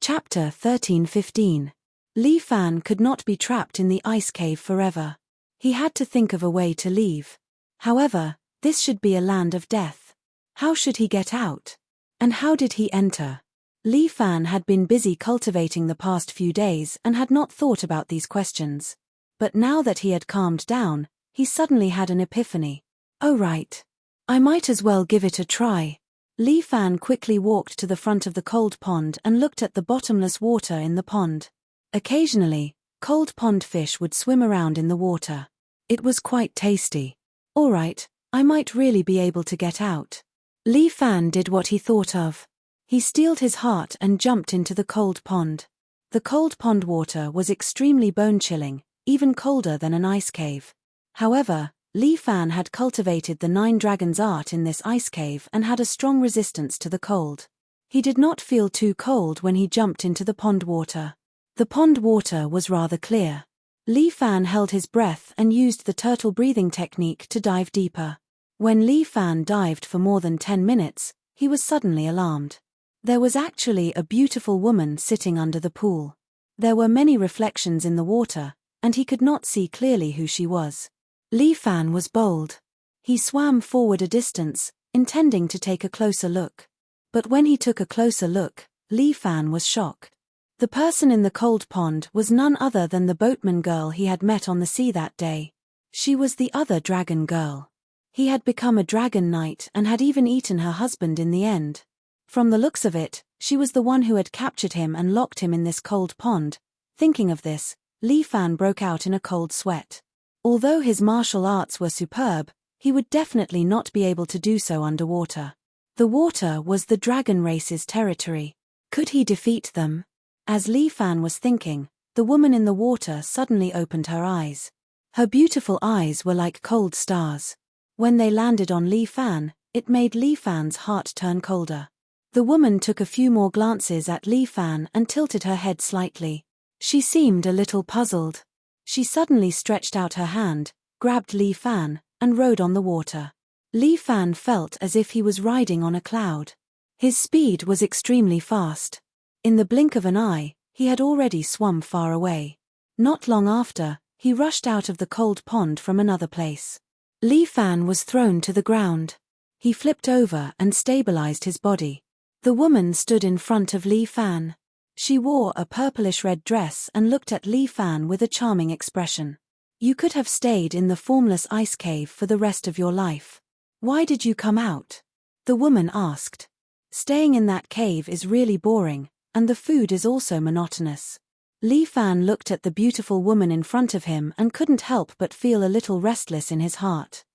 Chapter 13-15. Li Fan could not be trapped in the ice cave forever. He had to think of a way to leave. However, this should be a land of death. How should he get out? And how did he enter? Li Fan had been busy cultivating the past few days and had not thought about these questions. But now that he had calmed down, he suddenly had an epiphany. Oh right. I might as well give it a try. Li Fan quickly walked to the front of the cold pond and looked at the bottomless water in the pond. Occasionally, cold pond fish would swim around in the water. It was quite tasty. All right, I might really be able to get out. Li Fan did what he thought of. He steeled his heart and jumped into the cold pond. The cold pond water was extremely bone-chilling, even colder than an ice cave. However, Li Fan had cultivated the 9 dragons art in this ice cave and had a strong resistance to the cold. He did not feel too cold when he jumped into the pond water. The pond water was rather clear. Li Fan held his breath and used the turtle breathing technique to dive deeper. When Li Fan dived for more than 10 minutes, he was suddenly alarmed. There was actually a beautiful woman sitting under the pool. There were many reflections in the water, and he could not see clearly who she was. Li Fan was bold. He swam forward a distance, intending to take a closer look. But when he took a closer look, Li Fan was shocked. The person in the cold pond was none other than the boatman girl he had met on the sea that day. She was the other dragon girl. He had become a dragon knight and had even eaten her husband in the end. From the looks of it, she was the one who had captured him and locked him in this cold pond. Thinking of this, Li Fan broke out in a cold sweat. Although his martial arts were superb, he would definitely not be able to do so underwater. The water was the dragon race's territory. Could he defeat them? As Li Fan was thinking, the woman in the water suddenly opened her eyes. Her beautiful eyes were like cold stars. When they landed on Li Fan, it made Li Fan's heart turn colder. The woman took a few more glances at Li Fan and tilted her head slightly. She seemed a little puzzled. She suddenly stretched out her hand, grabbed Li Fan, and rode on the water. Li Fan felt as if he was riding on a cloud. His speed was extremely fast. In the blink of an eye, he had already swum far away. Not long after, he rushed out of the cold pond from another place. Li Fan was thrown to the ground. He flipped over and stabilized his body. The woman stood in front of Li Fan. She wore a purplish-red dress and looked at Li Fan with a charming expression. You could have stayed in the formless ice cave for the rest of your life. Why did you come out? The woman asked. Staying in that cave is really boring, and the food is also monotonous. Li Fan looked at the beautiful woman in front of him and couldn't help but feel a little restless in his heart.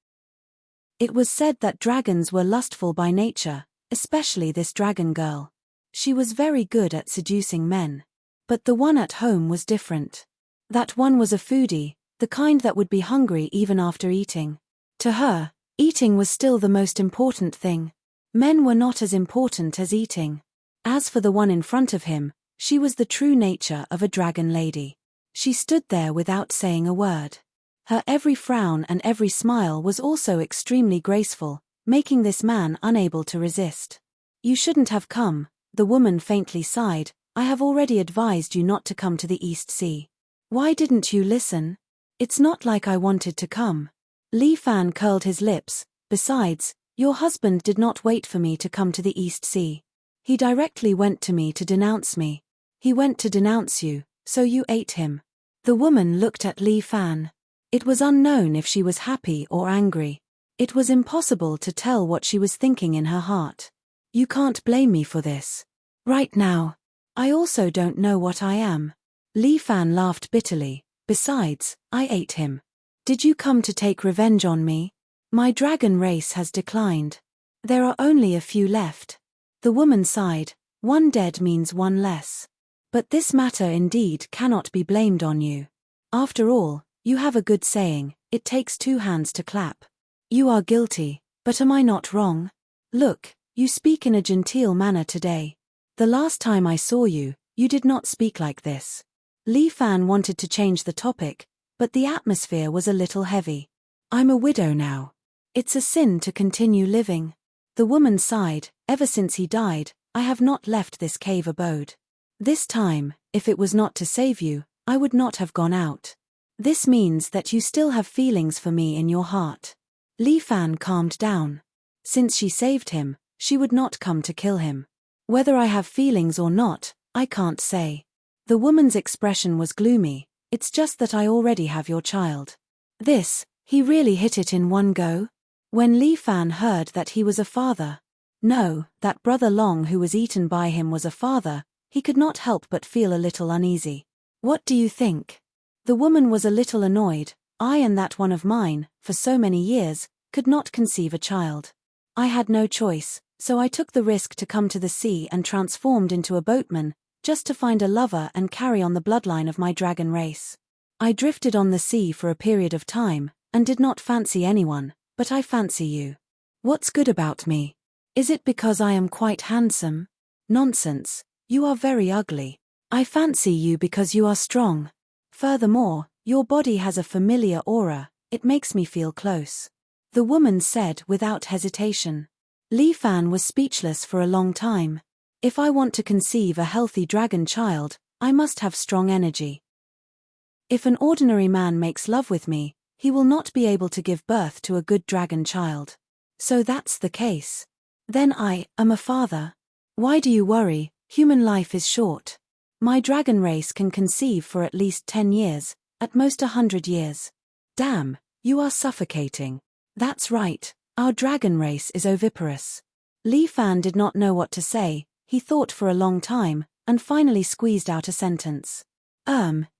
It was said that dragons were lustful by nature, especially this dragon girl. She was very good at seducing men. But the one at home was different. That one was a foodie, the kind that would be hungry even after eating. To her, eating was still the most important thing. Men were not as important as eating. As for the one in front of him, she was the true nature of a dragon lady. She stood there without saying a word. Her every frown and every smile was also extremely graceful, making this man unable to resist. You shouldn't have come. The woman faintly sighed. I have already advised you not to come to the East Sea. Why didn't you listen? It's not like I wanted to come. Li Fan curled his lips. Besides, your husband did not wait for me to come to the East Sea. He directly went to me to denounce me. He went to denounce you, so you ate him. The woman looked at Li Fan. It was unknown if she was happy or angry. It was impossible to tell what she was thinking in her heart. You can't blame me for this. Right now. I also don't know what I am. Li Fan laughed bitterly. Besides, I ate him. Did you come to take revenge on me? My dragon race has declined. There are only a few left. The woman sighed. One dead means one less. But this matter indeed cannot be blamed on you. After all, you have a good saying, it takes 2 hands to clap. You are guilty, but am I not wrong? Look. You speak in a genteel manner today. The last time I saw you, you did not speak like this. Li Fan wanted to change the topic, but the atmosphere was a little heavy. I'm a widow now. It's a sin to continue living. The woman sighed. Ever since he died, I have not left this cave abode. This time, if it was not to save you, I would not have gone out. This means that you still have feelings for me in your heart. Li Fan calmed down. Since she saved him, she would not come to kill him. Whether I have feelings or not, I can't say. The woman's expression was gloomy. It's just that I already have your child. He really hit it in one go? When Li Fan heard that he was a father, no, that brother Long who was eaten by him was a father, he could not help but feel a little uneasy. What do you think? The woman was a little annoyed. I and that one of mine, for so many years, could not conceive a child. I had no choice, so I took the risk to come to the sea and transformed into a boatman, just to find a lover and carry on the bloodline of my dragon race. I drifted on the sea for a period of time, and did not fancy anyone, but I fancy you. What's good about me? Is it because I am quite handsome? Nonsense, you are very ugly. I fancy you because you are strong. Furthermore, your body has a familiar aura, it makes me feel close. The woman said without hesitation. Li Fan was speechless for a long time. If I want to conceive a healthy dragon child, I must have strong energy. If an ordinary man makes love with me, he will not be able to give birth to a good dragon child. So that's the case. Then I am a father. Why do you worry? Human life is short. My dragon race can conceive for at least 10 years, at most 100 years. Damn, you are suffocating. That's right, our dragon race is oviparous. Li Fan did not know what to say, he thought for a long time, and finally squeezed out a sentence.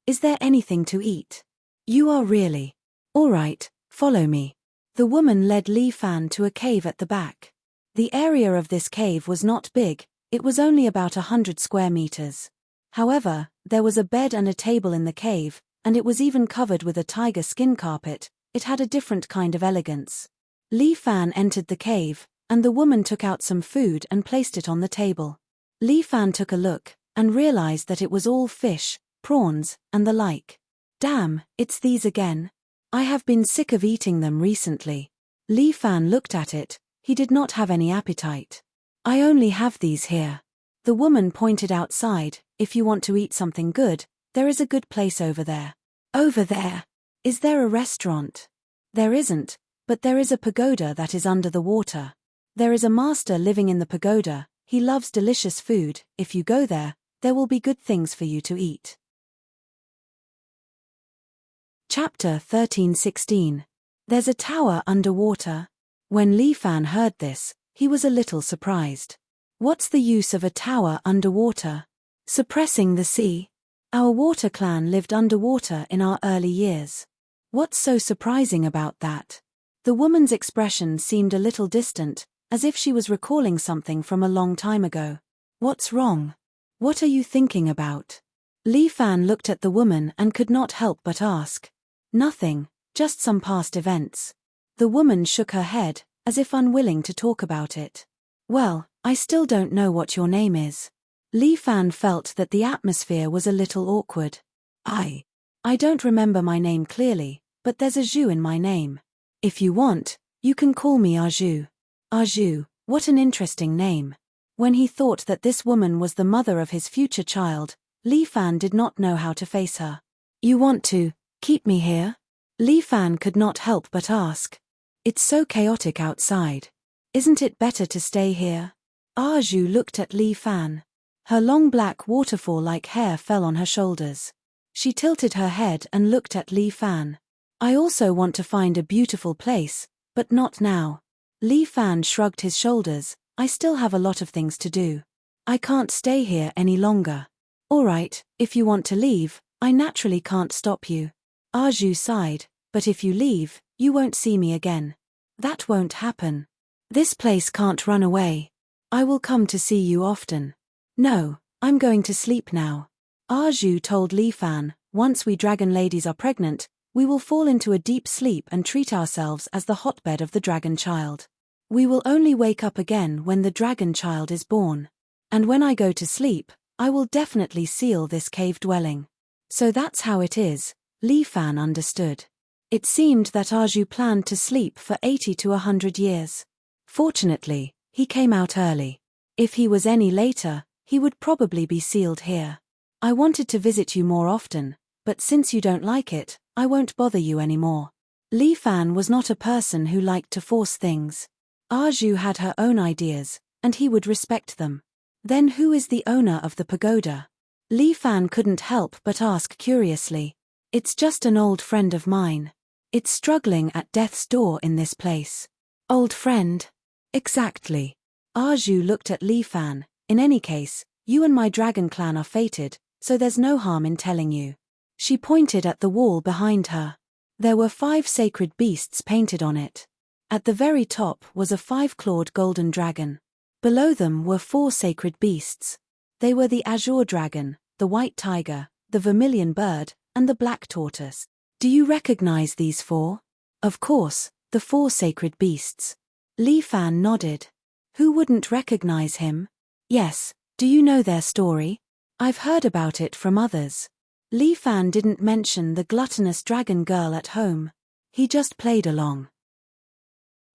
Is there anything to eat? You are really. All right, follow me. The woman led Li Fan to a cave at the back. The area of this cave was not big, it was only about 100 square meters. However, there was a bed and a table in the cave, and it was even covered with a tiger skin carpet. It had a different kind of elegance. Li Fan entered the cave, and the woman took out some food and placed it on the table. Li Fan took a look, and realized that it was all fish, prawns, and the like. Damn, it's these again. I have been sick of eating them recently. Li Fan looked at it, he did not have any appetite. I only have these here. The woman pointed outside. If you want to eat something good, there is a good place over there. Over there? Is there a restaurant? There isn't, but there is a pagoda that is under the water. There is a master living in the pagoda, he loves delicious food. If you go there, there will be good things for you to eat. Chapter 13:16. There's a tower underwater. When Li Fan heard this, he was a little surprised. What's the use of a tower underwater? Suppressing the sea. Our water clan lived underwater in our early years. What's so surprising about that? The woman's expression seemed a little distant, as if she was recalling something from a long time ago. What's wrong? What are you thinking about? Li Fan looked at the woman and could not help but ask. Nothing, just some past events. The woman shook her head, as if unwilling to talk about it. Well, I still don't know what your name is. Li Fan felt that the atmosphere was a little awkward. I don't remember my name clearly, but there's a Zhu in my name. If you want, you can call me Zhu. Zhu, what an interesting name. When he thought that this woman was the mother of his future child, Li Fan did not know how to face her. You want to keep me here? Li Fan could not help but ask. It's so chaotic outside. Isn't it better to stay here? Zhu looked at Li Fan. Her long black waterfall-like hair fell on her shoulders. She tilted her head and looked at Li Fan. I also want to find a beautiful place, but not now. Li Fan shrugged his shoulders. I still have a lot of things to do. I can't stay here any longer. All right, if you want to leave, I naturally can't stop you. Zhu sighed, but if you leave, you won't see me again. That won't happen. This place can't run away. I will come to see you often. No, I'm going to sleep now. Zhu told Li Fan, once we dragon ladies are pregnant, we will fall into a deep sleep and treat ourselves as the hotbed of the dragon child. We will only wake up again when the dragon child is born. And when I go to sleep, I will definitely seal this cave dwelling. So that's how it is. Li Fan understood. It seemed that Zhu planned to sleep for 80 to 100 years. Fortunately, he came out early. If he was any later, He would probably be sealed here. I wanted to visit you more often, but since you don't like it, I won't bother you anymore. Li Fan was not a person who liked to force things. Arju had her own ideas, and he would respect them. Then who is the owner of the pagoda? Li Fan couldn't help but ask curiously. It's just an old friend of mine. It's struggling at death's door in this place. Old friend? Exactly. Arju looked at Li Fan. In any case, you and my dragon clan are fated, so there's no harm in telling you. She pointed at the wall behind her. There were 5 sacred beasts painted on it. At the very top was a 5-clawed golden dragon. Below them were 4 sacred beasts. They were the azure dragon, the white tiger, the vermilion bird, and the black tortoise. Do you recognize these 4? Of course, the 4 sacred beasts. Li Fan nodded. Who wouldn't recognize him? Yes, do you know their story? I've heard about it from others. Li Fan didn't mention the gluttonous dragon girl at home. He just played along.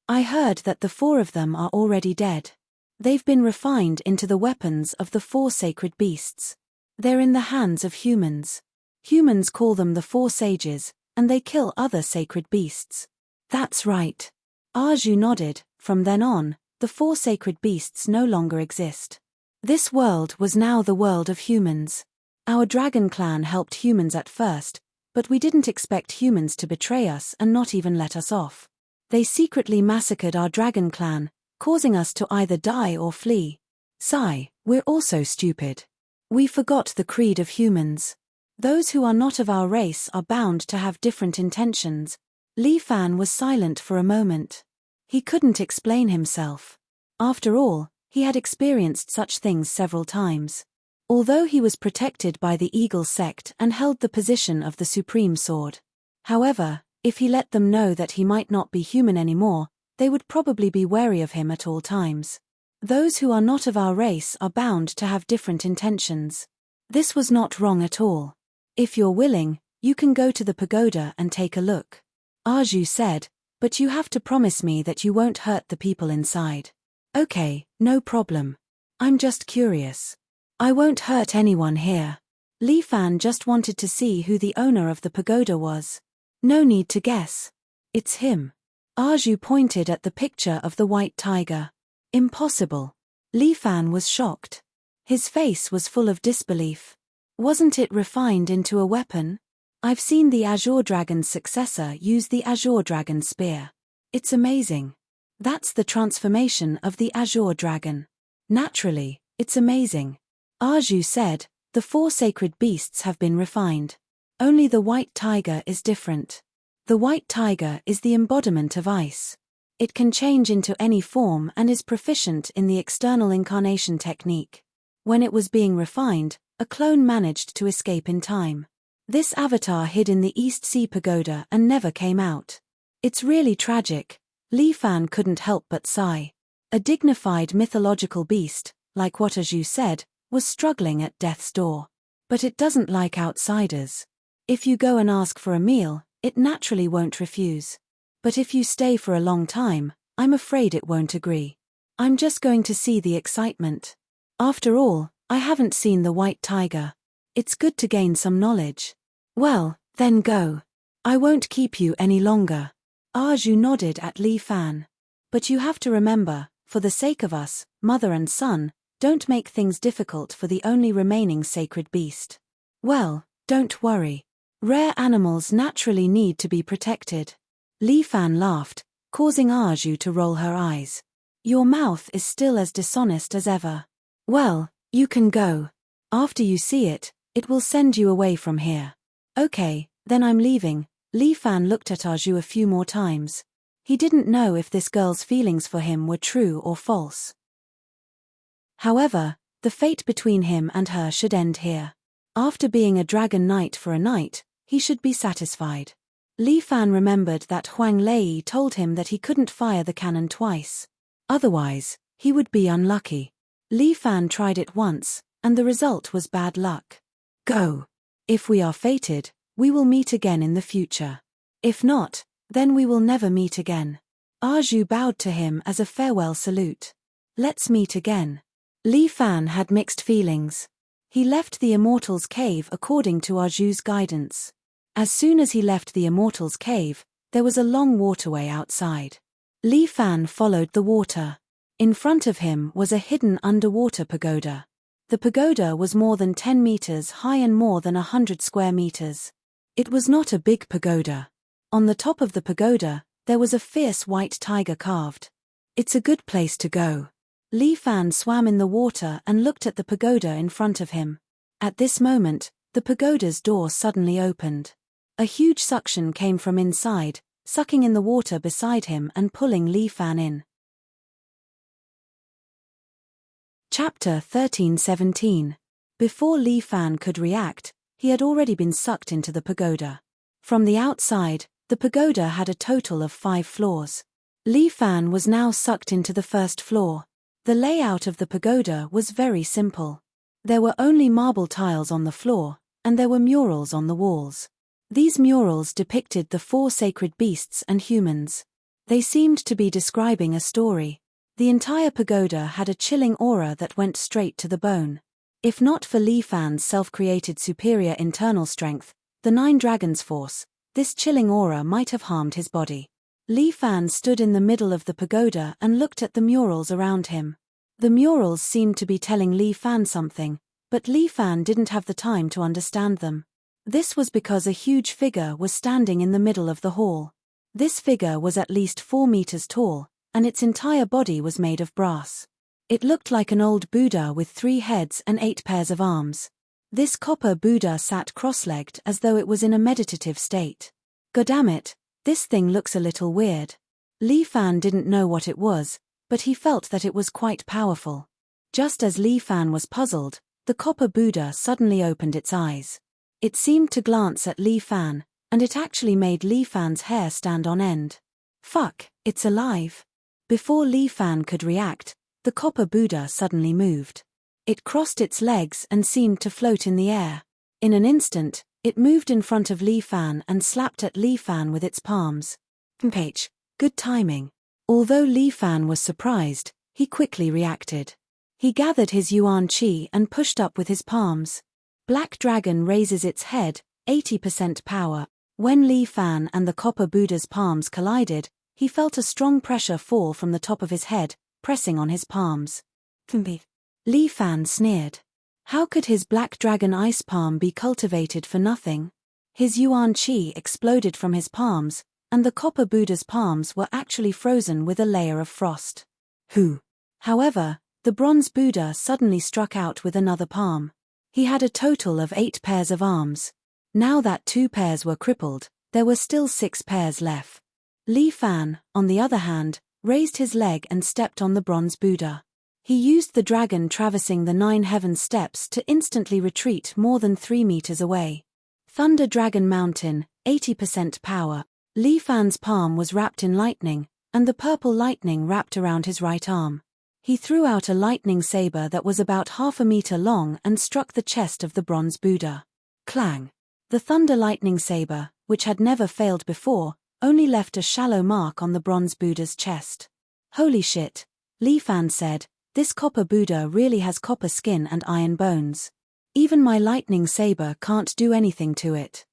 I heard that the 4 of them are already dead. They've been refined into the weapons of the 4 sacred beasts. They're in the hands of humans. Humans call them the 4 sages, and they kill other sacred beasts. That's right. Arju nodded. From then on, the 4 sacred beasts no longer exist. This world was now the world of humans. Our dragon clan helped humans at first, but we didn't expect humans to betray us and not even let us off. They secretly massacred our dragon clan, causing us to either die or flee. Sigh, we're also stupid. We forgot the creed of humans. Those who are not of our race are bound to have different intentions. Li Fan was silent for a moment. He couldn't explain himself. After all, he had experienced such things several times. Although he was protected by the Eagle sect and held the position of the Supreme Sword. However, if he let them know that he might not be human anymore, they would probably be wary of him at all times. Those who are not of our race are bound to have different intentions. This was not wrong at all. If you're willing, you can go to the pagoda and take a look. Arju said, but you have to promise me that you won't hurt the people inside. Okay, no problem. I'm just curious. I won't hurt anyone here. Li Fan just wanted to see who the owner of the pagoda was. No need to guess. It's him. Arju pointed at the picture of the white tiger. Impossible. Li Fan was shocked. His face was full of disbelief. Wasn't it refined into a weapon? I've seen the Azure Dragon's successor use the Azure Dragon spear. It's amazing. That's the transformation of the Azure Dragon. Naturally, it's amazing. Arju said, the 4 sacred beasts have been refined. Only the white tiger is different. The white tiger is the embodiment of ice. It can change into any form and is proficient in the external incarnation technique. When it was being refined, a clone managed to escape in time. This avatar hid in the East Sea Pagoda and never came out. It's really tragic. Li Fan couldn't help but sigh. A dignified mythological beast, like what Arju said, was struggling at death's door. But it doesn't like outsiders. If you go and ask for a meal, it naturally won't refuse. But if you stay for a long time, I'm afraid it won't agree. I'm just going to see the excitement. After all, I haven't seen the white tiger. It's good to gain some knowledge. Well, then go. I won't keep you any longer. Arju nodded at Li Fan. But you have to remember, for the sake of us, mother and son, don't make things difficult for the only remaining sacred beast. Well, don't worry. Rare animals naturally need to be protected. Li Fan laughed, causing Arju to roll her eyes. Your mouth is still as dishonest as ever. Well, you can go. After you see it, it will send you away from here. Okay, then I'm leaving. Li Fan looked at Arju a few more times. He didn't know if this girl's feelings for him were true or false. However, the fate between him and her should end here. After being a dragon knight for a night, he should be satisfied. Li Fan remembered that Huang Lei told him that he couldn't fire the cannon twice. Otherwise, he would be unlucky. Li Fan tried it once, and the result was bad luck. Go. If we are fated, we will meet again in the future. If not, then we will never meet again. Arju bowed to him as a farewell salute. Let's meet again. Li Fan had mixed feelings. He left the Immortal's cave according to Arju's guidance. As soon as he left the Immortal's cave, there was a long waterway outside. Li Fan followed the water. In front of him was a hidden underwater pagoda. The pagoda was more than 10 meters high and more than 100 square meters. It was not a big pagoda. On the top of the pagoda, there was a fierce white tiger carved. It's a good place to go. Li Fan swam in the water and looked at the pagoda in front of him. At this moment, the pagoda's door suddenly opened. A huge suction came from inside, sucking in the water beside him and pulling Li Fan in. Chapter 13:17. Before Li Fan could react, he had already been sucked into the pagoda. From the outside, the pagoda had a total of 5 floors. Li Fan was now sucked into the first floor. The layout of the pagoda was very simple. There were only marble tiles on the floor, and there were murals on the walls. These murals depicted the 4 sacred beasts and humans. They seemed to be describing a story. The entire pagoda had a chilling aura that went straight to the bone. If not for Li Fan's self-created superior internal strength, the 9 dragons' force, this chilling aura might have harmed his body. Li Fan stood in the middle of the pagoda and looked at the murals around him. The murals seemed to be telling Li Fan something, but Li Fan didn't have the time to understand them. This was because a huge figure was standing in the middle of the hall. This figure was at least 4 meters tall, and its entire body was made of brass. It looked like an old Buddha with 3 heads and 8 pairs of arms. This copper Buddha sat cross-legged as though it was in a meditative state. Goddamit, this thing looks a little weird. Li Fan didn't know what it was, but he felt that it was quite powerful. Just as Li Fan was puzzled, the copper Buddha suddenly opened its eyes. It seemed to glance at Li Fan, and it actually made Li Fan's hair stand on end. Fuck, it's alive. Before Li Fan could react, the copper Buddha suddenly moved. It crossed its legs and seemed to float in the air. In an instant, it moved in front of Li Fan and slapped at Li Fan with its palms. Good timing. Although Li Fan was surprised, he quickly reacted. He gathered his Yuan Qi and pushed up with his palms. Black Dragon raises its head, 80% power. When Li Fan and the copper Buddha's palms collided, he felt a strong pressure fall from the top of his head, pressing on his palms. Li Fan sneered. How could his Black Dragon ice palm be cultivated for nothing? His Yuan Qi exploded from his palms, and the copper Buddha's palms were actually frozen with a layer of frost. However, the bronze Buddha suddenly struck out with another palm. He had a total of 8 pairs of arms. Now that 2 pairs were crippled, there were still 6 pairs left. Li Fan, on the other hand, raised his leg and stepped on the bronze Buddha. He used the dragon traversing the 9 heaven steps to instantly retreat more than 3 meters away. Thunder Dragon Mountain, 80% power. Li Fan's palm was wrapped in lightning, and the purple lightning wrapped around his right arm. He threw out a lightning saber that was about half a meter long and struck the chest of the bronze Buddha. Clang! The thunder lightning saber, which had never failed before, only left a shallow mark on the bronze Buddha's chest. Holy shit, Li Fan said, this copper Buddha really has copper skin and iron bones. Even my lightning saber can't do anything to it.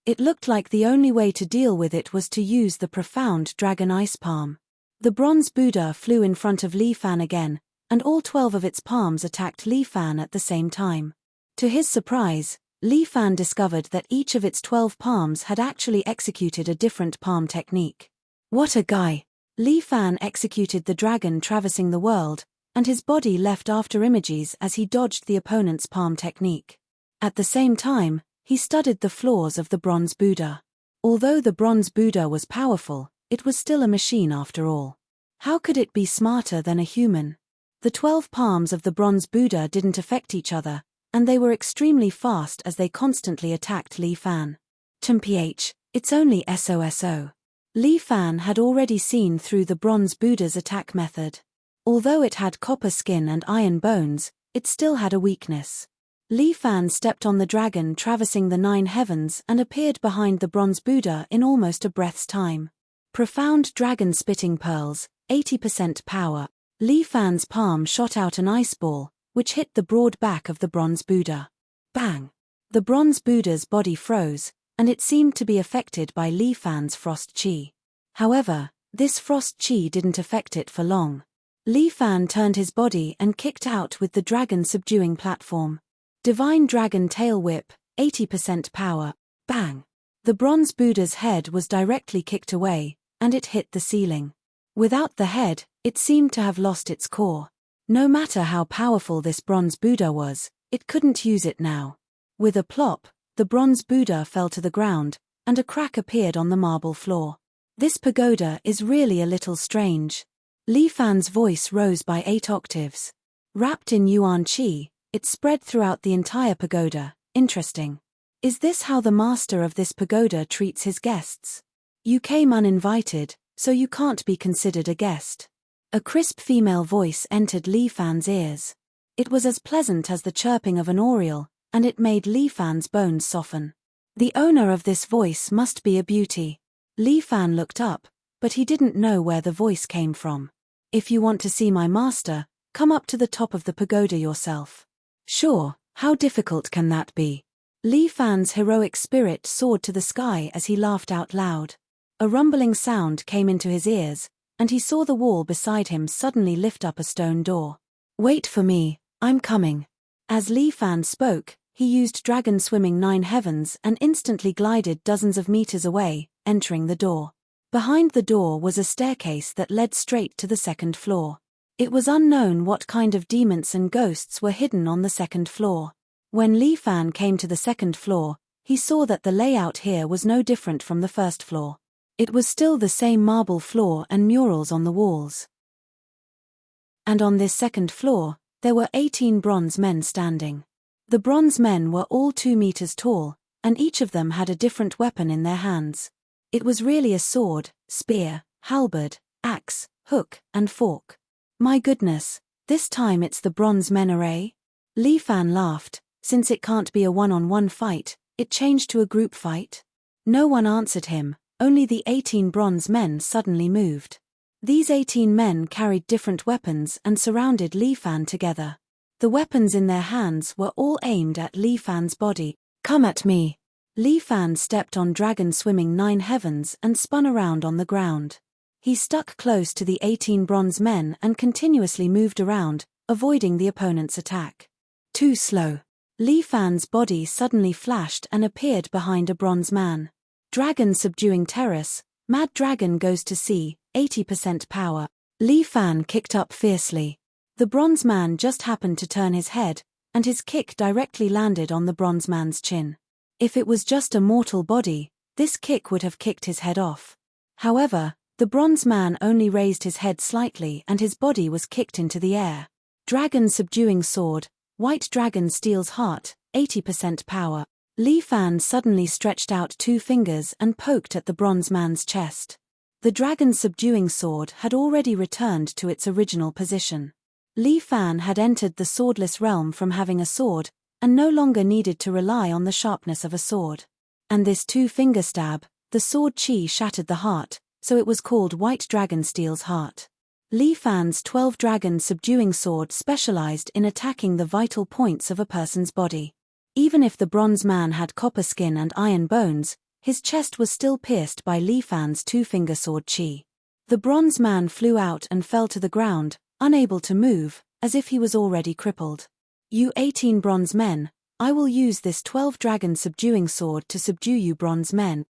It looked like the only way to deal with it was to use the profound dragon ice palm. The bronze Buddha flew in front of Li Fan again, and all 12 of its palms attacked Li Fan at the same time. To his surprise, Li Fan discovered that each of its 12 palms had actually executed a different palm technique. What a guy! Li Fan executed the dragon traversing the world, and his body left after images as he dodged the opponent's palm technique. At the same time, he studied the flaws of the bronze Buddha. Although the bronze Buddha was powerful, it was still a machine after all. How could it be smarter than a human? The 12 palms of the bronze Buddha didn't affect each other, and they were extremely fast as they constantly attacked Li Fan. It's only SOSO. Li Fan had already seen through the bronze Buddha's attack method. Although it had copper skin and iron bones, it still had a weakness. Li Fan stepped on the dragon traversing the 9 heavens and appeared behind the bronze Buddha in almost a breath's time. Profound dragon spitting pearls, 80% power. Li Fan's palm shot out an ice ball, which hit the broad back of the bronze Buddha. Bang! The bronze Buddha's body froze, and it seemed to be affected by Li Fan's frost chi. However, this frost chi didn't affect it for long. Li Fan turned his body and kicked out with the dragon subduing platform. Divine Dragon Tail Whip, 80% power. Bang! The bronze Buddha's head was directly kicked away, and it hit the ceiling. Without the head, it seemed to have lost its core. No matter how powerful this bronze Buddha was, it couldn't use it now. With a plop, the bronze Buddha fell to the ground, and a crack appeared on the marble floor. This pagoda is really a little strange. Li Fan's voice rose by 8 octaves. Wrapped in yuan qi, it spread throughout the entire pagoda. Interesting. Is this how the master of this pagoda treats his guests? You came uninvited, so you can't be considered a guest. A crisp female voice entered Li Fan's ears. It was as pleasant as the chirping of an oriole, and it made Li Fan's bones soften. The owner of this voice must be a beauty. Li Fan looked up, but he didn't know where the voice came from. If you want to see my master, come up to the top of the pagoda yourself. Sure, how difficult can that be? Li Fan's heroic spirit soared to the sky as he laughed out loud. A rumbling sound came into his ears, and he saw the wall beside him suddenly lift up a stone door. Wait for me, I'm coming. As Li Fan spoke, he used Dragon Swimming 9 Heavens and instantly glided dozens of meters away, entering the door. Behind the door was a staircase that led straight to the second floor. It was unknown what kind of demons and ghosts were hidden on the second floor. When Li Fan came to the second floor, he saw that the layout here was no different from the first floor. It was still the same marble floor and murals on the walls. And on this second floor, there were 18 bronze men standing. The bronze men were all 2 meters tall, and each of them had a different weapon in their hands. It was really a sword, spear, halberd, axe, hook, and fork. My goodness, this time it's the bronze men array? Li Fan laughed. Since it can't be a one-on-one fight, it changed to a group fight. No one answered him, only the 18 bronze men suddenly moved. These 18 men carried different weapons and surrounded Li Fan together. The weapons in their hands were all aimed at Li Fan's body. Come at me! Li Fan stepped on Dragon Swimming 9 Heavens and spun around on the ground. He stuck close to the 18 bronze men and continuously moved around, avoiding the opponent's attack. Too slow. Li Fan's body suddenly flashed and appeared behind a bronze man. Dragon Subduing Terrace, Mad Dragon Goes to Sea, 80% power. Li Fan kicked up fiercely. The bronze man just happened to turn his head, and his kick directly landed on the bronze man's chin. If it was just a mortal body, this kick would have kicked his head off. However, the bronze man only raised his head slightly and his body was kicked into the air. Dragon Subduing Sword, White Dragon Steel's Heart, 80% power. Li Fan suddenly stretched out 2 fingers and poked at the bronze man's chest. The Dragon Subduing Sword had already returned to its original position. Li Fan had entered the swordless realm from having a sword, and no longer needed to rely on the sharpness of a sword. And this 2-finger stab, the sword chi shattered the heart, so it was called White Dragon Steel's Heart. Li Fan's 12 Dragon Subduing Sword specialized in attacking the vital points of a person's body. Even if the bronze man had copper skin and iron bones, his chest was still pierced by Li Fan's 2-finger sword chi. The bronze man flew out and fell to the ground, unable to move, as if he was already crippled. You 18 bronze men, I will use this 12 Dragon Subduing Sword to subdue you bronze men.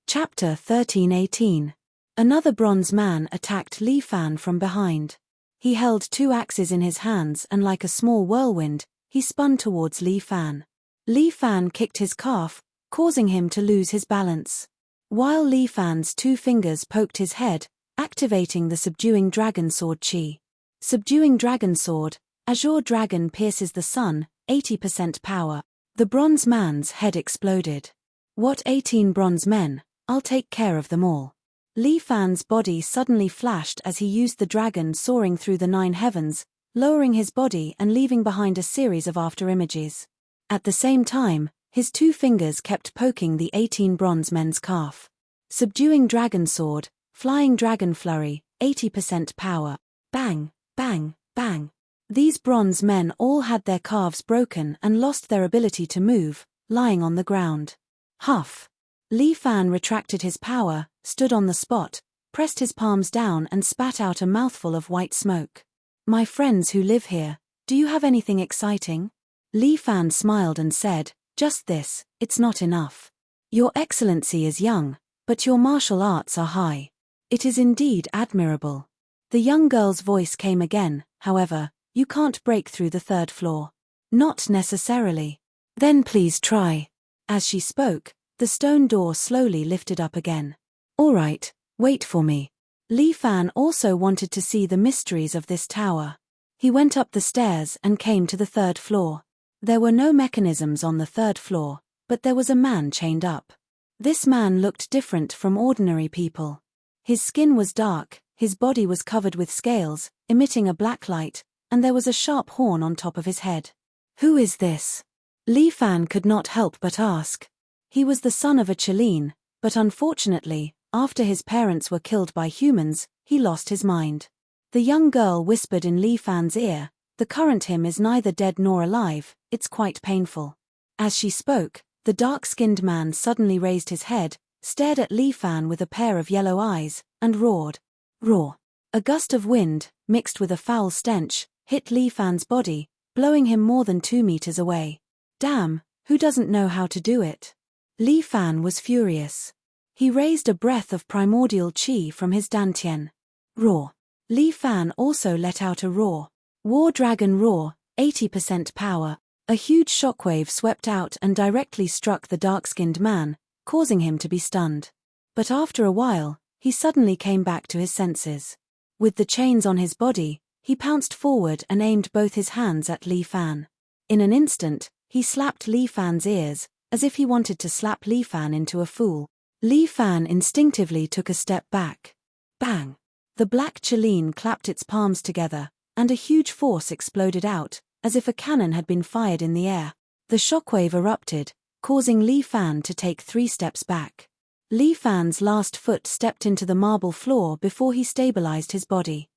Chapter 13:18. Another bronze man attacked Li Fan from behind. He held 2 axes in his hands and like a small whirlwind, he spun towards Li Fan. Li Fan kicked his calf, causing him to lose his balance. While Li Fan's 2 fingers poked his head, activating the Subduing Dragon Sword chi. Subduing Dragon Sword, Azure Dragon Pierces the Sun, 80% power. The bronze man's head exploded. What 18 bronze men? I'll take care of them all. Li Fan's body suddenly flashed as he used the dragon soaring through the 9 heavens, lowering his body and leaving behind a series of afterimages. At the same time, his 2 fingers kept poking the 18 bronze men's calf. Subduing Dragon Sword, Flying Dragon Flurry, 80% power. Bang, bang, bang. These bronze men all had their calves broken and lost their ability to move, lying on the ground. Huff. Li Fan retracted his power, stood on the spot, pressed his palms down and spat out a mouthful of white smoke. My friends who live here, do you have anything exciting? Li Fan smiled and said, just this, it's not enough. Your Excellency is young, but your martial arts are high. It is indeed admirable. The young girl's voice came again, however, you can't break through the third floor. Not necessarily. Then please try. As she spoke, the stone door slowly lifted up again. All right, wait for me. Li Fan also wanted to see the mysteries of this tower. He went up the stairs and came to the third floor. There were no mechanisms on the third floor, but there was a man chained up. This man looked different from ordinary people. His skin was dark, his body was covered with scales, emitting a black light, and there was a sharp horn on top of his head. Who is this? Li Fan could not help but ask. He was the son of a Chilean, but unfortunately, after his parents were killed by humans, he lost his mind. The young girl whispered in Li Fan's ear, the current him is neither dead nor alive, it's quite painful. As she spoke, the dark-skinned man suddenly raised his head, stared at Li Fan with a pair of yellow eyes, and roared. Roar. A gust of wind, mixed with a foul stench, hit Li Fan's body, blowing him more than 2 meters away. Damn, who doesn't know how to do it? Li Fan was furious. He raised a breath of primordial qi from his dantian. Roar. Li Fan also let out a roar. War Dragon Roar, 80% power. A huge shockwave swept out and directly struck the dark-skinned man, causing him to be stunned. But after a while, he suddenly came back to his senses. With the chains on his body, he pounced forward and aimed both his hands at Li Fan. In an instant, he slapped Li Fan's ears, as if he wanted to slap Li Fan into a fool. Li Fan instinctively took a step back. Bang! The black Chilean clapped its palms together, and a huge force exploded out, as if a cannon had been fired in the air. The shockwave erupted, causing Li Fan to take 3 steps back. Li Fan's last foot stepped into the marble floor before he stabilized his body.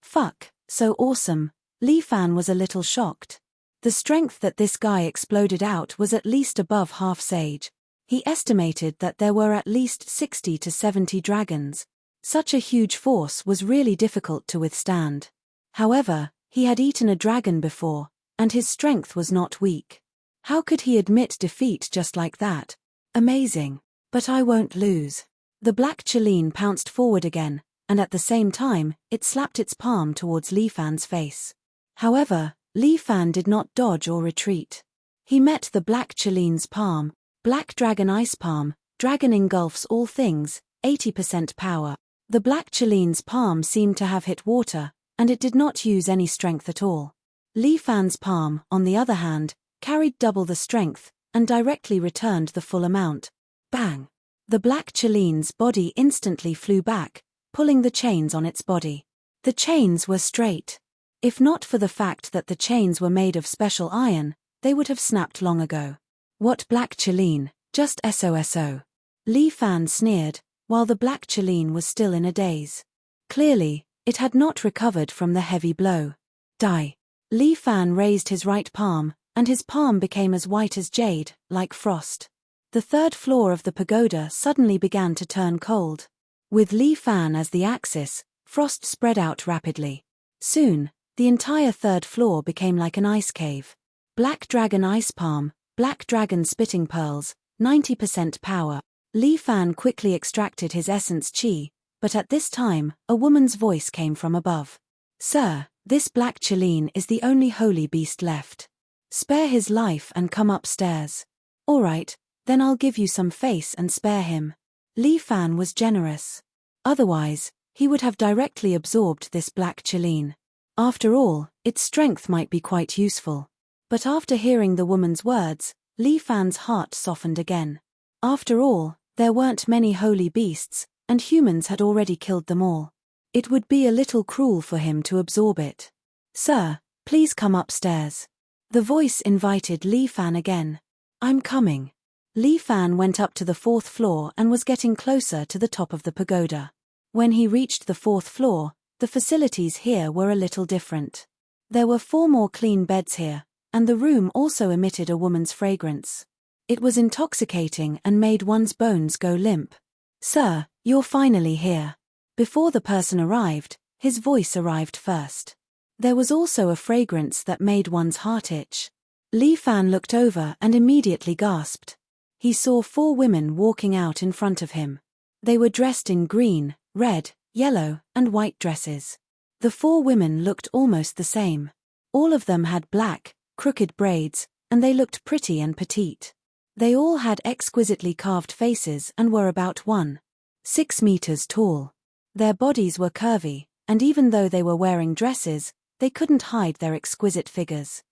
Fuck, so awesome. Li Fan was a little shocked. The strength that this guy exploded out was at least above half sage. He estimated that there were at least 60 to 70 dragons. Such a huge force was really difficult to withstand. However, he had eaten a dragon before, and his strength was not weak. How could he admit defeat just like that? Amazing. But I won't lose. The black Chilean pounced forward again, and at the same time, it slapped its palm towards Li Fan's face. However, Li Fan did not dodge or retreat. He met the black Chilean's palm. Black Dragon Ice Palm, dragon engulfs all things, 80% power. The black Chilean's palm seemed to have hit water, and it did not use any strength at all. Li Fan's palm, on the other hand, carried double the strength, and directly returned the full amount. Bang! The black Chilean's body instantly flew back, pulling the chains on its body. The chains were straight. If not for the fact that the chains were made of special iron, they would have snapped long ago. What black Chilean, just SOSO. Li Fan sneered, while the black Chilean was still in a daze. Clearly, it had not recovered from the heavy blow. Die. Li Fan raised his right palm, and his palm became as white as jade, like frost. The third floor of the pagoda suddenly began to turn cold. With Li Fan as the axis, frost spread out rapidly. Soon, the entire third floor became like an ice cave. Black Dragon Ice Palm, Black Dragon Spitting Pearls, 90% power. Li Fan quickly extracted his essence chi, but at this time, a woman's voice came from above. Sir, this black Chilean is the only holy beast left. Spare his life and come upstairs. All right, then I'll give you some face and spare him. Li Fan was generous. Otherwise, he would have directly absorbed this black Chilean. After all, its strength might be quite useful. But after hearing the woman's words, Li Fan's heart softened again. After all, there weren't many holy beasts, and humans had already killed them all. It would be a little cruel for him to absorb it. Sir, please come upstairs. The voice invited Li Fan again. I'm coming. Li Fan went up to the 4th floor and was getting closer to the top of the pagoda. When he reached the 4th floor, the facilities here were a little different. There were 4 more clean beds here, and the room also emitted a woman's fragrance. It was intoxicating and made one's bones go limp. "Sir, you're finally here." Before the person arrived, his voice arrived first. There was also a fragrance that made one's heart itch. Li Fan looked over and immediately gasped. He saw 4 women walking out in front of him. They were dressed in green, red, yellow, and white dresses. The 4 women looked almost the same. All of them had black, crooked braids, and they looked pretty and petite. They all had exquisitely carved faces and were about 1.6 meters tall. Their bodies were curvy, and even though they were wearing dresses, they couldn't hide their exquisite figures.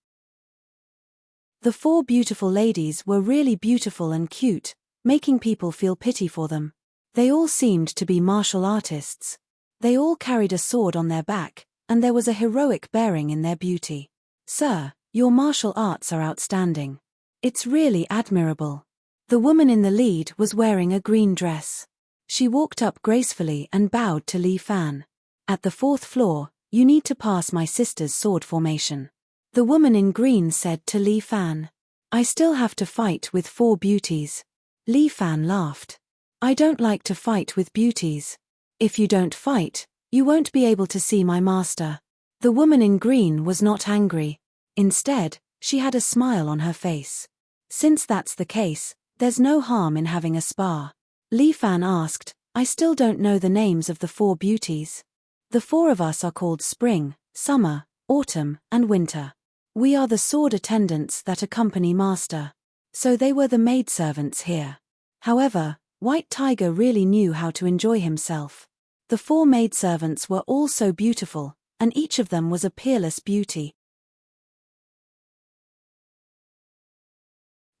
The 4 beautiful ladies were really beautiful and cute, making people feel pity for them. They all seemed to be martial artists. They all carried a sword on their back, and there was a heroic bearing in their beauty. "Sir, your martial arts are outstanding. It's really admirable." The woman in the lead was wearing a green dress. She walked up gracefully and bowed to Li Fan. "At the 4th floor, you need to pass my sister's sword formation." The woman in green said to Li Fan. "I still have to fight with 4 beauties." Li Fan laughed. "I don't like to fight with beauties. If you don't fight, you won't be able to see my master." The woman in green was not angry. Instead, she had a smile on her face. "Since that's the case, there's no harm in having a spar." Li Fan asked, "I still don't know the names of the 4 beauties." "The 4 of us are called Spring, Summer, Autumn, and Winter. We are the sword attendants that accompany master." So they were the maidservants here. However, White Tiger really knew how to enjoy himself. The 4 maidservants were all so beautiful, and each of them was a peerless beauty.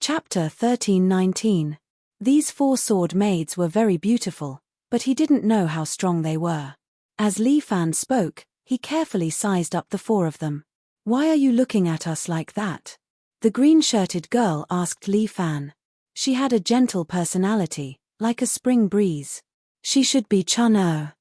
Chapter 13:19. These 4 sword maids were very beautiful, but he didn't know how strong they were. As Li Fan spoke, he carefully sized up the 4 of them. "Why are you looking at us like that?" the green-shirted girl asked Li Fan. She had a gentle personality, like a spring breeze. "She should be Chun-er.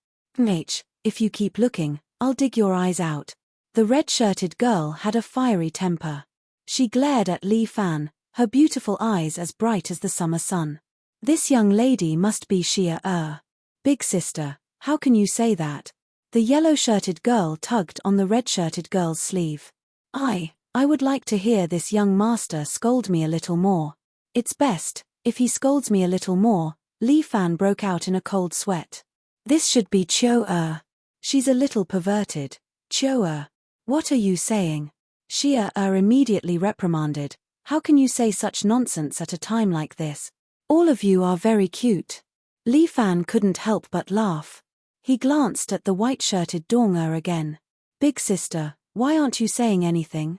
If you keep looking, I'll dig your eyes out." The red-shirted girl had a fiery temper. She glared at Li Fan, her beautiful eyes as bright as the summer sun. "This young lady must be Xia. Big sister, how can you say that?" The yellow-shirted girl tugged on the red-shirted girl's sleeve. I would like to hear this young master scold me a little more." "It's best, if he scolds me a little more." Li Fan broke out in a cold sweat. "This should be Chou-er. She's a little perverted." "Chou-er? What are you saying?" Xia immediately reprimanded. "How can you say such nonsense at a time like this? All of you are very cute." Li Fan couldn't help but laugh. He glanced at the white-shirted Dong-er again. "Big sister, why aren't you saying anything?"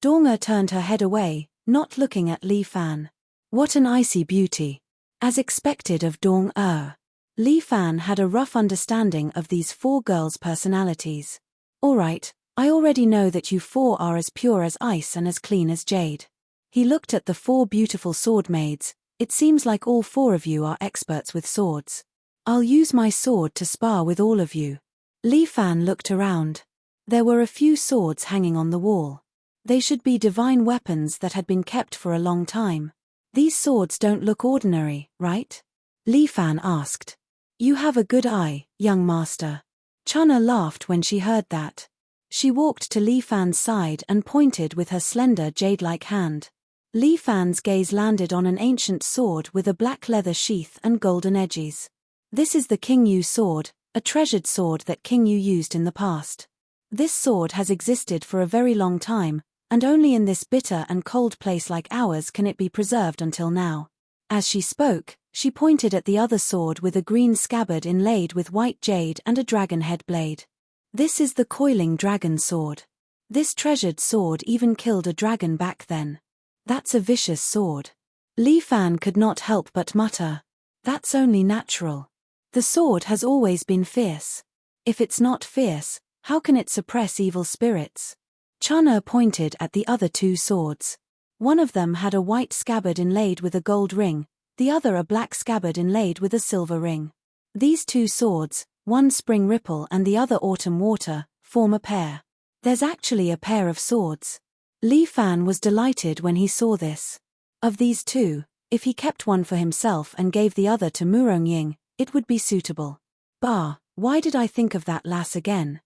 Dong-er turned her head away, not looking at Li Fan. What an icy beauty. As expected of Dong-er. Li Fan had a rough understanding of these 4 girls' personalities. "All right, I already know that you 4 are as pure as ice and as clean as jade." He looked at the 4 beautiful sword maids. "It seems like all 4 of you are experts with swords. I'll use my sword to spar with all of you." Li Fan looked around. There were a few swords hanging on the wall. They should be divine weapons that had been kept for a long time. "These swords don't look ordinary, right?" Li Fan asked. "You have a good eye, young master." Chun-er laughed when she heard that. She walked to Li Fan's side and pointed with her slender jade-like hand. Li Fan's gaze landed on an ancient sword with a black leather sheath and golden edges. "This is the King Yu sword, a treasured sword that King Yu used in the past. This sword has existed for a very long time, and only in this bitter and cold place like ours can it be preserved until now." As she spoke, she pointed at the other sword with a green scabbard inlaid with white jade and a dragon head blade. "This is the coiling dragon sword. This treasured sword even killed a dragon back then. That's a vicious sword." Li Fan could not help but mutter. "That's only natural. The sword has always been fierce. If it's not fierce, how can it suppress evil spirits?" Chun-er pointed at the other 2 swords. One of them had a white scabbard inlaid with a gold ring, the other a black scabbard inlaid with a silver ring. These two swords, one Spring Ripple and the other Autumn Water, form a pair. There's actually a pair of swords. Li Fan was delighted when he saw this. Of these two, if he kept one for himself and gave the other to Murong Ying, it would be suitable. Bah, why did I think of that lass again?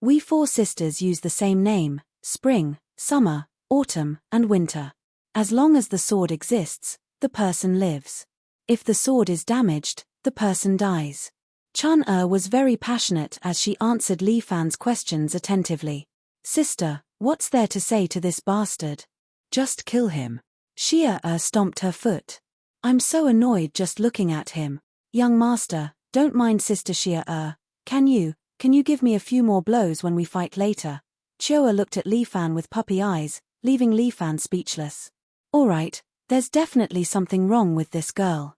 We four sisters use the same name: spring, summer, autumn, and winter. As long as the sword exists, the person lives. If the sword is damaged, the person dies. Chun-Er was very passionate as she answered Li Fan's questions attentively. Sister, what's there to say to this bastard? Just kill him. Xia stomped her foot. I'm so annoyed just looking at him. Young master, don't mind Sister Xia. Can you give me a few more blows when we fight later? Chioa looked at Li Fan with puppy eyes, leaving Li Fan speechless. Alright, there's definitely something wrong with this girl.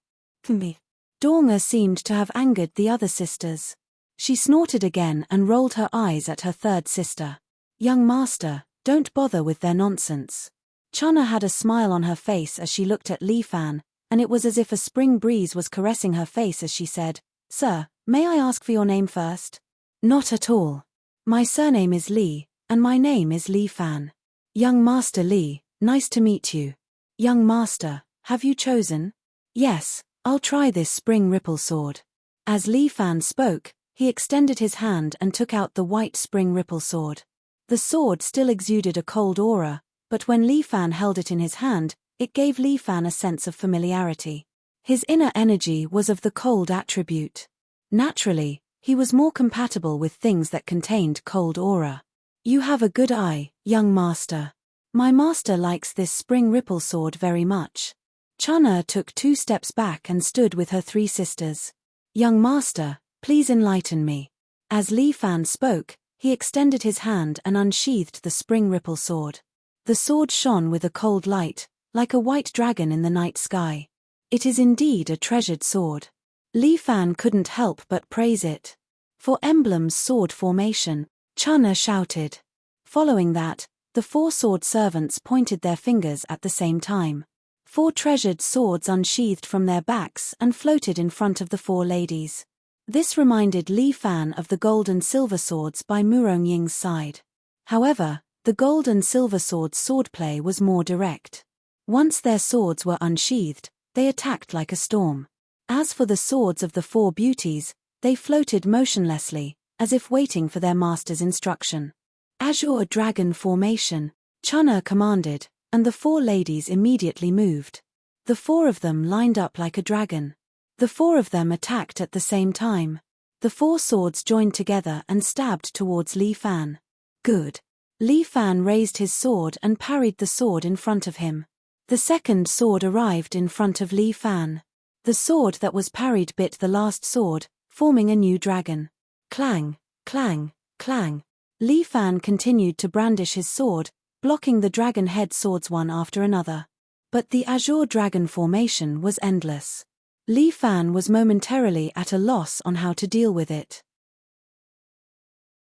Me. Dong-Er seemed to have angered the other sisters. She snorted again and rolled her eyes at her third sister. Young master, don't bother with their nonsense. Chun-Er had a smile on her face as she looked at Li Fan, and it was as if a spring breeze was caressing her face as she said, Sir, may I ask for your name first? Not at all. My surname is Li, and my name is Li Fan. Young Master Li, nice to meet you. Young master, have you chosen? Yes, I'll try this Spring Ripple sword. As Li Fan spoke, he extended his hand and took out the white Spring Ripple sword. The sword still exuded a cold aura, but when Li Fan held it in his hand, it gave Li Fan a sense of familiarity. His inner energy was of the cold attribute. Naturally, he was more compatible with things that contained cold aura. You have a good eye, young master. My master likes this Spring Ripple sword very much. Chun-Er took 2 steps back and stood with her 3 sisters. Young master, please enlighten me. As Li Fan spoke, he extended his hand and unsheathed the Spring Ripple sword. The sword shone with a cold light, like a white dragon in the night sky. It is indeed a treasured sword. Li Fan couldn't help but praise it. For Emblem's sword formation, Chun-Er shouted. Following that, the 4 sword servants pointed their fingers at the same time. 4 treasured swords unsheathed from their backs and floated in front of the 4 ladies. This reminded Li Fan of the gold and silver swords by Murong Ying's side. However, the gold and silver swords' swordplay was more direct. Once their swords were unsheathed, they attacked like a storm. As for the swords of the 4 beauties, they floated motionlessly, as if waiting for their master's instruction. Azure Dragon Formation, Chun-Er commanded, and the 4 ladies immediately moved. The 4 of them lined up like a dragon. The 4 of them attacked at the same time. The 4 swords joined together and stabbed towards Li Fan. Good. Li Fan raised his sword and parried the sword in front of him. The second sword arrived in front of Li Fan. The sword that was parried bit the last sword, forming a new dragon. Clang, clang, clang. Li Fan continued to brandish his sword, blocking the dragon head swords one after another. But the Azure Dragon Formation was endless. Li Fan was momentarily at a loss on how to deal with it.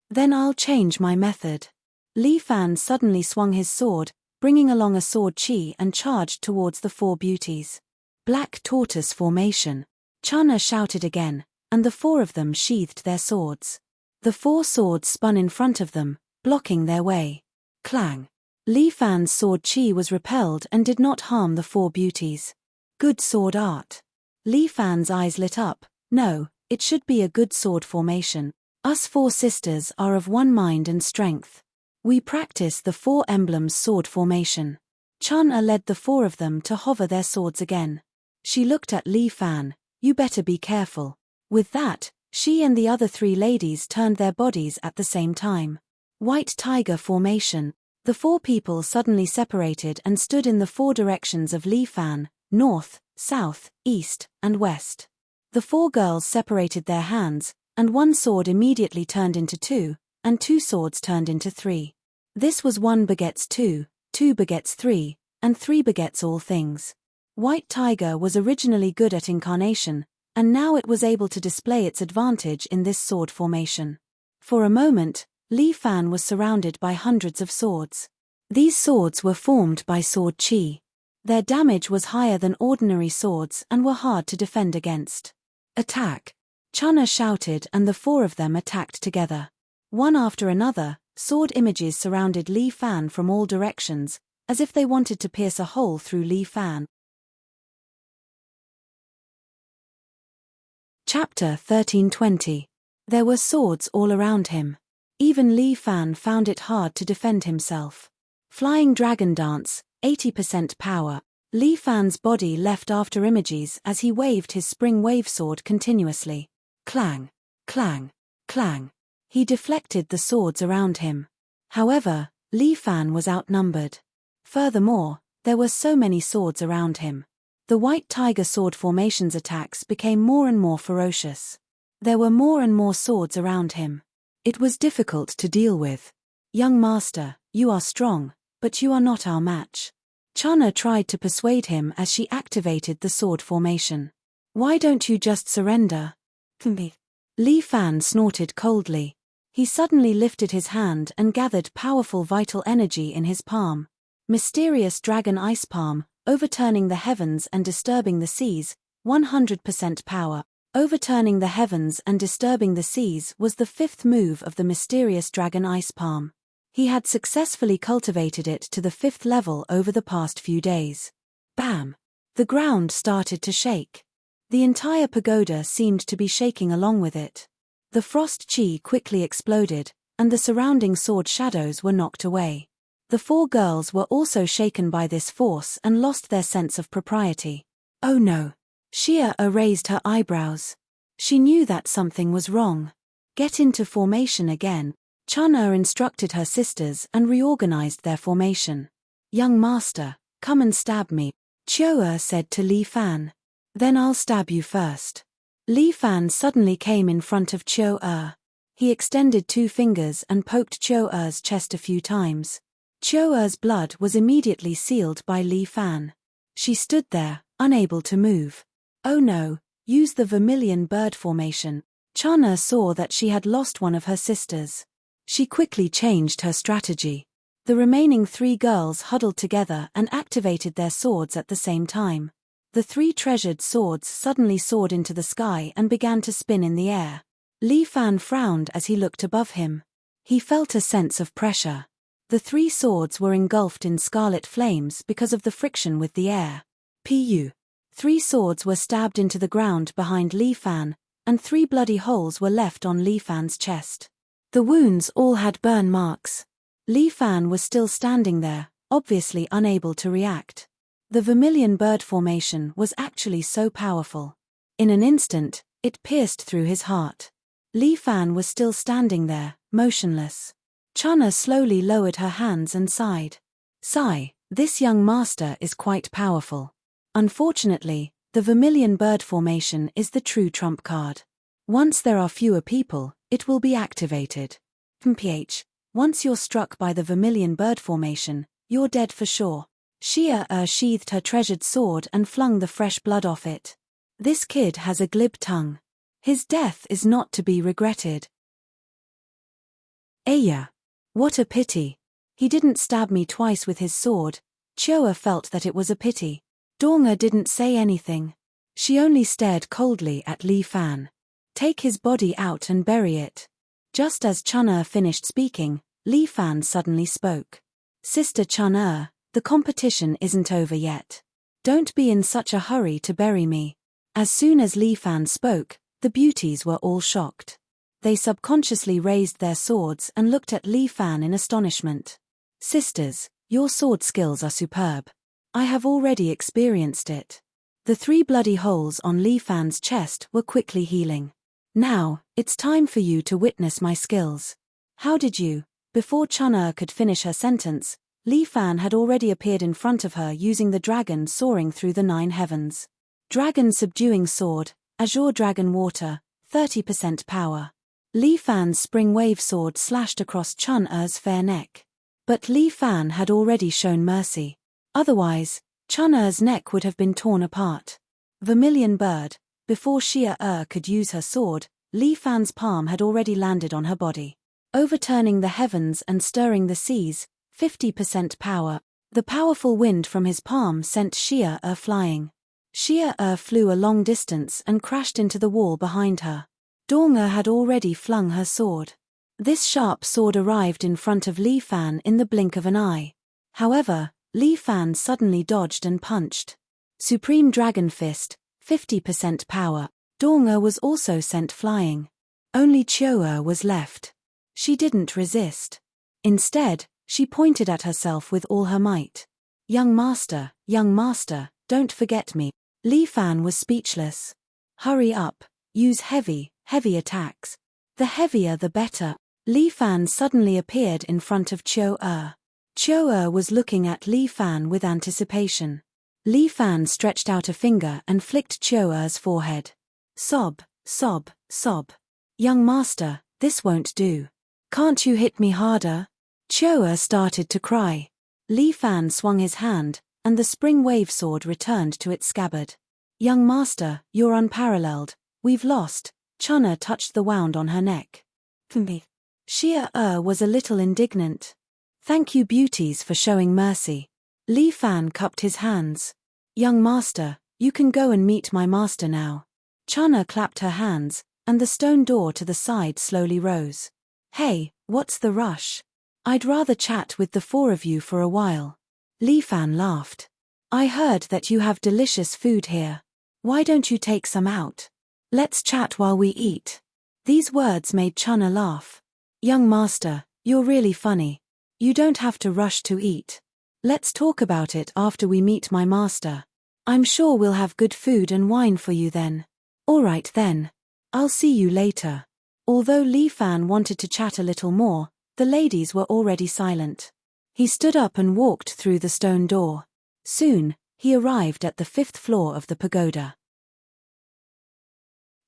Then I'll change my method. Li Fan suddenly swung his sword, bringing along a sword chi and charged towards the 4 beauties. Black Tortoise Formation. Chun-Er shouted again, and the 4 of them sheathed their swords. The 4 swords spun in front of them, blocking their way. Clang. Li Fan's sword chi was repelled and did not harm the 4 beauties. Good sword art. Li Fan's eyes lit up. No, it should be a good sword formation. Us 4 sisters are of one mind and strength. We practice the 4 emblems sword formation. Chun-Er led the 4 of them to hover their swords again. She looked at Li Fan. You better be careful. With that, she and the other 3 ladies turned their bodies at the same time. White Tiger Formation. The 4 people suddenly separated and stood in the 4 directions of Li Fan, north, south, east, and west. The 4 girls separated their hands, and 1 sword immediately turned into 2, and 2 swords turned into 3. This was 1 begets 2, 2 begets 3, and 3 begets all things. White Tiger was originally good at incarnation, and now it was able to display its advantage in this sword formation. For a moment, Li Fan was surrounded by hundreds of swords. These swords were formed by sword chi. Their damage was higher than ordinary swords and were hard to defend against. Attack! Chun'er shouted, and the four of them attacked together. One after another, sword images surrounded Li Fan from all directions, as if they wanted to pierce a hole through Li Fan. Chapter 1320. There were swords all around him. Even Li Fan found it hard to defend himself. Flying Dragon Dance, 80% power. Li Fan's body left after images as he waved his spring wave sword continuously. Clang, clang, clang. He deflected the swords around him. However, Li Fan was outnumbered. Furthermore, there were so many swords around him. The White Tiger Sword Formation's attacks became more and more ferocious. There were more and more swords around him. It was difficult to deal with. Young master, you are strong, but you are not our match. Chun'er tried to persuade him as she activated the sword formation. Why don't you just surrender? Li Fan snorted coldly. He suddenly lifted his hand and gathered powerful vital energy in his palm. Mysterious Dragon Ice Palm, overturning the heavens and disturbing the seas, 100% power. Overturning the heavens and disturbing the seas was the fifth move of the mysterious Dragon Ice Palm. He had successfully cultivated it to the fifth level over the past few days. Bam! The ground started to shake. The entire pagoda seemed to be shaking along with it. The frost chi quickly exploded, and the surrounding sword shadows were knocked away. The four girls were also shaken by this force and lost their sense of propriety. Oh no! Xia raised her eyebrows. She knew that something was wrong. Get into formation again. Chun'er instructed her sisters and reorganized their formation. Young master, come and stab me, Chio'er said to Li Fan. Then I'll stab you first. Li Fan suddenly came in front of Chio'er. He extended two fingers and poked Chio'er's chest a few times. Chio'er's blood was immediately sealed by Li Fan. She stood there, unable to move. Oh no, use the vermilion bird formation. Chun'er saw that she had lost one of her sisters. She quickly changed her strategy. The remaining three girls huddled together and activated their swords at the same time. The three treasured swords suddenly soared into the sky and began to spin in the air. Li Fan frowned as he looked above him. He felt a sense of pressure. The three swords were engulfed in scarlet flames because of the friction with the air. Pu. 3 swords were stabbed into the ground behind Li Fan, and 3 bloody holes were left on Li Fan's chest. The wounds all had burn marks. Li Fan was still standing there, obviously unable to react. The vermilion bird formation was actually so powerful. In an instant, it pierced through his heart. Li Fan was still standing there, motionless. Chun'er slowly lowered her hands and sighed. Sigh, this young master is quite powerful. Unfortunately, the vermilion bird formation is the true trump card. Once there are fewer people, it will be activated. Once you're struck by the vermilion bird formation, you're dead for sure. Xia sheathed her treasured sword and flung the fresh blood off it. This kid has a glib tongue. His death is not to be regretted. Aya. What a pity. He didn't stab me twice with his sword. Chio'er felt that it was a pity. Dong'er didn't say anything. She only stared coldly at Li Fan. Take his body out and bury it. Just as Chun'er finished speaking, Li Fan suddenly spoke. Sister Chun'er, the competition isn't over yet. Don't be in such a hurry to bury me. As soon as Li Fan spoke, the beauties were all shocked. They subconsciously raised their swords and looked at Li Fan in astonishment. Sisters, your sword skills are superb. I have already experienced it. The 3 bloody holes on Li Fan's chest were quickly healing. Now, it's time for you to witness my skills. How did you? Before Chun'er could finish her sentence, Li Fan had already appeared in front of her using the dragon soaring through the 9 heavens. Dragon subduing sword, azure dragon water, 30% power. Li Fan's spring wave sword slashed across Chun'er's fair neck. But Li Fan had already shown mercy. Otherwise, Chun'er's neck would have been torn apart. Vermilion bird, before Xia could use her sword, Li Fan's palm had already landed on her body. Overturning the heavens and stirring the seas, 50% power. The powerful wind from his palm sent Xia flying. Xia flew a long distance and crashed into the wall behind her. Dong had already flung her sword. This sharp sword arrived in front of Li Fan in the blink of an eye. However, Li Fan suddenly dodged and punched. Supreme Dragon Fist, 50% power. Dong was also sent flying. Only Chou was left. She didn't resist. Instead, she pointed at herself with all her might. Young master, don't forget me." Li Fan was speechless. "Hurry up, use heavy attacks. The heavier the better." Li Fan suddenly appeared in front of Chou. Chou was looking at Li Fan with anticipation. Li Fan stretched out a finger and flicked Chou's forehead. "Sob, sob, sob. Young master, this won't do. Can't you hit me harder?" Chou started to cry. Li Fan swung his hand, and the spring wave sword returned to its scabbard. "Young master, you're unparalleled. We've lost." Chunna touched the wound on her neck. Xia was a little indignant. "Thank you beauties for showing mercy." Li Fan cupped his hands. "Young master, you can go and meet my master now." Chunna clapped her hands, and the stone door to the side slowly rose. "Hey, what's the rush? I'd rather chat with the four of you for a while." Li Fan laughed. "I heard that you have delicious food here. Why don't you take some out? Let's chat while we eat." These words made Chunna laugh. "Young master, you're really funny. You don't have to rush to eat. Let's talk about it after we meet my master. I'm sure we'll have good food and wine for you then." "All right then. I'll see you later." Although Li Fan wanted to chat a little more, the ladies were already silent. He stood up and walked through the stone door. Soon, he arrived at the 5th floor of the pagoda.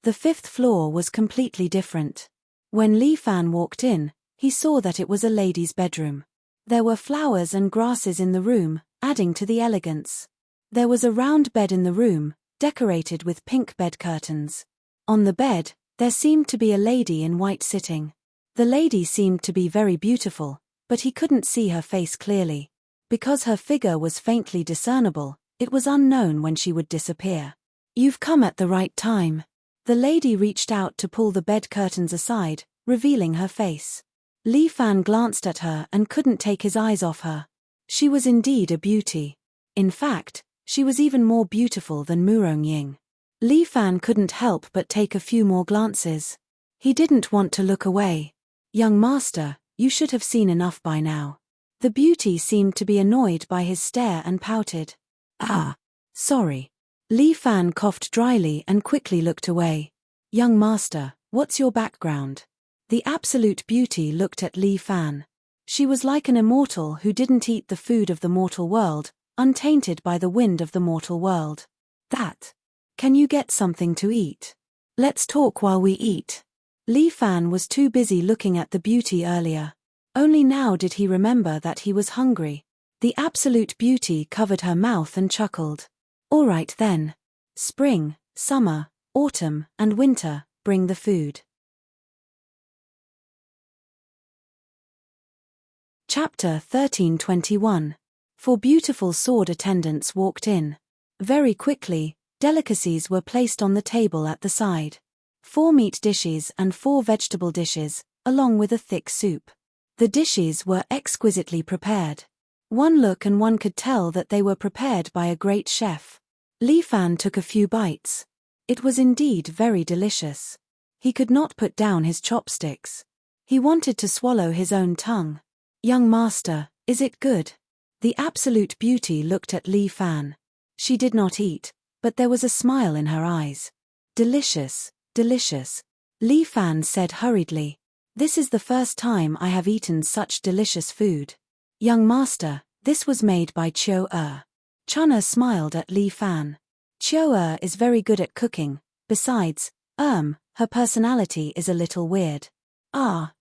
The 5th floor was completely different. When Li Fan walked in, he saw that it was a lady's bedroom. There were flowers and grasses in the room, adding to the elegance. There was a round bed in the room, decorated with pink bed curtains. On the bed, there seemed to be a lady in white sitting. The lady seemed to be very beautiful, but he couldn't see her face clearly. Because her figure was faintly discernible, it was unknown when she would disappear. "You've come at the right time." The lady reached out to pull the bed curtains aside, revealing her face. Li Fan glanced at her and couldn't take his eyes off her. She was indeed a beauty. In fact, she was even more beautiful than Murong Ying. Li Fan couldn't help but take a few more glances. He didn't want to look away. "Young master, you should have seen enough by now." The beauty seemed to be annoyed by his stare and pouted. Sorry." Li Fan coughed dryly and quickly looked away. "Young master, what's your background?" The absolute beauty looked at Li Fan. She was like an immortal who didn't eat the food of the mortal world, untainted by the wind of the mortal world. Can you get something to eat? Let's talk while we eat." Li Fan was too busy looking at the beauty earlier. Only now did he remember that he was hungry. The absolute beauty covered her mouth and chuckled. "All right then. Spring, summer, autumn, and winter, bring the food." Chapter 13:21. Four beautiful sword attendants walked in. Very quickly, delicacies were placed on the table at the side. 4 meat dishes and 4 vegetable dishes, along with a thick soup. The dishes were exquisitely prepared. One look and one could tell that they were prepared by a great chef. Li Fan took a few bites. It was indeed very delicious. He could not put down his chopsticks. He wanted to swallow his own tongue. "Young master, is it good?" The absolute beauty looked at Li Fan. She did not eat, but there was a smile in her eyes. "Delicious, delicious," Li Fan said hurriedly. "This is the first time I have eaten such delicious food." "Young master, this was made by Chou." Chunna smiled at Li Fan. "Chou is very good at cooking, besides, her personality is a little weird."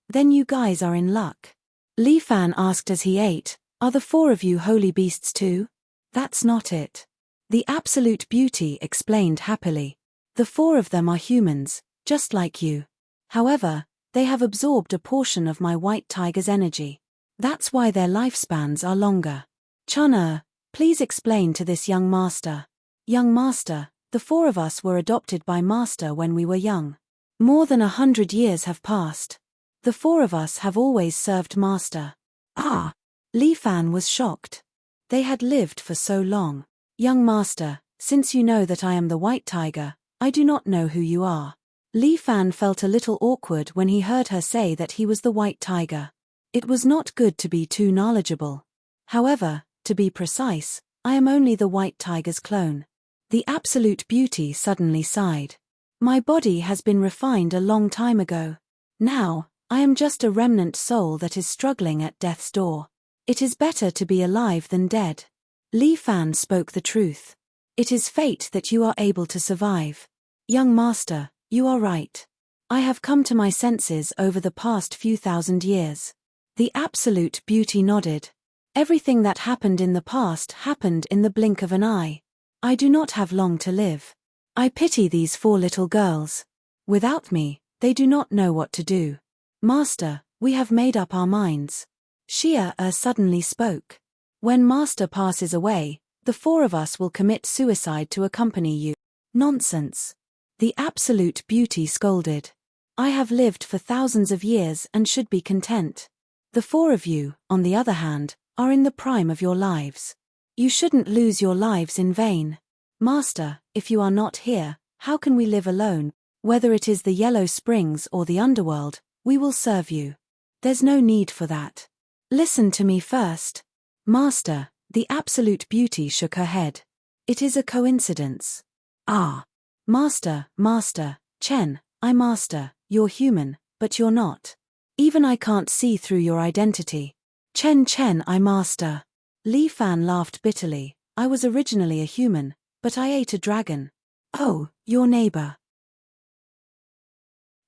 Then you guys are in luck." Li Fan asked as he ate, "Are the 4 of you holy beasts too?" "That's not it." The absolute beauty explained happily. "The 4 of them are humans, just like you. However, they have absorbed a portion of my white tiger's energy. That's why their lifespans are longer. Chun, please explain to this young master. Young master, the four of us were adopted by master when we were young. More than 100 years have passed. The four of us have always served master. Ah! Li Fan was shocked. They had lived for so long. Young master, since you know that I am the white tiger, I do not know who you are. Li Fan felt a little awkward when he heard her say that he was the white tiger. It was not good to be too knowledgeable. However, to be precise, I am only the white tiger's clone. The absolute beauty suddenly sighed. My body has been refined a long time ago. Now, I am just a remnant soul that is struggling at death's door. It is better to be alive than dead. Li Fan spoke the truth. It is fate that you are able to survive. Young master, you are right. I have come to my senses over the past few thousand years. The absolute beauty nodded. Everything that happened in the past happened in the blink of an eye. I do not have long to live. I pity these four little girls. Without me, they do not know what to do. Master, we have made up our minds. Xia suddenly spoke. When master passes away, the four of us will commit suicide to accompany you. Nonsense. The absolute beauty scolded. I have lived for thousands of years and should be content. The four of you, on the other hand, are in the prime of your lives. You shouldn't lose your lives in vain. Master, if you are not here, how can we live alone? Whether it is the Yellow Springs or the underworld, we will serve you. There's no need for that. Listen to me first. Master, the absolute beauty shook her head. It is a coincidence. Ah. Master, Chen, I master, you're human, but you're not. Even I can't see through your identity. Chen, I master. Li Fan laughed bitterly. I was originally a human, but I ate a dragon. Oh, your neighbor.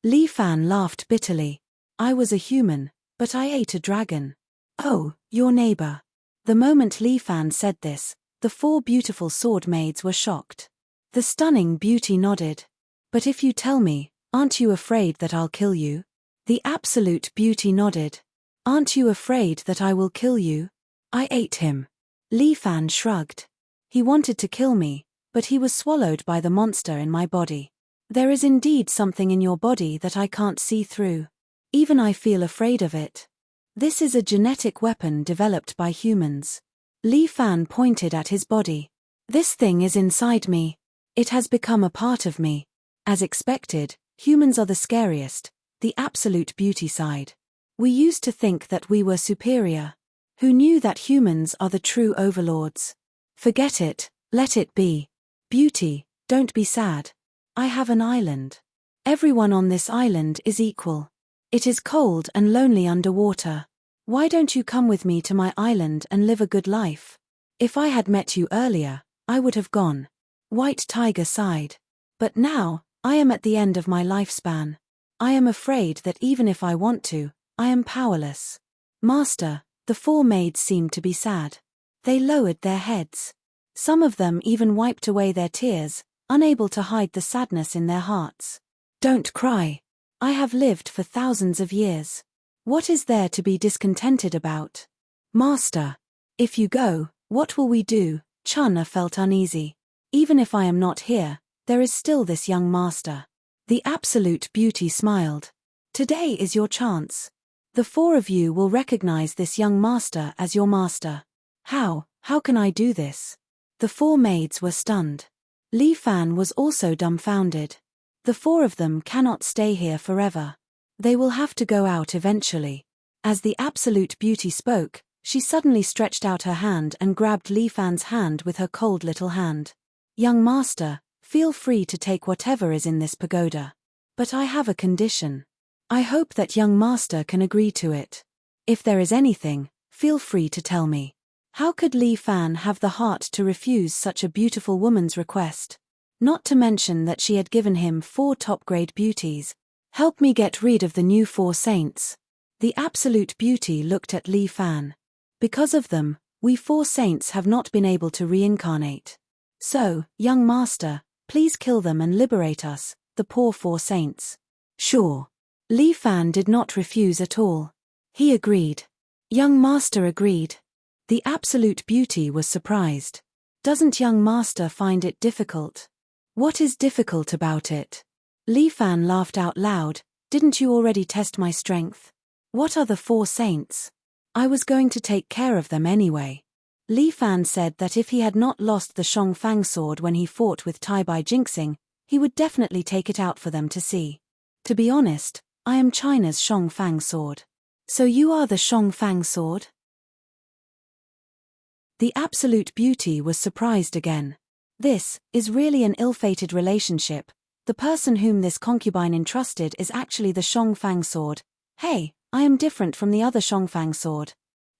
Li Fan laughed bitterly. I was a human, but I ate a dragon. Oh, your neighbor. The moment Li Fan said this, the four beautiful sword maids were shocked. The stunning beauty nodded. But if you tell me, aren't you afraid that I'll kill you? The absolute beauty nodded. Aren't you afraid that I will kill you? I ate him. Li Fan shrugged. He wanted to kill me, but he was swallowed by the monster in my body. There is indeed something in your body that I can't see through. Even I feel afraid of it. This is a genetic weapon developed by humans. Li Fan pointed at his body. This thing is inside me. It has become a part of me. As expected, humans are the scariest, the absolute beauty side. We used to think that we were superior. Who knew that humans are the true overlords? Forget it, let it be. Beauty, don't be sad. I have an island. Everyone on this island is equal. It is cold and lonely underwater. Why don't you come with me to my island and live a good life? If I had met you earlier, I would have gone. White Tiger sighed. But now, I am at the end of my lifespan. I am afraid that even if I want to, I am powerless. Master, the four maids seemed to be sad. They lowered their heads. Some of them even wiped away their tears, unable to hide the sadness in their hearts. Don't cry. I have lived for thousands of years. What is there to be discontented about? Master, if you go, what will we do? Chun felt uneasy. Even if I am not here, there is still this young master. The absolute beauty smiled. Today is your chance. The four of you will recognize this young master as your master. How can I do this? The four maids were stunned. Li Fan was also dumbfounded. The four of them cannot stay here forever. They will have to go out eventually. As the absolute beauty spoke, she suddenly stretched out her hand and grabbed Li Fan's hand with her cold little hand. Young master, feel free to take whatever is in this pagoda. But I have a condition. I hope that young master can agree to it. If there is anything, feel free to tell me. How could Li Fan have the heart to refuse such a beautiful woman's request? Not to mention that she had given him 4 top-grade beauties. Help me get rid of the new 4 saints. The absolute beauty looked at Li Fan. Because of them, we 4 saints have not been able to reincarnate. So, young master, please kill them and liberate us, the poor 4 saints. Sure. Li Fan did not refuse at all. He agreed. Young master agreed. The absolute beauty was surprised. Doesn't young master find it difficult? What is difficult about it? Li Fan laughed out loud. Didn't you already test my strength? What are the 4 saints? I was going to take care of them anyway. Li Fan said that if he had not lost the Shongfang sword when he fought with Tai Bai Jinxing, he would definitely take it out for them to see. To be honest, I am China's Shongfang sword. So you are the Shongfang sword? The absolute beauty was surprised again. This is really an ill-fated relationship. The person whom this concubine entrusted is actually the Shongfang sword. Hey, I am different from the other Shongfang sword.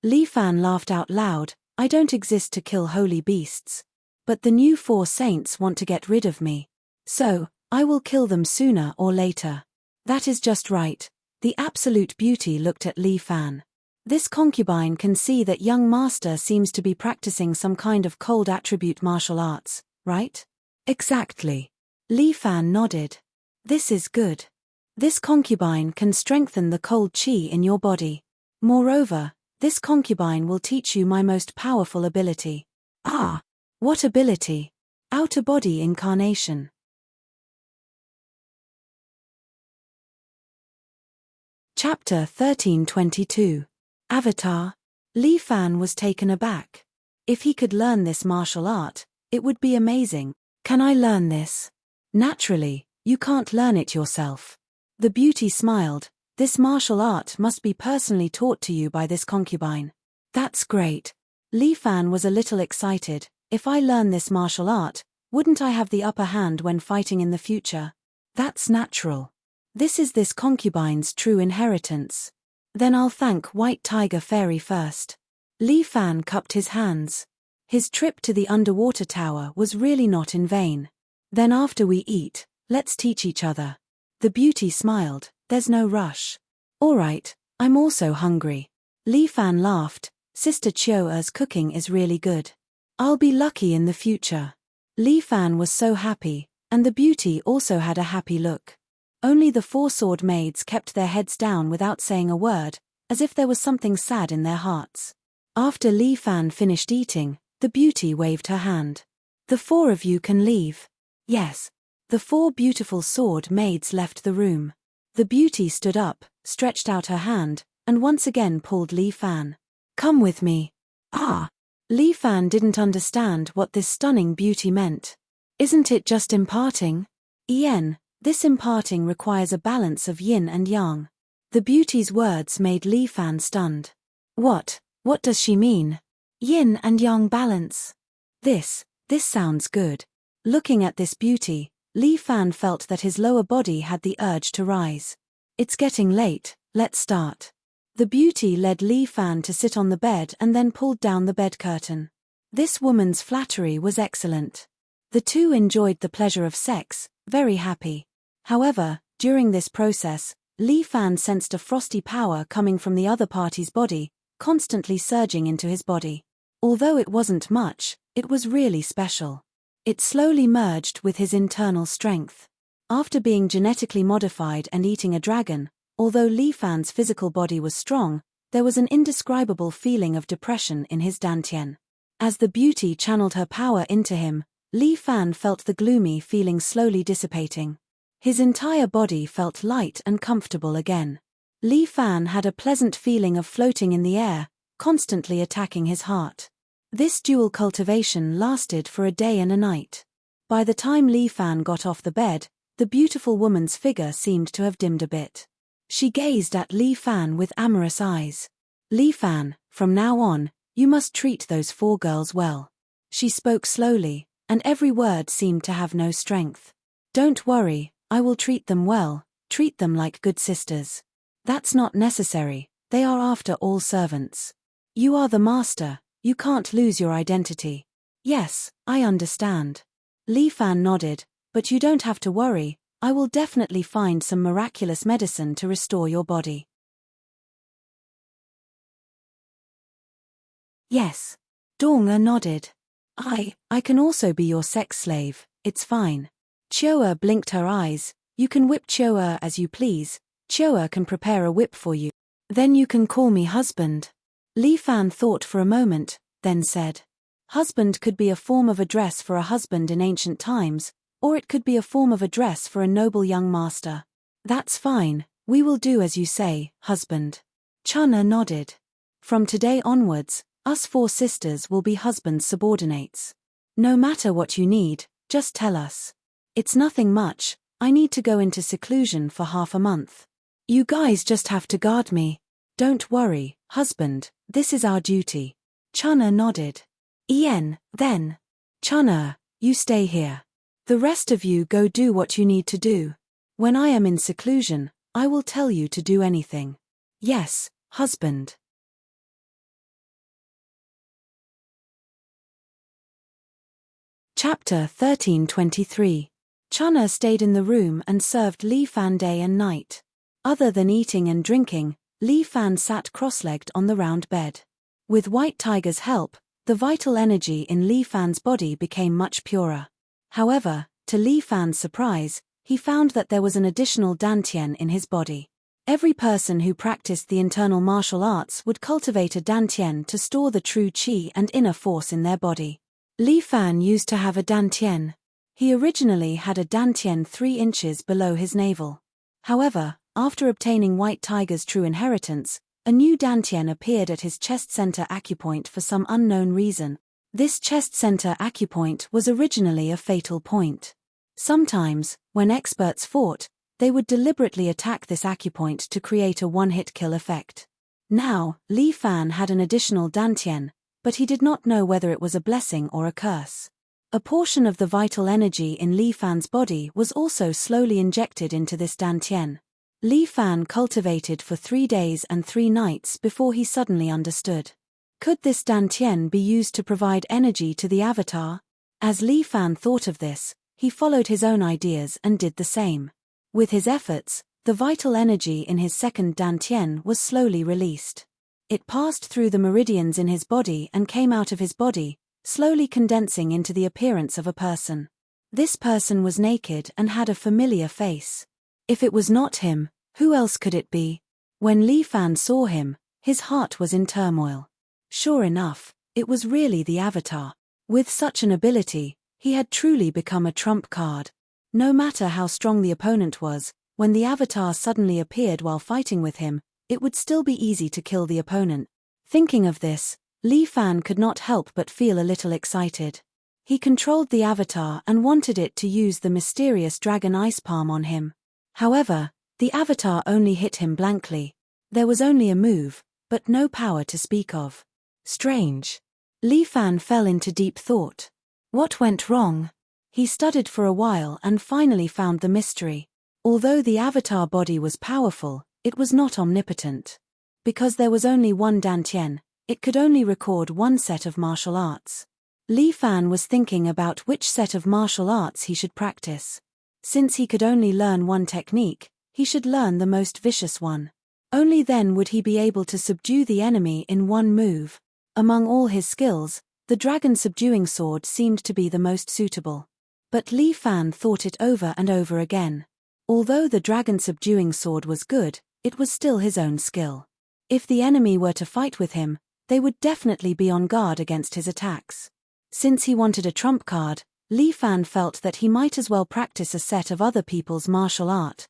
Li Fan laughed out loud. I don't exist to kill holy beasts. But the new 4 saints want to get rid of me. So, I will kill them sooner or later. That is just right. The absolute beauty looked at Li Fan. This concubine can see that young master seems to be practicing some kind of cold attribute martial arts, right? Exactly. Li Fan nodded. This is good. This concubine can strengthen the cold qi in your body. Moreover, this concubine will teach you my most powerful ability. Ah! What ability? Outer body incarnation. Chapter 1322. Avatar. Li Fan was taken aback. If he could learn this martial art, it would be amazing. Can I learn this? Naturally, you can't learn it yourself. The beauty smiled. This martial art must be personally taught to you by this concubine. That's great. Li Fan was a little excited. If I learn this martial art, wouldn't I have the upper hand when fighting in the future? That's natural. This is this concubine's true inheritance. Then I'll thank White Tiger Fairy first. Li Fan cupped his hands. His trip to the underwater tower was really not in vain. Then after we eat, let's teach each other. The beauty smiled. There's no rush. All right, I'm also hungry. Li Fan laughed. Sister Chio's cooking is really good. I'll be lucky in the future. Li Fan was so happy, and the beauty also had a happy look. Only the 4 sword maids kept their heads down without saying a word, as if there was something sad in their hearts. After Li Fan finished eating, the beauty waved her hand. The 4 of you can leave. Yes. The 4 beautiful sword maids left the room. The beauty stood up, stretched out her hand, and once again pulled Li Fan. Come with me. Ah! Li Fan didn't understand what this stunning beauty meant. Isn't it just imparting? This imparting requires a balance of yin and yang. The beauty's words made Li Fan stunned. What does she mean? Yin and yang balance. This sounds good. Looking at this beauty, Li Fan felt that his lower body had the urge to rise. It's getting late, let's start. The beauty led Li Fan to sit on the bed and then pulled down the bed curtain. This woman's flattery was excellent. The 2 enjoyed the pleasure of sex, very happy. However, during this process, Li Fan sensed a frosty power coming from the other party's body, constantly surging into his body. Although it wasn't much, it was really special. It slowly merged with his internal strength. After being genetically modified and eating a dragon, although Li Fan's physical body was strong, there was an indescribable feeling of depression in his dantian. As the beauty channeled her power into him, Li Fan felt the gloomy feeling slowly dissipating. His entire body felt light and comfortable again. Li Fan had a pleasant feeling of floating in the air, constantly attacking his heart. This dual cultivation lasted for a day and a night. By the time Li Fan got off the bed, the beautiful woman's figure seemed to have dimmed a bit. She gazed at Li Fan with amorous eyes. Li Fan, from now on, you must treat those 4 girls well. She spoke slowly, and every word seemed to have no strength. Don't worry, I will treat them well, treat them like good sisters. That's not necessary, they are after all servants. You are the master, you can't lose your identity. Yes, I understand. Li Fan nodded, but you don't have to worry, I will definitely find some miraculous medicine to restore your body. Yes. Dong-er nodded. I can also be your sex slave, it's fine. Chioa blinked her eyes. You can whip Chioa as you please. Chioa can prepare a whip for you. Then you can call me husband. Li Fan thought for a moment, then said, husband could be a form of address for a husband in ancient times, or it could be a form of address for a noble young master. That's fine, we will do as you say, husband. Chun'er nodded. From today onwards, us 4 sisters will be husband's subordinates. No matter what you need, just tell us. It's nothing much, I need to go into seclusion for half a month. You guys just have to guard me. Don't worry, husband, this is our duty. Chun'er nodded. Then. Chun'er, you stay here. The rest of you go do what you need to do. When I am in seclusion, I will tell you to do anything. Yes, husband. Chapter 1323. Chun'er stayed in the room and served Li Fan day and night. Other than eating and drinking, Li Fan sat cross-legged on the round bed. With White Tiger's help, the vital energy in Li Fan's body became much purer. However, to Li Fan's surprise, he found that there was an additional dantian in his body. Every person who practiced the internal martial arts would cultivate a dantian to store the true qi and inner force in their body. Li Fan used to have a dantian. He originally had a dantian 3 inches below his navel. However, after obtaining White Tiger's true inheritance, a new dantian appeared at his chest center acupoint for some unknown reason. This chest center acupoint was originally a fatal point. Sometimes, when experts fought, they would deliberately attack this acupoint to create a one-hit kill effect. Now, Li Fan had an additional dantian, but he did not know whether it was a blessing or a curse. A portion of the vital energy in Li Fan's body was also slowly injected into this dantian. Li Fan cultivated for 3 days and 3 nights before he suddenly understood. Could this dantian be used to provide energy to the avatar? As Li Fan thought of this, he followed his own ideas and did the same. With his efforts, the vital energy in his second dantian was slowly released. It passed through the meridians in his body and came out of his body, slowly condensing into the appearance of a person. This person was naked and had a familiar face. If it was not him, who else could it be? When Li Fan saw him, his heart was in turmoil. Sure enough, it was really the avatar. With such an ability, he had truly become a trump card. No matter how strong the opponent was, when the avatar suddenly appeared while fighting with him, it would still be easy to kill the opponent. Thinking of this, Li Fan could not help but feel a little excited. He controlled the avatar and wanted it to use the mysterious dragon ice palm on him. However, the avatar only hit him blankly. There was only a move, but no power to speak of. Strange. Li Fan fell into deep thought. What went wrong? He studied for a while and finally found the mystery. Although the avatar body was powerful, it was not omnipotent. Because there was only one dantian, it could only record one set of martial arts. Li Fan was thinking about which set of martial arts he should practice. Since he could only learn one technique, he should learn the most vicious one. Only then would he be able to subdue the enemy in one move. Among all his skills, the dragon subduing sword seemed to be the most suitable. But Li Fan thought it over and over again. Although the dragon subduing sword was good, it was still his own skill. If the enemy were to fight with him, they would definitely be on guard against his attacks. Since he wanted a trump card, Li Fan felt that he might as well practice a set of other people's martial art.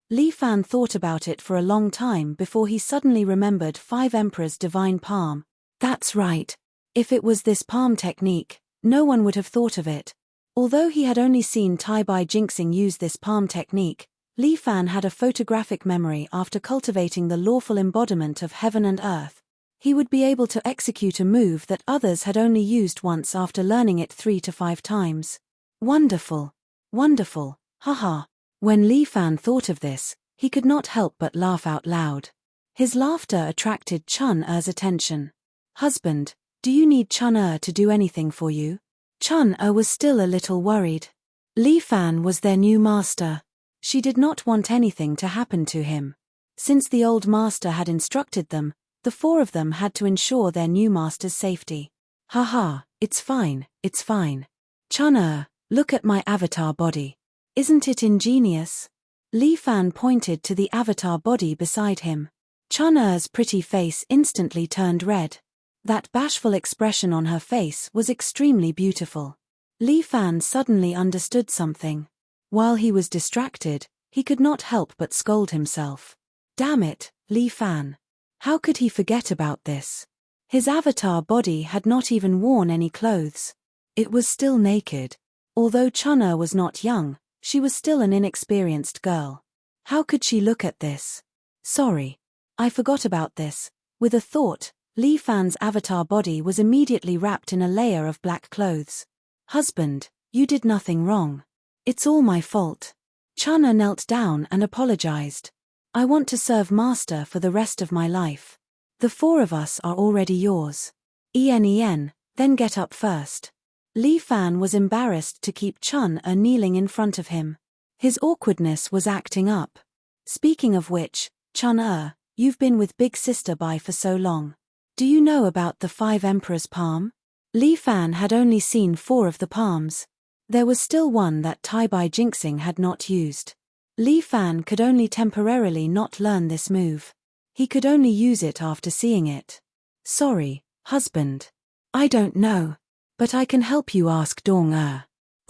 Li Fan thought about it for a long time before he suddenly remembered 5 Emperor's divine palm. That's right. If it was this palm technique, no one would have thought of it. Although he had only seen Tai Bai Jinxing use this palm technique, Li Fan had a photographic memory after cultivating the lawful embodiment of heaven and earth. He would be able to execute a move that others had only used once after learning it 3 to 5 times. Wonderful. Wonderful, haha. When Li Fan thought of this, he could not help but laugh out loud. His laughter attracted Chun'er's attention. Husband, do you need Chun'er to do anything for you? Chun'er was still a little worried. Li Fan was their new master. She did not want anything to happen to him. Since the old master had instructed them, the 4 of them had to ensure their new master's safety. Haha, it's fine, it's fine. Chun'er, look at my avatar body. Isn't it ingenious? Li Fan pointed to the avatar body beside him. Chun-Er's pretty face instantly turned red. That bashful expression on her face was extremely beautiful. Li Fan suddenly understood something. While he was distracted, he could not help but scold himself. Damn it, Li Fan. How could he forget about this? His avatar body had not even worn any clothes. It was still naked. Although Chun-Er was not young, she was still an inexperienced girl. How could she look at this? Sorry. I forgot about this. With a thought, Li Fan's avatar body was immediately wrapped in a layer of black clothes. Husband, you did nothing wrong. It's all my fault. Chun-Er knelt down and apologized. I want to serve Master for the rest of my life. The four of us are already yours. Then get up first. Li Fan was embarrassed to keep Chun-Er kneeling in front of him. His awkwardness was acting up. Speaking of which, Chun-Er, you've been with Big Sister Bai for so long. Do you know about the 5 Emperors' palm? Li Fan had only seen 4 of the palms. There was still one that Tai Bai Jinxing had not used. Li Fan could only temporarily not learn this move. He could only use it after seeing it. Sorry, husband. I don't know. But I can help you ask Dong-Er.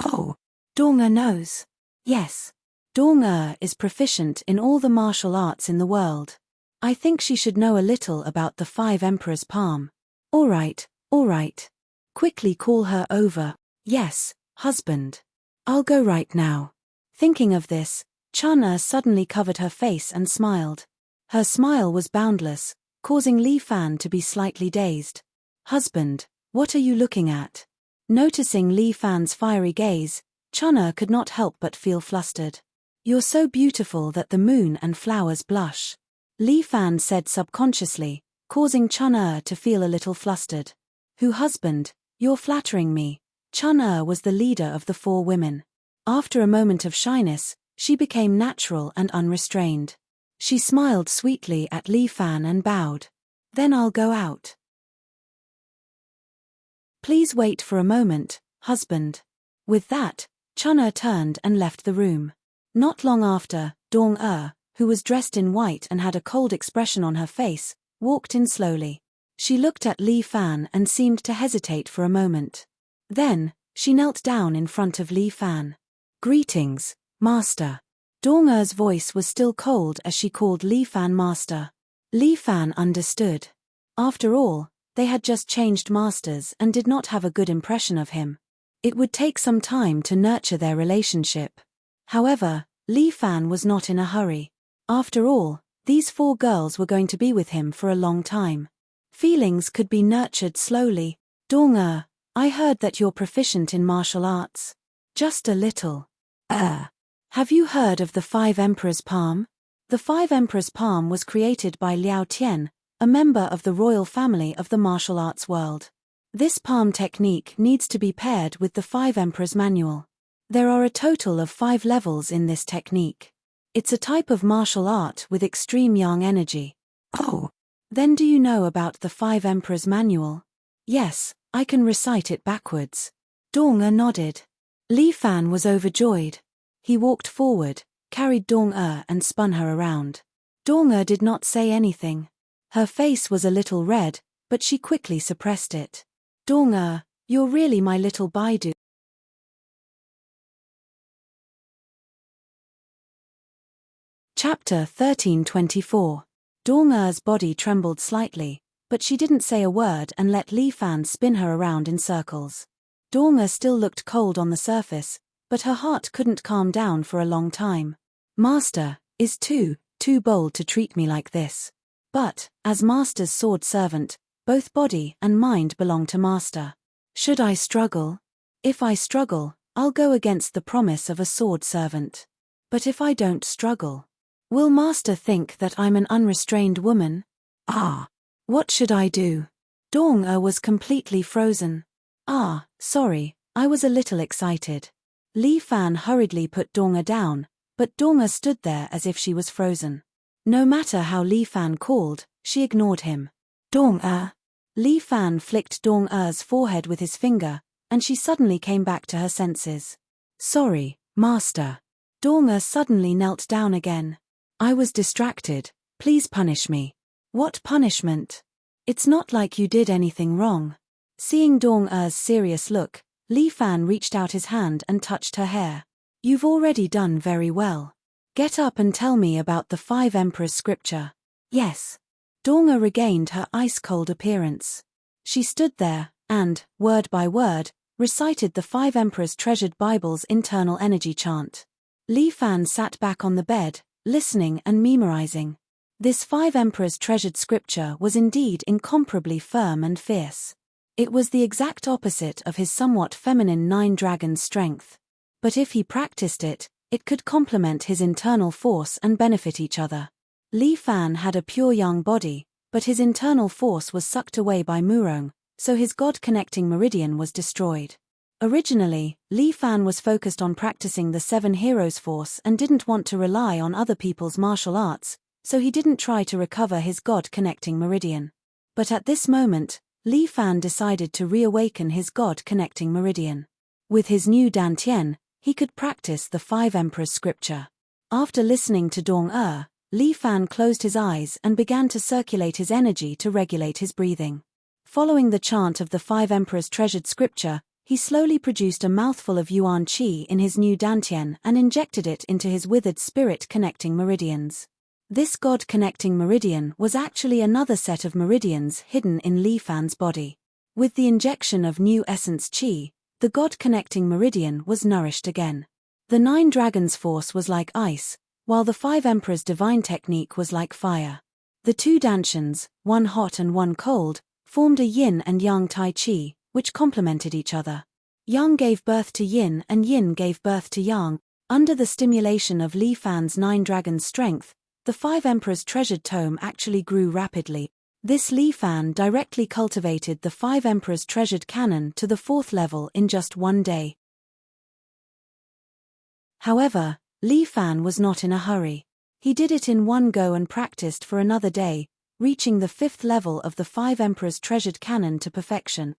Oh, Dong-Er knows. Yes. Dong-Er is proficient in all the martial arts in the world. I think she should know a little about the 5 Emperors' palm. All right. Quickly call her over. Yes, husband. I'll go right now. Thinking of this, Chun-Er suddenly covered her face and smiled. Her smile was boundless, causing Li Fan to be slightly dazed. Husband, what are you looking at? Noticing Li Fan's fiery gaze, Chun-Er could not help but feel flustered. You're so beautiful that the moon and flowers blush. Li Fan said subconsciously, causing Chun-Er to feel a little flustered. Husband, you're flattering me. Chun-Er was the leader of the 4 women. After a moment of shyness, she became natural and unrestrained. She smiled sweetly at Li Fan and bowed. Then I'll go out. Please wait for a moment, husband. With that, Chun-Er turned and left the room. Not long after, Dong-Er, who was dressed in white and had a cold expression on her face, walked in slowly. She looked at Li Fan and seemed to hesitate for a moment. Then, she knelt down in front of Li Fan. Greetings, Master. Dong-Er's voice was still cold as she called Li Fan Master. Li Fan understood. After all, they had just changed masters and did not have a good impression of him. It would take some time to nurture their relationship. However, Li Fan was not in a hurry. After all, these 4 girls were going to be with him for a long time. Feelings could be nurtured slowly. Dong-Er, I heard that you're proficient in martial arts. Just a little. Have you heard of the 5 Emperors' palm? The 5 Emperors' palm was created by Liao Tian, a member of the royal family of the martial arts world. This palm technique needs to be paired with the 5 Emperors' manual. There are a total of 5 levels in this technique. It's a type of martial art with extreme yang energy. Oh. Then do you know about the 5 Emperors' manual? Yes, I can recite it backwards. Dong-Er nodded. Li Fan was overjoyed. He walked forward, carried Dong-Er and spun her around. Dong-Er did not say anything. Her face was a little red, but she quickly suppressed it. Dong-Er, you're really my little Baidu. Chapter 1324. Dong-Er's body trembled slightly, but she didn't say a word and let Li Fan spin her around in circles. Dong-Er still looked cold on the surface, but her heart couldn't calm down for a long time. Master is too bold to treat me like this. But, as Master's sword servant, both body and mind belong to Master. Should I struggle? If I struggle, I'll go against the promise of a sword servant. But if I don't struggle, will Master think that I'm an unrestrained woman? What should I do? Dong-Er was completely frozen. Sorry, I was a little excited. Li Fan hurriedly put Dong-Er down, but Dong-Er stood there as if she was frozen. No matter how Li Fan called, she ignored him. Dong-Er. Li Fan flicked Dong-Er's forehead with his finger, and she suddenly came back to her senses. Sorry, Master. Dong-Er suddenly knelt down again. I was distracted, please punish me. What punishment? It's not like you did anything wrong. Seeing Dong Er's serious look, Li Fan reached out his hand and touched her hair. You've already done very well. Get up and tell me about the 5 Emperors scripture. Yes. Dong Er regained her ice-cold appearance. She stood there, and, word by word, recited the 5 Emperors treasured Bible's internal energy chant. Li Fan sat back on the bed, listening and memorizing. This 5 Emperors treasured scripture was indeed incomparably firm and fierce. It was the exact opposite of his somewhat feminine 9 dragons strength. But if he practiced it, it could complement his internal force and benefit each other. Li Fan had a pure young body, but his internal force was sucked away by Murong, so his God-connecting meridian was destroyed. Originally, Li Fan was focused on practicing the 7 Heroes force and didn't want to rely on other people's martial arts, so he didn't try to recover his God-connecting meridian. But at this moment, Li Fan decided to reawaken his God-connecting meridian. With his new Dantian, he could practice the 5 Emperors scripture. After listening to Dong Er, Li Fan closed his eyes and began to circulate his energy to regulate his breathing. Following the chant of the 5 Emperors treasured scripture, he slowly produced a mouthful of Yuan Qi in his new Dantian and injected it into his withered spirit-connecting meridians. This God-connecting meridian was actually another set of meridians hidden in Li Fan's body. With the injection of new essence Qi, the God-connecting meridian was nourished again. The 9 dragons force was like ice, while the 5 Emperors divine technique was like fire. The 2 Dantians, one hot and one cold, formed a yin and yang tai chi, which complemented each other. Yang gave birth to yin and yin gave birth to yang. Under the stimulation of Li Fan's 9 dragons strength, the 5 Emperors treasured tome actually grew rapidly. This Li Fan directly cultivated the 5 Emperors treasured canon to the 4th level in just one day. However, Li Fan was not in a hurry. He did it in one go and practiced for another day, reaching the 5th level of the 5 Emperors treasured canon to perfection.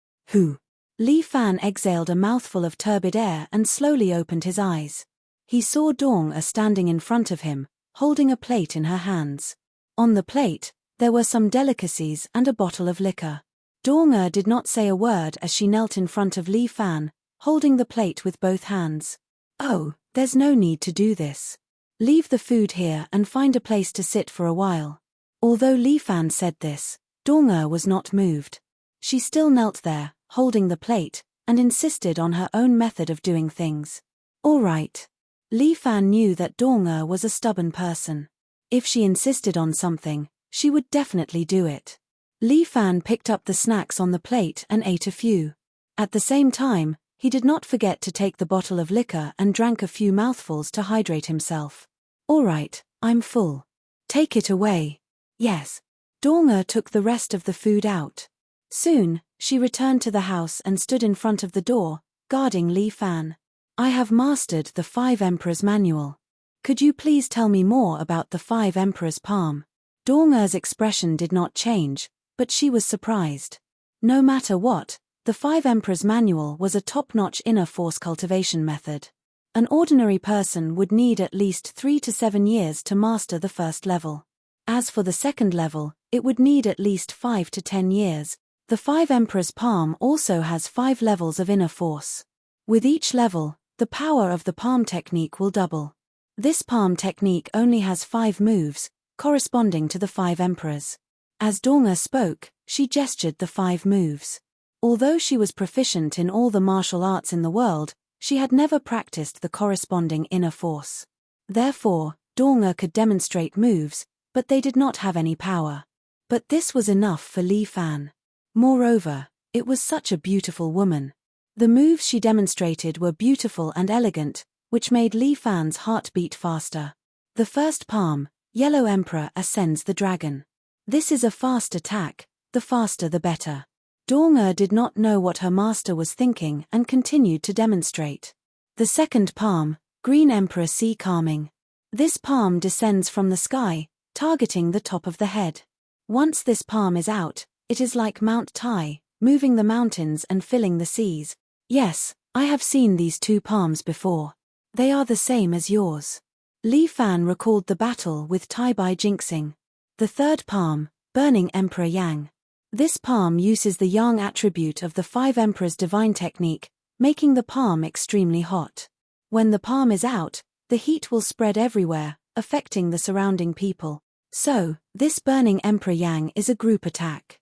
Li Fan exhaled a mouthful of turbid air and slowly opened his eyes. He saw Dong Er standing in front of him, holding a plate in her hands. On the plate, there were some delicacies and a bottle of liquor. Dong Er did not say a word as she knelt in front of Li Fan, holding the plate with both hands. Oh, there's no need to do this. Leave the food here and find a place to sit for a while. Although Li Fan said this, Dong Er was not moved. She still knelt there, holding the plate, and insisted on her own method of doing things. All right. Li Fan knew that Dong Er was a stubborn person. If she insisted on something, she would definitely do it. Li Fan picked up the snacks on the plate and ate a few. At the same time, he did not forget to take the bottle of liquor and drank a few mouthfuls to hydrate himself. All right, I'm full. Take it away. Yes. Dong Er took the rest of the food out. Soon, she returned to the house and stood in front of the door, guarding Li Fan. I have mastered the 5 Emperors manual. Could you please tell me more about the 5 Emperors palm? Dong Er's expression did not change, but she was surprised. No matter what, the 5 Emperors manual was a top-notch inner force cultivation method. An ordinary person would need at least 3 to 7 years to master the first level. As for the second level, it would need at least 5 to 10 years. The 5 Emperors palm also has 5 levels of inner force. With each level, the power of the palm technique will double. This palm technique only has 5 moves, corresponding to the 5 Emperors. As Dong Er spoke, she gestured the 5 moves. Although she was proficient in all the martial arts in the world, she had never practiced the corresponding inner force. Therefore, Dong Er could demonstrate moves, but they did not have any power. But this was enough for Li Fan. Moreover, it was such a beautiful woman. The moves she demonstrated were beautiful and elegant, which made Li Fan's heart beat faster. The first palm, Yellow Emperor ascends the dragon. This is a fast attack, the faster the better. Dong Er did not know what her master was thinking and continued to demonstrate. The second palm, Green Emperor Sea Calming. This palm descends from the sky, targeting the top of the head. Once this palm is out, it is like Mount Tai, moving the mountains and filling the seas. Yes, I have seen these 2 palms before. They are the same as yours. Li Fan recalled the battle with Tai Bai Jinxing. The third palm, Burning Emperor Yang. This palm uses the yang attribute of the 5 Emperors divine technique, making the palm extremely hot. When the palm is out, the heat will spread everywhere, affecting the surrounding people. So, this Burning Emperor Yang is a group attack.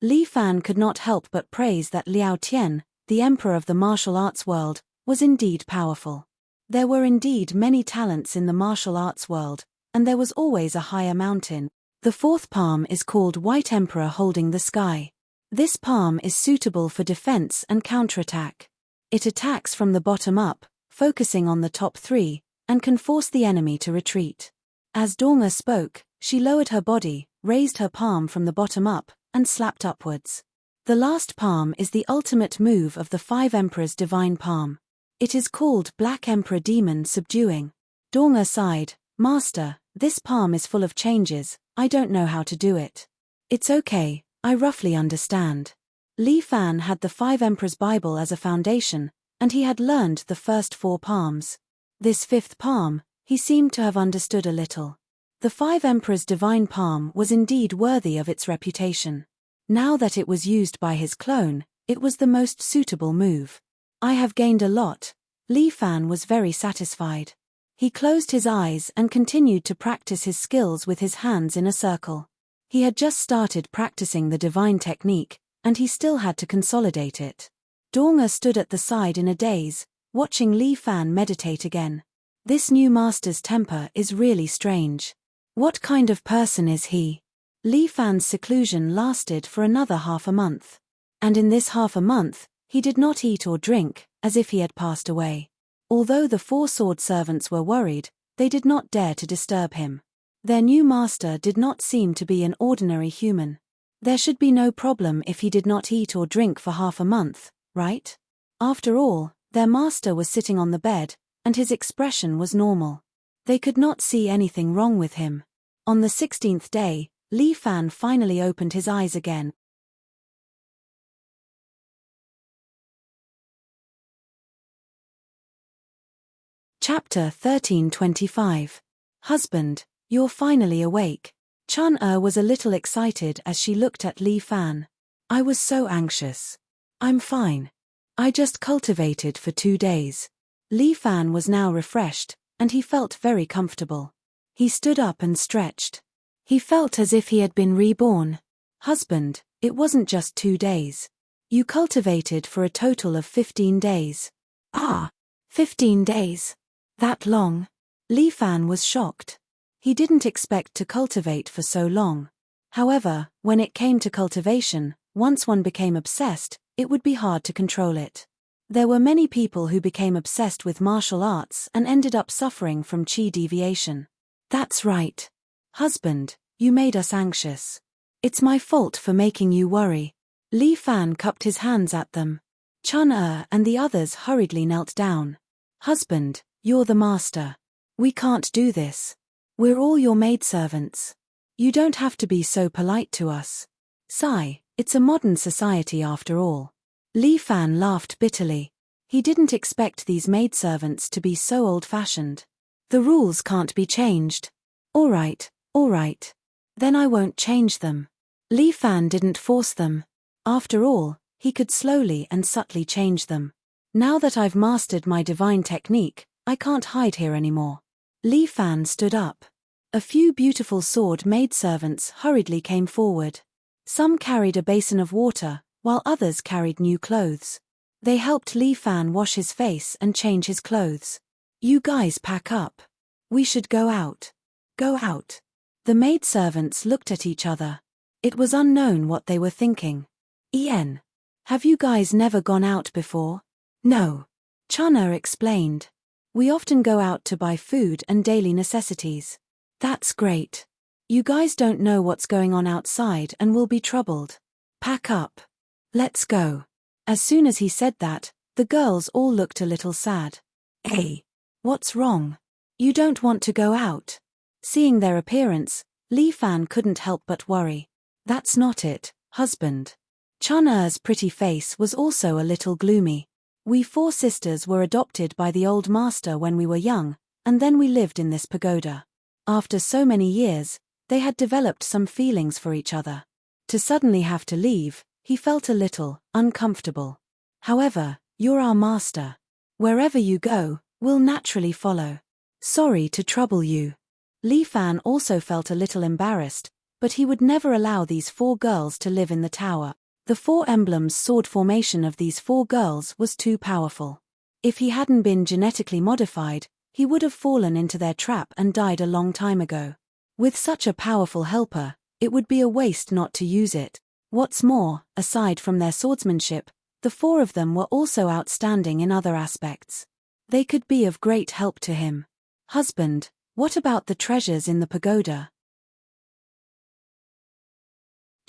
Li Fan could not help but praise that Liao Tian, the emperor of the martial arts world, was indeed powerful. There were indeed many talents in the martial arts world, and there was always a higher mountain. The 4th palm is called White Emperor Holding the Sky. This palm is suitable for defense and counterattack. It attacks from the bottom up, focusing on the top 3, and can force the enemy to retreat. As Dong spoke, she lowered her body, raised her palm from the bottom up, and slapped upwards. The last palm is the ultimate move of the 5 Emperors' divine palm. It is called Black Emperor Demon Subduing. Dong sighed, "Master, this palm is full of changes, I don't know how to do it." "It's okay, I roughly understand." Li Fan had the 5 Emperors' Bible as a foundation, and he had learned the first 4 palms. This 5th palm, he seemed to have understood a little. The 5 Emperors' divine palm was indeed worthy of its reputation. Now that it was used by his clone, it was the most suitable move. "I have gained a lot." Li Fan was very satisfied. He closed his eyes and continued to practice his skills with his hands in a circle. He had just started practicing the divine technique, and he still had to consolidate it. Dong stood at the side in a daze, watching Li Fan meditate again. This new master's temper is really strange. What kind of person is he? Li Fan's seclusion lasted for another half a month. And in this half a month, he did not eat or drink, as if he had passed away. Although the 4 sword servants were worried, they did not dare to disturb him. Their new master did not seem to be an ordinary human. There should be no problem if he did not eat or drink for half a month, right? After all, their master was sitting on the bed, and his expression was normal. They could not see anything wrong with him. On the 16th day, Li Fan finally opened his eyes again. Chapter 13:25. Husband, you're finally awake. Chun-Er was a little excited as she looked at Li Fan. "I was so anxious. I'm fine. I just cultivated for 2 days." Li Fan was now refreshed, and he felt very comfortable. He stood up and stretched. He felt as if he had been reborn. "Husband, it wasn't just 2 days. You cultivated for a total of 15 days. "Ah, 15 days? That long?" Li Fan was shocked. He didn't expect to cultivate for so long. However, when it came to cultivation, once one became obsessed, it would be hard to control it. There were many people who became obsessed with martial arts and ended up suffering from qi deviation. "That's right. Husband, you made us anxious. It's my fault for making you worry." Li Fan cupped his hands at them. Chun-Er and the others hurriedly knelt down. "Husband, you're the master. We can't do this. We're all your maidservants. You don't have to be so polite to us. Sigh, it's a modern society after all." Li Fan laughed bitterly. He didn't expect these maidservants to be so old-fashioned. "The rules can't be changed." All right. Then I won't change them." Li Fan didn't force them. After all, he could slowly and subtly change them. "Now that I've mastered my divine technique, I can't hide here anymore." Li Fan stood up. A few beautiful sword maidservants hurriedly came forward. Some carried a basin of water, while others carried new clothes. They helped Li Fan wash his face and change his clothes. "You guys pack up. We should go out." "Go out?" The maidservants looked at each other. It was unknown what they were thinking. "Ian, have you guys never gone out before?" "No." Chun-Er explained. "We often go out to buy food and daily necessities." "That's great. You guys don't know what's going on outside and will be troubled. Pack up. Let's go." As soon as he said that, the girls all looked a little sad. "Hey, what's wrong? You don't want to go out?" Seeing their appearance, Li Fan couldn't help but worry. "That's not it, husband." Chun-Er's pretty face was also a little gloomy. "We 4 sisters were adopted by the old master when we were young, and then we lived in this pagoda. After so many years, they had developed some feelings for each other. To suddenly have to leave, he felt a little uncomfortable. However, you're our master. Wherever you go, we'll naturally follow. Sorry to trouble you. Li Fan also felt a little embarrassed, but he would never allow these 4 girls to live in the tower. The 4 emblems sword formation of these 4 girls was too powerful. If he hadn't been genetically modified, he would have fallen into their trap and died a long time ago. With such a powerful helper, it would be a waste not to use it. What's more, aside from their swordsmanship, the 4 of them were also outstanding in other aspects. They could be of great help to him. Husband, what about the treasures in the pagoda?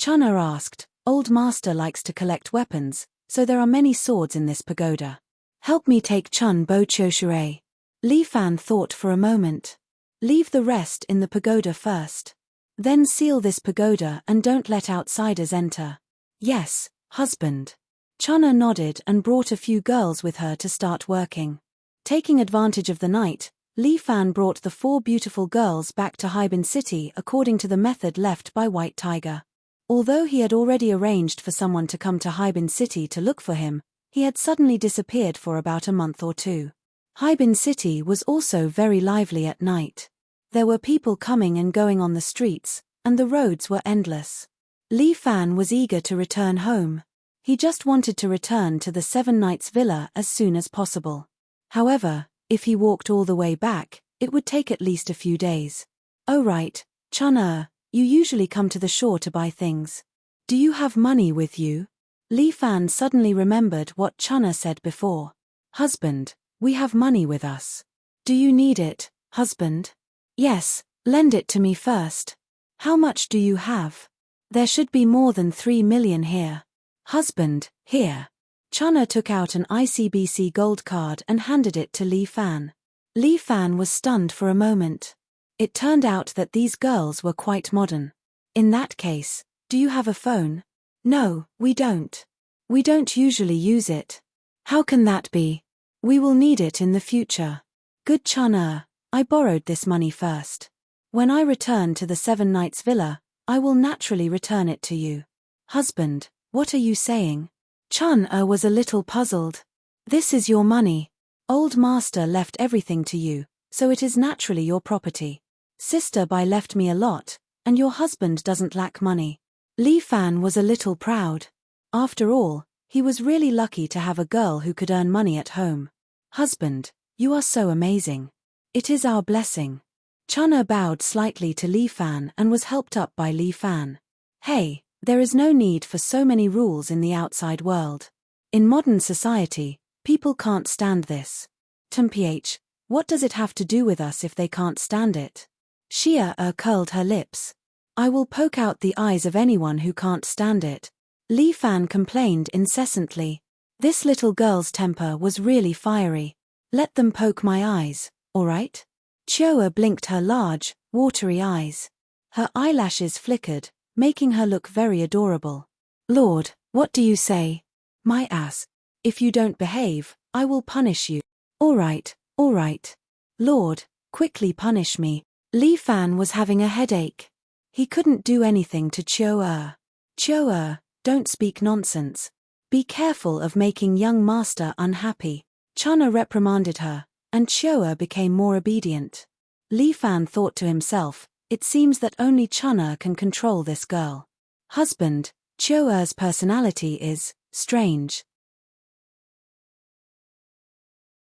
Chunna asked. Old master likes to collect weapons, so there are many swords in this pagoda. Help me take Chun Bo Choshure. Li Fan thought for a moment. Leave the rest in the pagoda first. Then seal this pagoda and don't let outsiders enter. Yes, husband. Chunna nodded and brought a few girls with her to start working. Taking advantage of the night, Li Fan brought the 4 beautiful girls back to Harbin City according to the method left by White Tiger. Although he had already arranged for someone to come to Harbin City to look for him, he had suddenly disappeared for about a month or 2. Harbin City was also very lively at night. There were people coming and going on the streets, and the roads were endless. Li Fan was eager to return home. He just wanted to return to the 7 Knights Villa as soon as possible. However, if he walked all the way back, it would take at least a few days. Oh right, Chunna, you usually come to the shore to buy things. Do you have money with you? Li Fan suddenly remembered what Chunna said before. Husband, we have money with us. Do you need it, husband? Yes, lend it to me first. How much do you have? There should be more than 3 million here. Husband, here. Chunna took out an ICBC gold card and handed it to Li Fan. Li Fan was stunned for a moment. It turned out that these girls were quite modern. In that case, do you have a phone? No, we don't. We don't usually use it. How can that be? We will need it in the future. Good Chunna, I borrowed this money first. When I return to the 7 Knights Villa, I will naturally return it to you. Husband, what are you saying? Chunna was a little puzzled. This is your money. Old master left everything to you, so it is naturally your property. Sister Bai left me a lot, and your husband doesn't lack money. Li Fan was a little proud. After all, he was really lucky to have a girl who could earn money at home. Husband, you are so amazing. It is our blessing. Chunna bowed slightly to Li Fan and was helped up by Li Fan. Hey, there is no need for so many rules in the outside world. In modern society, people can't stand this. Mph, what does it have to do with us if they can't stand it? Xia curled her lips. I will poke out the eyes of anyone who can't stand it. Li Fan complained incessantly. This little girl's temper was really fiery. Let them poke my eyes, alright? Chioa blinked her large, watery eyes. Her eyelashes flickered, making her look very adorable. Lord, what do you say? My ass. If you don't behave, I will punish you. Alright, alright. Lord, quickly punish me. Li Fan was having a headache. He couldn't do anything to Chioa. Chioa, don't speak nonsense. Be careful of making young master unhappy. Chunna reprimanded her, and Chioa became more obedient. Li Fan thought to himself, it seems that only Chunna can control this girl. Husband, Chioa's personality is strange.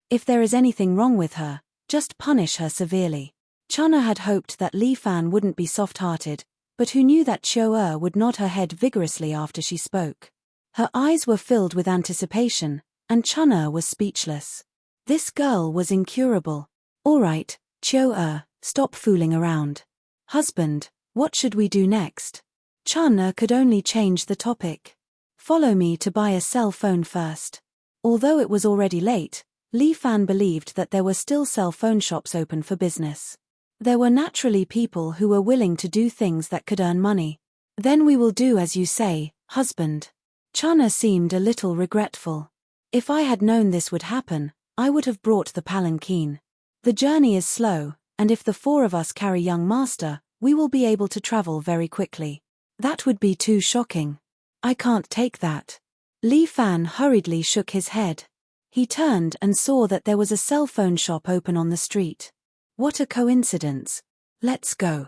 If there is anything wrong with her, just punish her severely. Chunna had hoped that Li Fan wouldn't be soft-hearted, but who knew that Chioa would nod her head vigorously after she spoke. Her eyes were filled with anticipation, and Chunna was speechless. This girl was incurable. Alright, Chioa, stop fooling around. Husband, what should we do next? Chunna could only change the topic. Follow me to buy a cell phone first. Although it was already late, Li Fan believed that there were still cell phone shops open for business. There were naturally people who were willing to do things that could earn money. Then we will do as you say, husband. Chunna seemed a little regretful. If I had known this would happen, I would have brought the palanquin. The journey is slow, and if the four of us carry young master, we will be able to travel very quickly. That would be too shocking. I can't take that. Li Fan hurriedly shook his head. He turned and saw that there was a cell phone shop open on the street. What a coincidence. Let's go.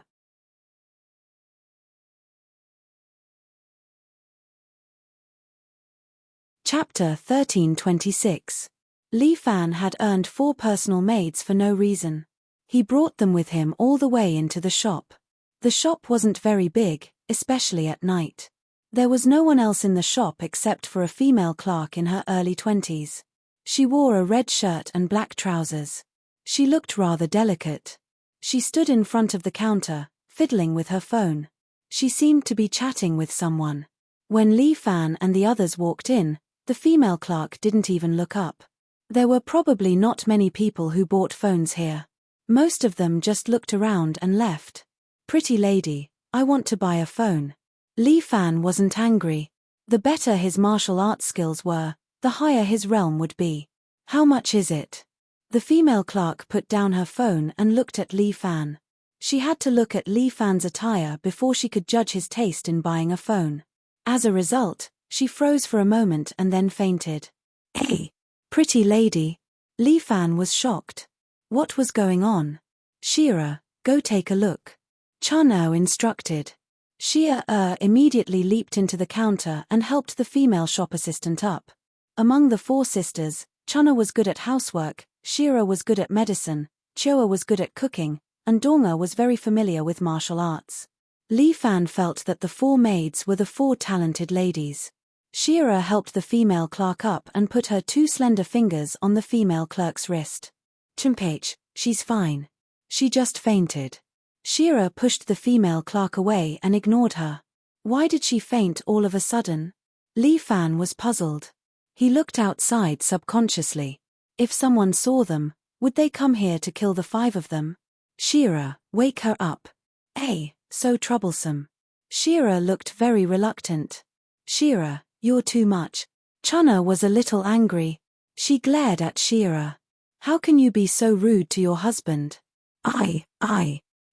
Chapter 1326. Li Fan had earned 4 personal maids for no reason. He brought them with him all the way into the shop. The shop wasn't very big, especially at night. There was no one else in the shop except for a female clerk in her early 20s. She wore a red shirt and black trousers. She looked rather delicate. She stood in front of the counter, fiddling with her phone. She seemed to be chatting with someone. When Li Fan and the others walked in, the female clerk didn't even look up. There were probably not many people who bought phones here. Most of them just looked around and left. Pretty lady, I want to buy a phone. Li Fan wasn't angry. The better his martial arts skills were, the higher his realm would be. How much is it? The female clerk put down her phone and looked at Li Fan. She had to look at Li Fan's attire before she could judge his taste in buying a phone. As a result, she froze for a moment and then fainted. Hey, pretty lady. Li Fan was shocked. What was going on? Shira, go take a look. Chun-Er instructed. Shira immediately leaped into the counter and helped the female shop assistant up. Among the 4 sisters, Chun-Er was good at housework, Shira was good at medicine, Chua was good at cooking, and Donga was very familiar with martial arts. Li Fan felt that the 4 maids were the 4 talented ladies. Shira helped the female clerk up and put her 2 slender fingers on the female clerk's wrist. Chimpage, she's fine. She just fainted. Shira pushed the female clerk away and ignored her. Why did she faint all of a sudden? Li Fan was puzzled. He looked outside subconsciously. If someone saw them, would they come here to kill the 5 of them? Shira, wake her up. Hey, so troublesome. Shira looked very reluctant. Shira, you're too much. Chun-Er was a little angry. She glared at Shira. How can you be so rude to your husband? I.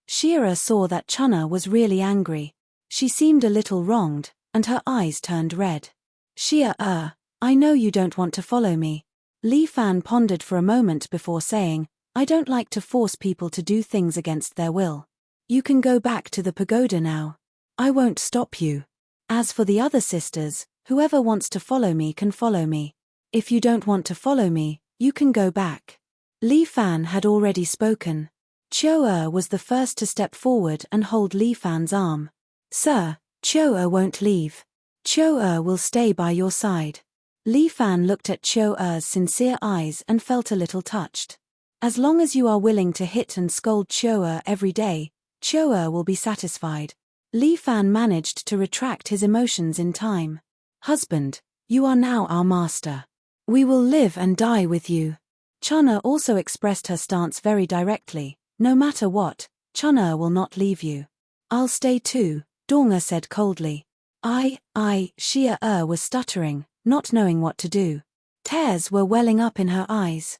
Shira saw that Chun-Er was really angry. She seemed a little wronged, and her eyes turned red. Shira, I know you don't want to follow me. Li Fan pondered for a moment before saying, I don't like to force people to do things against their will. You can go back to the pagoda now. I won't stop you. As for the other sisters, whoever wants to follow me can follow me. If you don't want to follow me, you can go back. Li Fan had already spoken. Chua was the first to step forward and hold Li Fan's arm. Sir, Chua won't leave. Chua will stay by your side. Li Fan looked at Chua's sincere eyes and felt a little touched. As long as you are willing to hit and scold Chua every day, Chua will be satisfied. Li Fan managed to retract his emotions in time. Husband, you are now our master. We will live and die with you. Chun-Er also expressed her stance very directly. No matter what, Chun-Er will not leave you. I'll stay too, Donga said coldly. Shia was stuttering, not knowing what to do. Tears were welling up in her eyes.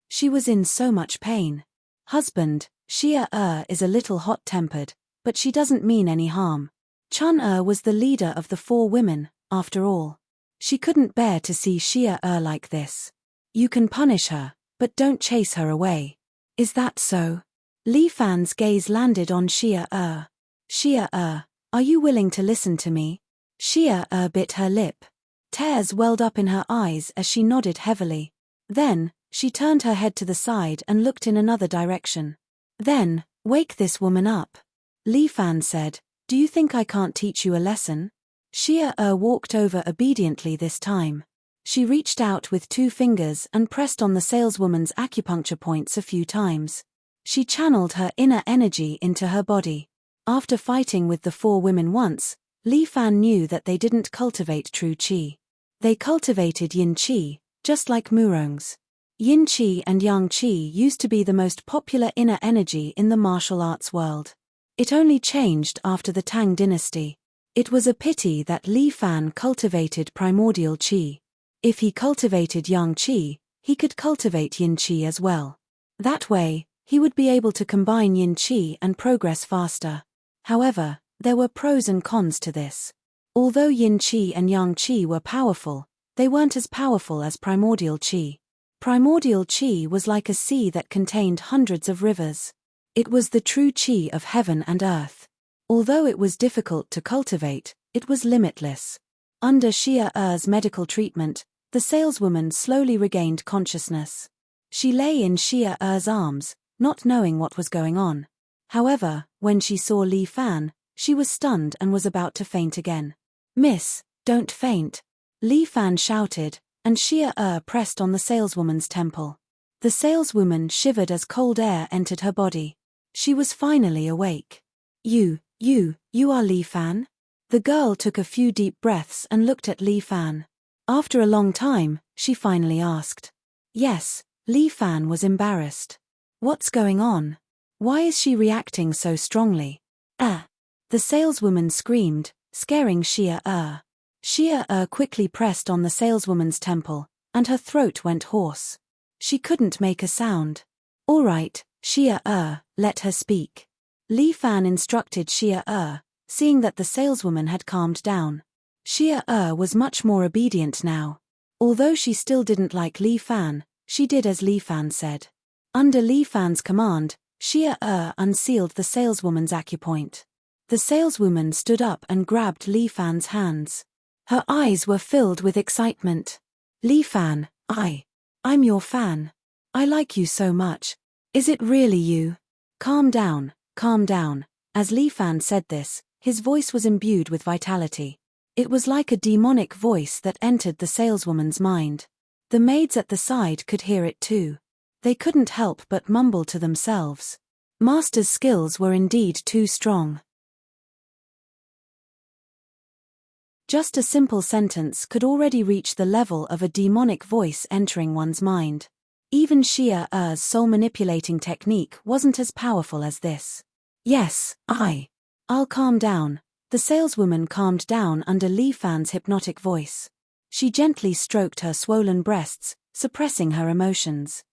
She was in so much pain. Husband, Shia is a little hot-tempered, but she doesn't mean any harm. Chun-Er was the leader of the 4 women, after all. She couldn't bear to see Shia like this. You can punish her, but don't chase her away. Is that so? Li Fan's gaze landed on Shia. Shia, are you willing to listen to me? Shia bit her lip. Tears welled up in her eyes as she nodded heavily. Then, she turned her head to the side and looked in another direction. Then, wake this woman up. Li Fan said, do you think I can't teach you a lesson? Shia walked over obediently this time. She reached out with 2 fingers and pressed on the saleswoman's acupuncture points a few times. She channeled her inner energy into her body. After fighting with the 4 women once, Li Fan knew that they didn't cultivate true qi. They cultivated yin qi, just like Murongs. Yin qi and yang qi used to be the most popular inner energy in the martial arts world. It only changed after the Tang dynasty. It was a pity that Li Fan cultivated primordial qi. If he cultivated yang qi, he could cultivate yin qi as well. That way, he would be able to combine yin qi and progress faster. However, there were pros and cons to this. Although yin qi and yang qi were powerful, they weren't as powerful as primordial qi. Primordial qi was like a sea that contained hundreds of rivers. It was the true qi of heaven and earth. Although it was difficult to cultivate, it was limitless. Under Xia Er's medical treatment, the saleswoman slowly regained consciousness. She lay in Xia Er's arms, not knowing what was going on. However, when she saw Li Fan, she was stunned and was about to faint again. "Miss, don't faint," Li Fan shouted, and Xia Er pressed on the saleswoman's temple. The saleswoman shivered as cold air entered her body. She was finally awake. You are Li Fan?" The girl took a few deep breaths and looked at Li Fan. After a long time, she finally asked. Yes, Li Fan was embarrassed. What's going on? Why is she reacting so strongly? The saleswoman screamed, scaring Xia Er. Xia Er quickly pressed on the saleswoman's temple, and her throat went hoarse. She couldn't make a sound. "All right, Xia Er, let her speak." Li Fan instructed Xia Er, seeing that the saleswoman had calmed down. Xia Er was much more obedient now. Although she still didn't like Li Fan, she did as Li Fan said. Under Li Fan's command, Xia Er unsealed the saleswoman's acupoint. The saleswoman stood up and grabbed Li Fan's hands. Her eyes were filled with excitement. "Li Fan, I'm your fan. I like you so much. Is it really you?" Calm down. As Li Fan said this, his voice was imbued with vitality. It was like a demonic voice that entered the saleswoman's mind. The maids at the side could hear it too. They couldn't help but mumble to themselves. Master's skills were indeed too strong. Just a simple sentence could already reach the level of a demonic voice entering one's mind. Even Xia Er's soul-manipulating technique wasn't as powerful as this. "Yes, I'll calm down." The saleswoman calmed down under Li Fan's hypnotic voice. She gently stroked her swollen breasts, suppressing her emotions.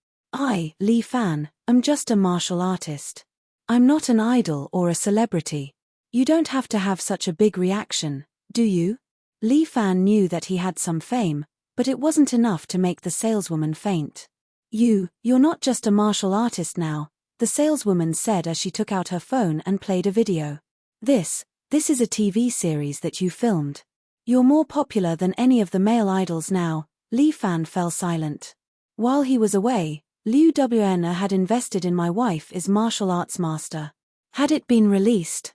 Li Fan, am just a martial artist. I'm not an idol or a celebrity. You don't have to have such a big reaction, do you?" Li Fan knew that he had some fame, but it wasn't enough to make the saleswoman faint. You're not just a martial artist now," the saleswoman said as she took out her phone and played a video. This is a TV series that you filmed. You're more popular than any of the male idols now." Li Fan fell silent. While he was away, Liu Wen had invested in My Wife is Martial Arts Master. Had it been released?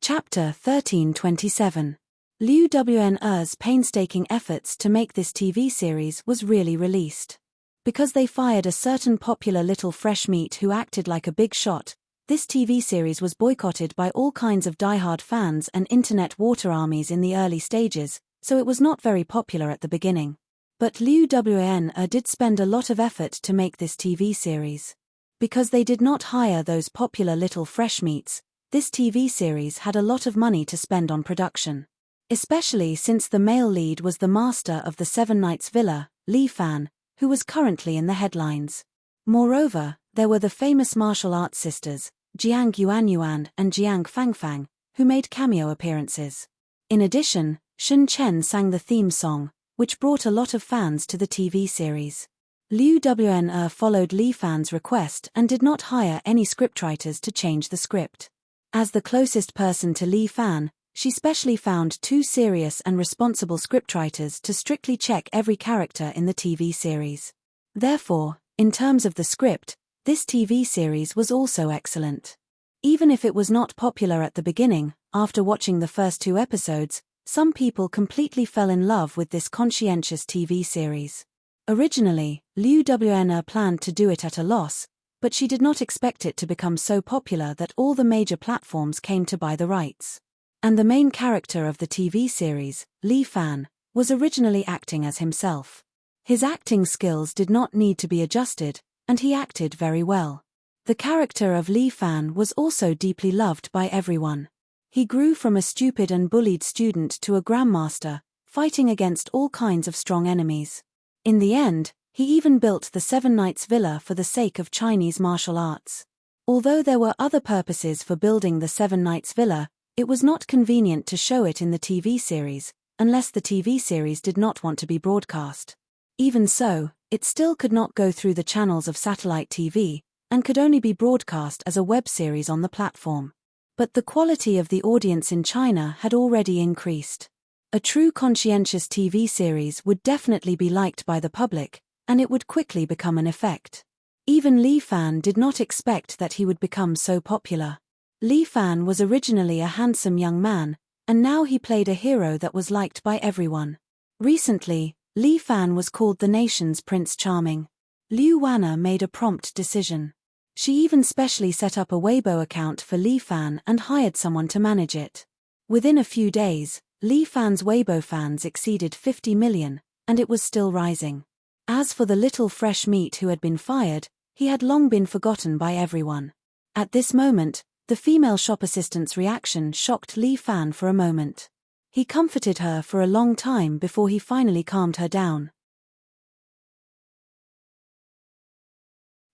Chapter 1327. Liu Wen's painstaking efforts to make this TV series was really released. Because they fired a certain popular little fresh meat who acted like a big shot, this TV series was boycotted by all kinds of diehard fans and internet water armies in the early stages, so it was not very popular at the beginning. But Liu Wen did spend a lot of effort to make this TV series. Because they did not hire those popular little fresh meats, this TV series had a lot of money to spend on production. Especially since the male lead was the master of the Seven Knights Villa, Li Fan, who was currently in the headlines. Moreover, there were the famous martial arts sisters, Jiang Yuanyuan and Jiang Fangfang, who made cameo appearances. In addition, Shun Chen sang the theme song, which brought a lot of fans to the TV series. Liu Wen followed Li Fan's request and did not hire any scriptwriters to change the script. As the closest person to Li Fan, she specially found 2 serious and responsible scriptwriters to strictly check every character in the TV series. Therefore, in terms of the script, this TV series was also excellent. Even if it was not popular at the beginning, after watching the first 2 episodes, some people completely fell in love with this conscientious TV series. Originally, Liu Wen planned to do it at a loss, but she did not expect it to become so popular that all the major platforms came to buy the rights. And the main character of the TV series, Li Fan, was originally acting as himself. His acting skills did not need to be adjusted, and he acted very well. The character of Li Fan was also deeply loved by everyone. He grew from a stupid and bullied student to a grandmaster, fighting against all kinds of strong enemies. In the end, he even built the Seven Knights Villa for the sake of Chinese martial arts. Although there were other purposes for building the Seven Knights Villa, it was not convenient to show it in the TV series, unless the TV series did not want to be broadcast. Even so, it still could not go through the channels of satellite TV, and could only be broadcast as a web series on the platform. But the quality of the audience in China had already increased. A true conscientious TV series would definitely be liked by the public, and it would quickly become an effect. Even Li Fan did not expect that he would become so popular. Li Fan was originally a handsome young man, and now he played a hero that was liked by everyone. Recently, Li Fan was called the nation's Prince Charming. Liu Wanna made a prompt decision. She even specially set up a Weibo account for Li Fan and hired someone to manage it. Within a few days, Li Fan's Weibo fans exceeded 50 million, and it was still rising. As for the little fresh meat who had been fired, he had long been forgotten by everyone. At this moment, the female shop assistant's reaction shocked Li Fan for a moment. He comforted her for a long time before he finally calmed her down.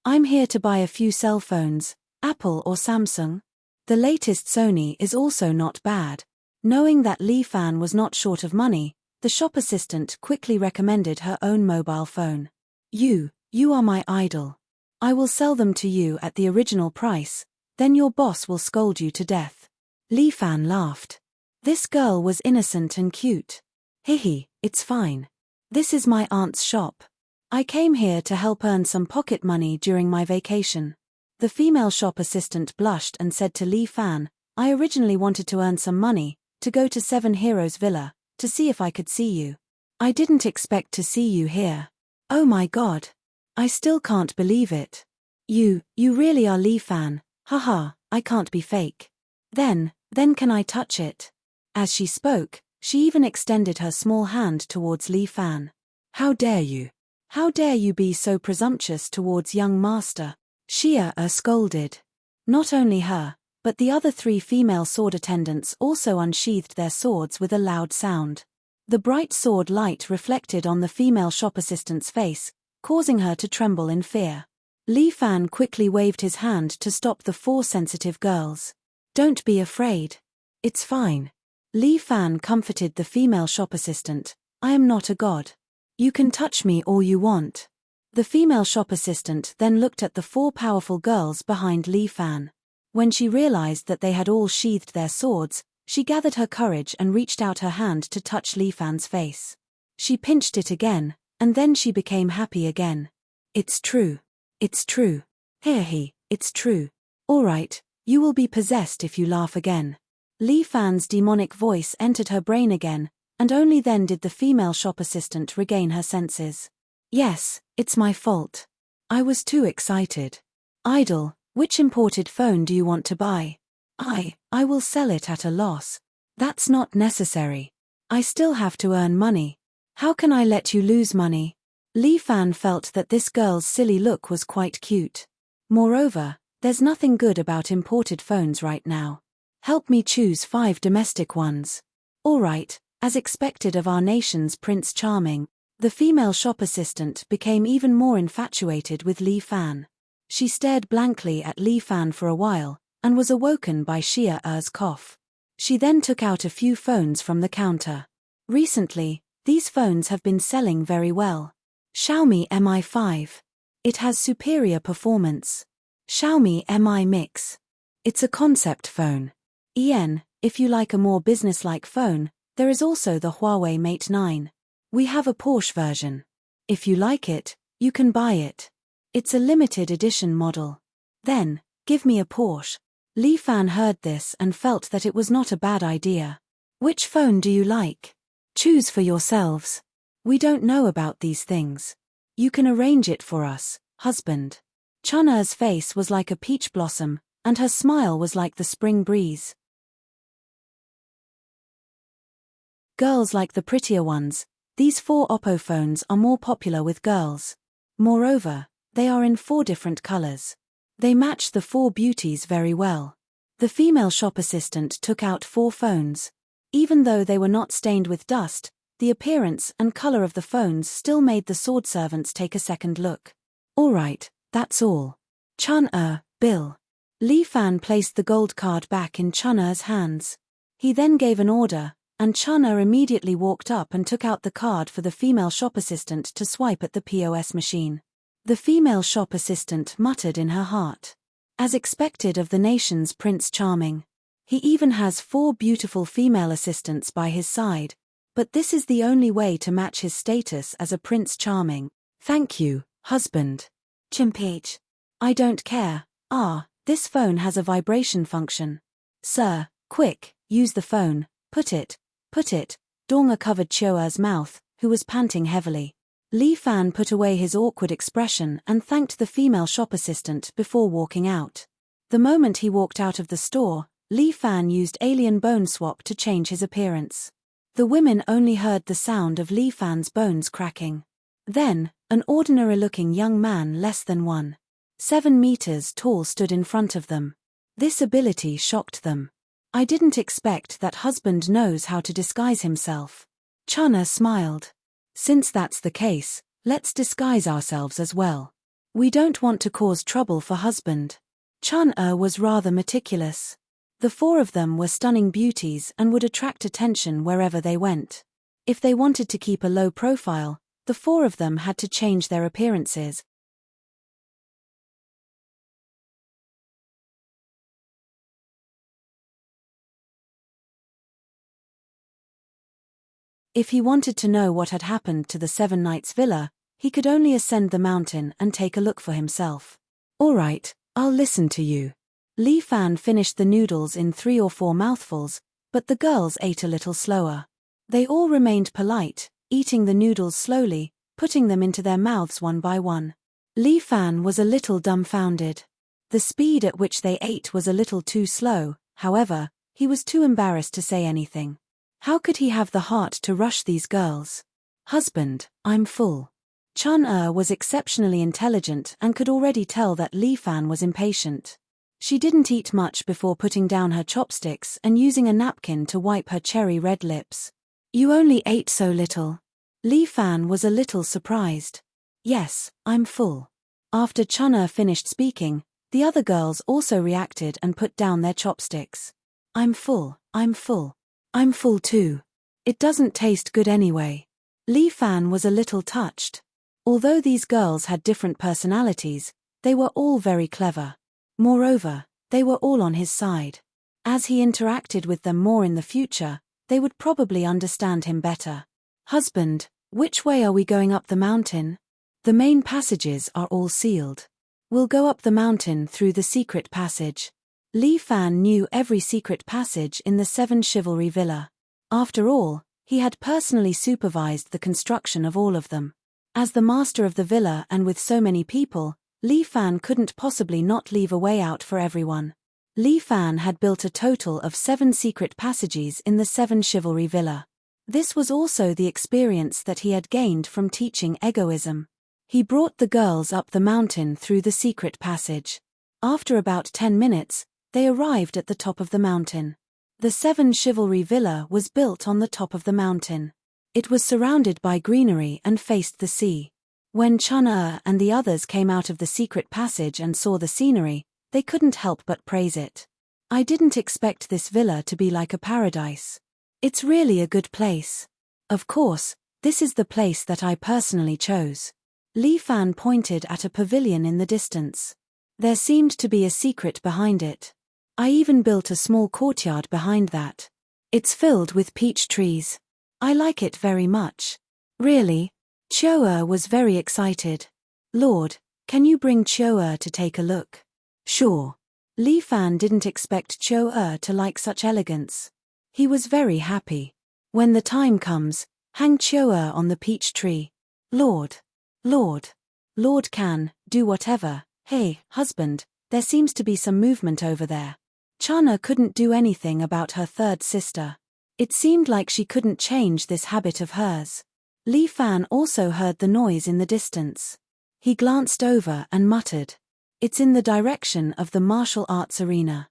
I'm here to buy a few cell phones, Apple or Samsung. The latest Sony is also not bad. Knowing that Li Fan was not short of money, the shop assistant quickly recommended her own mobile phone. You are my idol. I will sell them to you at the original price, then your boss will scold you to death. Li Fan laughed. This girl was innocent and cute. Hihi, it's fine. This is my aunt's shop. I came here to help earn some pocket money during my vacation. The female shop assistant blushed and said to Li Fan, I originally wanted to earn some money, to go to Seven Heroes Villa, to see if I could see you. I didn't expect to see you here. Oh my god. I still can't believe it. You really are Li Fan, haha, I can't be fake. Then can I touch it? As she spoke, she even extended her small hand towards Li Fan. How dare you? How dare you be so presumptuous towards young master? Xia scolded. Not only her, but the other 3 female sword attendants also unsheathed their swords with a loud sound. The bright sword light reflected on the female shop assistant's face, causing her to tremble in fear. Li Fan quickly waved his hand to stop the 4 sensitive girls. Don't be afraid. It's fine. Li Fan comforted the female shop assistant. I am not a god. You can touch me all you want. The female shop assistant then looked at the 4 powerful girls behind Li Fan. When she realized that they had all sheathed their swords, she gathered her courage and reached out her hand to touch Li Fan's face. She pinched it again, and then she became happy again. It's true. It's true. Hehe, it's true. Alright, you will be possessed if you laugh again. Li Fan's demonic voice entered her brain again, and only then did the female shop assistant regain her senses. Yes, it's my fault. I was too excited. Idol, which imported phone do you want to buy? I will sell it at a loss. That's not necessary. I still have to earn money. How can I let you lose money? Li Fan felt that this girl's silly look was quite cute. Moreover, there's nothing good about imported phones right now. Help me choose 5 domestic ones. Alright. As expected of our nation's Prince Charming, the female shop assistant became even more infatuated with Li Fan. She stared blankly at Li Fan for a while, and was awoken by Xia's cough. She then took out a few phones from the counter. Recently, these phones have been selling very well. Xiaomi Mi 5. It has superior performance. Xiaomi Mi Mix. It's a concept phone. If you like a more business-like phone, there is also the Huawei Mate 9. We have a Porsche version. If you like it, you can buy it. It's a limited edition model. Then, give me a Porsche. Li Fan heard this and felt that it was not a bad idea. Which phone do you like? Choose for yourselves. We don't know about these things. You can arrange it for us, husband. Chun'er's face was like a peach blossom, and her smile was like the spring breeze. Girls like the prettier ones. These 4 Oppo phones are more popular with girls. Moreover, they are in 4 different colors. They match the 4 beauties very well. The female shop assistant took out 4 phones. Even though they were not stained with dust, the appearance and color of the phones still made the sword servants take a second look. All right, that's all. Chun-er, bill. Li Fan placed the gold card back in Chun-er's hands. He then gave an order, and Chun-er immediately walked up and took out the card for the female shop assistant to swipe at the POS machine. The female shop assistant muttered in her heart. As expected of the nation's Prince Charming. He even has 4 beautiful female assistants by his side. But this is the only way to match his status as a Prince Charming. Thank you, husband. Chimpage. I don't care. This phone has a vibration function. Sir, quick, use the phone, put it. Donga covered Chio'er's mouth, who was panting heavily. Li Fan put away his awkward expression and thanked the female shop assistant before walking out. The moment he walked out of the store, Li Fan used alien bone swap to change his appearance. The women only heard the sound of Li Fan's bones cracking. Then, an ordinary-looking young man less than 7 meters tall stood in front of them. This ability shocked them. I didn't expect that husband knows how to disguise himself. Chun-er smiled. Since that's the case, let's disguise ourselves as well. We don't want to cause trouble for husband. Chun-er was rather meticulous. The 4 of them were stunning beauties and would attract attention wherever they went. If they wanted to keep a low profile, the 4 of them had to change their appearances. If he wanted to know what had happened to the 7 Knights Villa, he could only ascend the mountain and take a look for himself. All right, I'll listen to you. Li Fan finished the noodles in 3 or 4 mouthfuls, but the girls ate a little slower. They all remained polite, eating the noodles slowly, putting them into their mouths one by one. Li Fan was a little dumbfounded. The speed at which they ate was a little too slow, however, he was too embarrassed to say anything. How could he have the heart to rush these girls? Husband, I'm full. Chun-er was exceptionally intelligent and could already tell that Li Fan was impatient. She didn't eat much before putting down her chopsticks and using a napkin to wipe her cherry-red lips. You only ate so little. Li Fan was a little surprised. Yes, I'm full. After Chun-er finished speaking, the other girls also reacted and put down their chopsticks. I'm full. I'm full too. It doesn't taste good anyway. Li Fan was a little touched. Although these girls had different personalities, they were all very clever. Moreover, they were all on his side. As he interacted with them more in the future, they would probably understand him better. Husband, which way are we going up the mountain? The main passages are all sealed. We'll go up the mountain through the secret passage. Li Fan knew every secret passage in the 7 Chivalry Villa. After all, he had personally supervised the construction of all of them. As the master of the villa and with so many people, Li Fan couldn't possibly not leave a way out for everyone. Li Fan had built a total of 7 secret passages in the 7 Chivalry Villa. This was also the experience that he had gained from teaching egoism. He brought the girls up the mountain through the secret passage. After about 10 minutes, they arrived at the top of the mountain. The 7 Chivalry Villa was built on the top of the mountain. It was surrounded by greenery and faced the sea. When Chun-er and the others came out of the secret passage and saw the scenery, they couldn't help but praise it. I didn't expect this villa to be like a paradise. It's really a good place. Of course, this is the place that I personally chose. Li Fan pointed at a pavilion in the distance. There seemed to be a secret behind it. I even built a small courtyard behind that. It's filled with peach trees. I like it very much. Really? Chio'er was very excited. Lord, can you bring Chio'er to take a look? Sure. Li Fan didn't expect Chio'er to like such elegance. He was very happy. When the time comes, hang Chio'er on the peach tree. Lord can do whatever. Hey, husband, there seems to be some movement over there. Chana couldn't do anything about her 3rd sister. It seemed like she couldn't change this habit of hers. Li Fan also heard the noise in the distance. He glanced over and muttered. It's in the direction of the martial arts arena.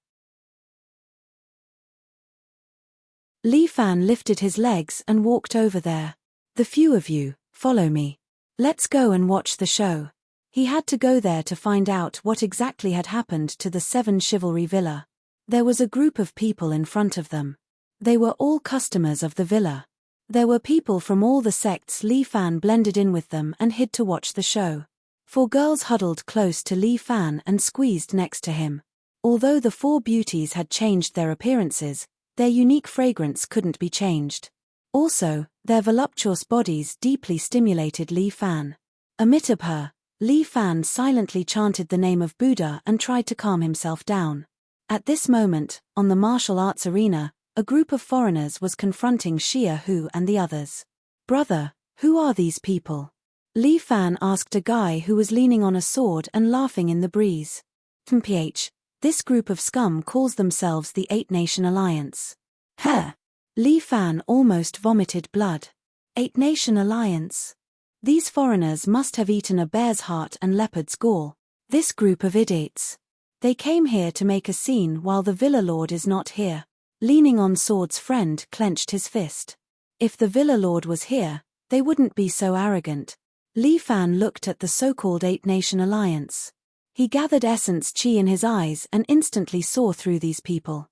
Li Fan lifted his legs and walked over there. The few of you, follow me. Let's go and watch the show. He had to go there to find out what exactly had happened to the 7 Chivalry Villa. There was a group of people in front of them. They were all customers of the villa. There were people from all the sects. Li Fan blended in with them and hid to watch the show. 4 girls huddled close to Li Fan and squeezed next to him. Although the 4 beauties had changed their appearances, their unique fragrance couldn't be changed. Also, their voluptuous bodies deeply stimulated Li Fan. Amid her, Li Fan silently chanted the name of Buddha and tried to calm himself down. At this moment, on the martial arts arena, a group of foreigners was confronting Xia Hu and the others. Brother, who are these people? Li Fan asked a guy who was leaning on a sword and laughing in the breeze. Mph, this group of scum calls themselves the 8-Nation Alliance. Heh! Li Fan almost vomited blood. 8-Nation Alliance? These foreigners must have eaten a bear's heart and leopard's gall. This group of idiots. They came here to make a scene while the villa lord is not here. Leaning on sword's friend clenched his fist. If the villa lord was here, they wouldn't be so arrogant. Li Fan looked at the so-called 8-Nation Alliance. He gathered essence chi in his eyes and instantly saw through these people.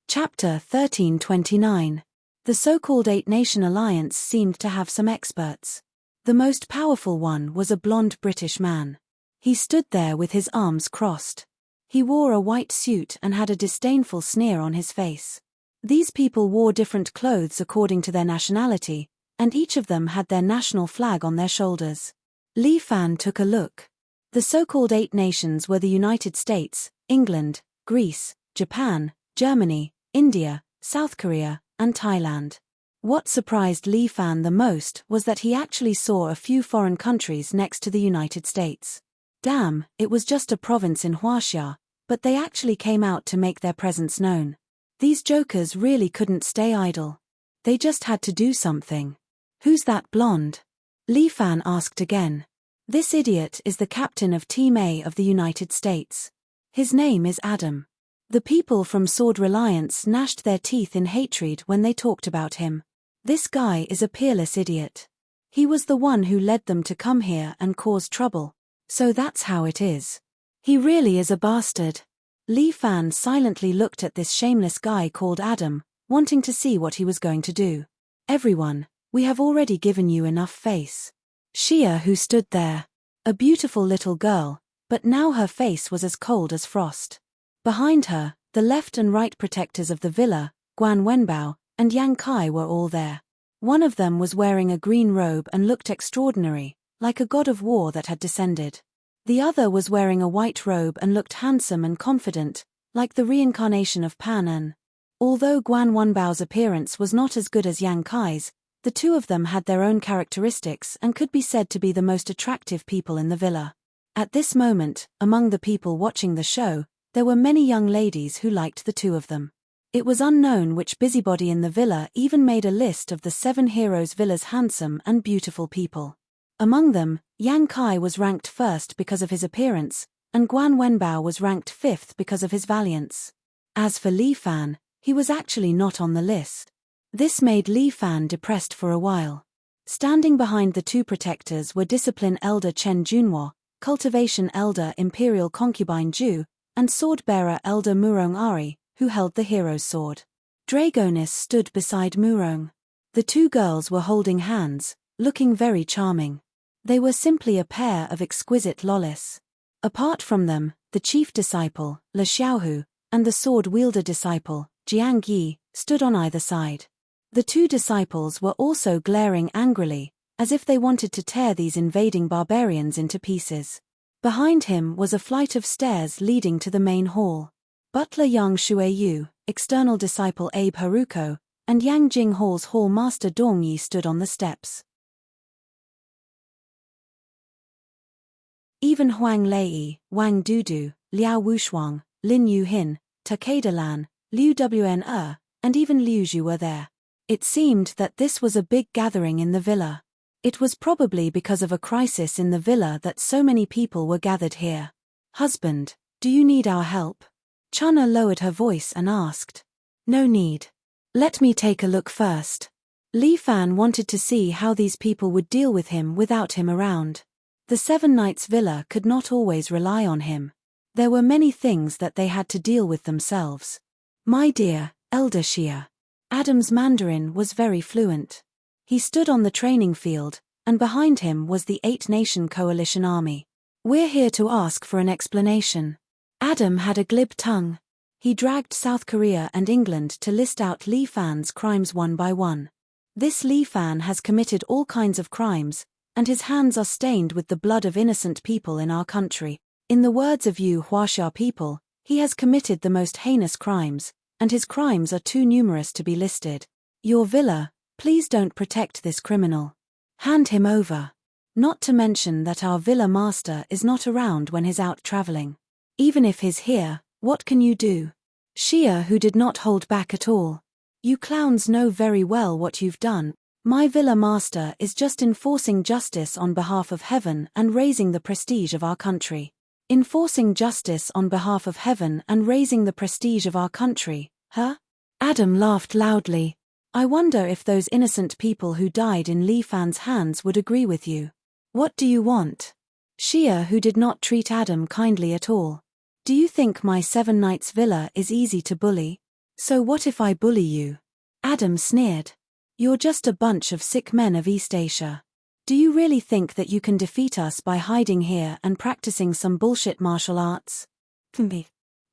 Chapter 1329. The so-called 8-Nation Alliance seemed to have some experts. The most powerful one was a blonde British man. He stood there with his arms crossed. He wore a white suit and had a disdainful sneer on his face. These people wore different clothes according to their nationality, and each of them had their national flag on their shoulders. Li Fan took a look. The so-called 8 nations were the United States, England, Greece, Japan, Germany, India, South Korea, and Thailand. What surprised Li Fan the most was that he actually saw a few foreign countries next to the United States. Damn, it was just a province in Huaxia, but they actually came out to make their presence known. These jokers really couldn't stay idle. They just had to do something. Who's that blonde? Li Fan asked again. This idiot is the captain of Team A of the United States. His name is Adam. The people from Sword Reliance gnashed their teeth in hatred when they talked about him. This guy is a peerless idiot. He was the one who led them to come here and cause trouble. So that's how it is. He really is a bastard. Li Fan silently looked at this shameless guy called Adam, wanting to see what he was going to do. Everyone, we have already given you enough face. Xia Hu stood there. A beautiful little girl, but now her face was as cold as frost. Behind her, the left and right protectors of the villa, Guan Wenbao, and Yang Kai were all there. One of them was wearing a green robe and looked extraordinary, like a god of war that had descended. The other was wearing a white robe and looked handsome and confident, like the reincarnation of Pan En. Although Guan Wenbao's appearance was not as good as Yang Kai's, the two of them had their own characteristics and could be said to be the most attractive people in the villa. At this moment, among the people watching the show, there were many young ladies who liked the two of them. It was unknown which busybody in the villa even made a list of the 7 heroes' villa's handsome and beautiful people. Among them, Yang Kai was ranked first because of his appearance, and Guan Wenbao was ranked 5th because of his valiance. As for Li Fan, he was actually not on the list. This made Li Fan depressed for a while. Standing behind the two protectors were Discipline Elder Chen Junhua, Cultivation Elder Imperial Concubine Ju, and Sword-bearer Elder Murong Ari, who held the hero's sword. Dragonis stood beside Murong. The two girls were holding hands, looking very charming. They were simply a pair of exquisite lollies. Apart from them, the chief disciple, Le Xiaohu, and the sword-wielder disciple, Jiang Yi, stood on either side. The two disciples were also glaring angrily, as if they wanted to tear these invading barbarians into pieces. Behind him was a flight of stairs leading to the main hall. Butler Yang Shuiyu, external disciple Abe Haruko, and Yang Jing Hall's hall master Dong Yi stood on the steps. Even Huang Lei, Wang Dudu, Liao Wushuang, Lin Yuhin, Takeda Lan, Liu Wn and even Liu Zhu were there. It seemed that this was a big gathering in the villa. It was probably because of a crisis in the villa that so many people were gathered here. Husband, do you need our help? Chana lowered her voice and asked. No need. Let me take a look first. Li Fan wanted to see how these people would deal with him without him around. The Seven Knights villa could not always rely on him. There were many things that they had to deal with themselves. My dear, Elder Xia. Adam's Mandarin was very fluent. He stood on the training field, and behind him was the 8-nation coalition army. We're here to ask for an explanation. Adam had a glib tongue. He dragged South Korea and England to list out Li Fan's crimes one by one. This Li Fan has committed all kinds of crimes, and his hands are stained with the blood of innocent people in our country. In the words of you Huaxia people, he has committed the most heinous crimes, and his crimes are too numerous to be listed. Your villa, please don't protect this criminal. Hand him over. Not to mention that our villa master is not around when he's out traveling. Even if he's here, what can you do? Xia, who did not hold back at all. You clowns know very well what you've done. My villa master is just enforcing justice on behalf of heaven and raising the prestige of our country. Enforcing justice on behalf of heaven and raising the prestige of our country, huh? Adam laughed loudly. I wonder if those innocent people who died in Li Fan's hands would agree with you. What do you want? Xia, who did not treat Adam kindly at all. Do you think my Seven Knights villa is easy to bully? So what if I bully you? Adam sneered. You're just a bunch of sick men of East Asia. Do you really think that you can defeat us by hiding here and practicing some bullshit martial arts?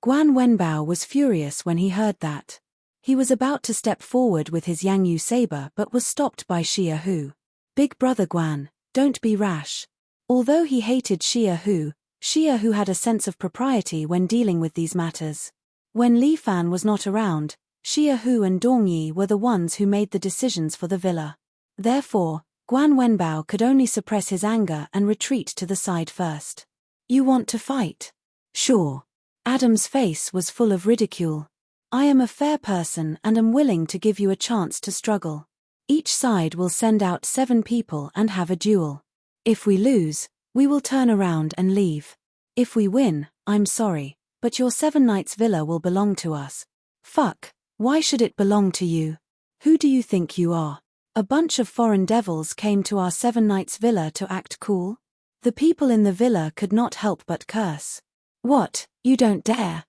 Guan Wenbao was furious when he heard that. He was about to step forward with his Yangyu saber but was stopped by Xia Hu. Big brother Guan, don't be rash. Although he hated Xia Hu had a sense of propriety when dealing with these matters. When Li Fan was not around, Xia Hu and Dong Yi were the ones who made the decisions for the villa. Therefore, Guan Wenbao could only suppress his anger and retreat to the side first. You want to fight? Sure. Adam's face was full of ridicule. I am a fair person and am willing to give you a chance to struggle. Each side will send out 7 people and have a duel. If we lose, we will turn around and leave. If we win, I'm sorry, but your Seven Knights villa will belong to us. Fuck, why should it belong to you? Who do you think you are? A bunch of foreign devils came to our Seven Knights villa to act cool? The people in the villa could not help but curse. What, you don't dare?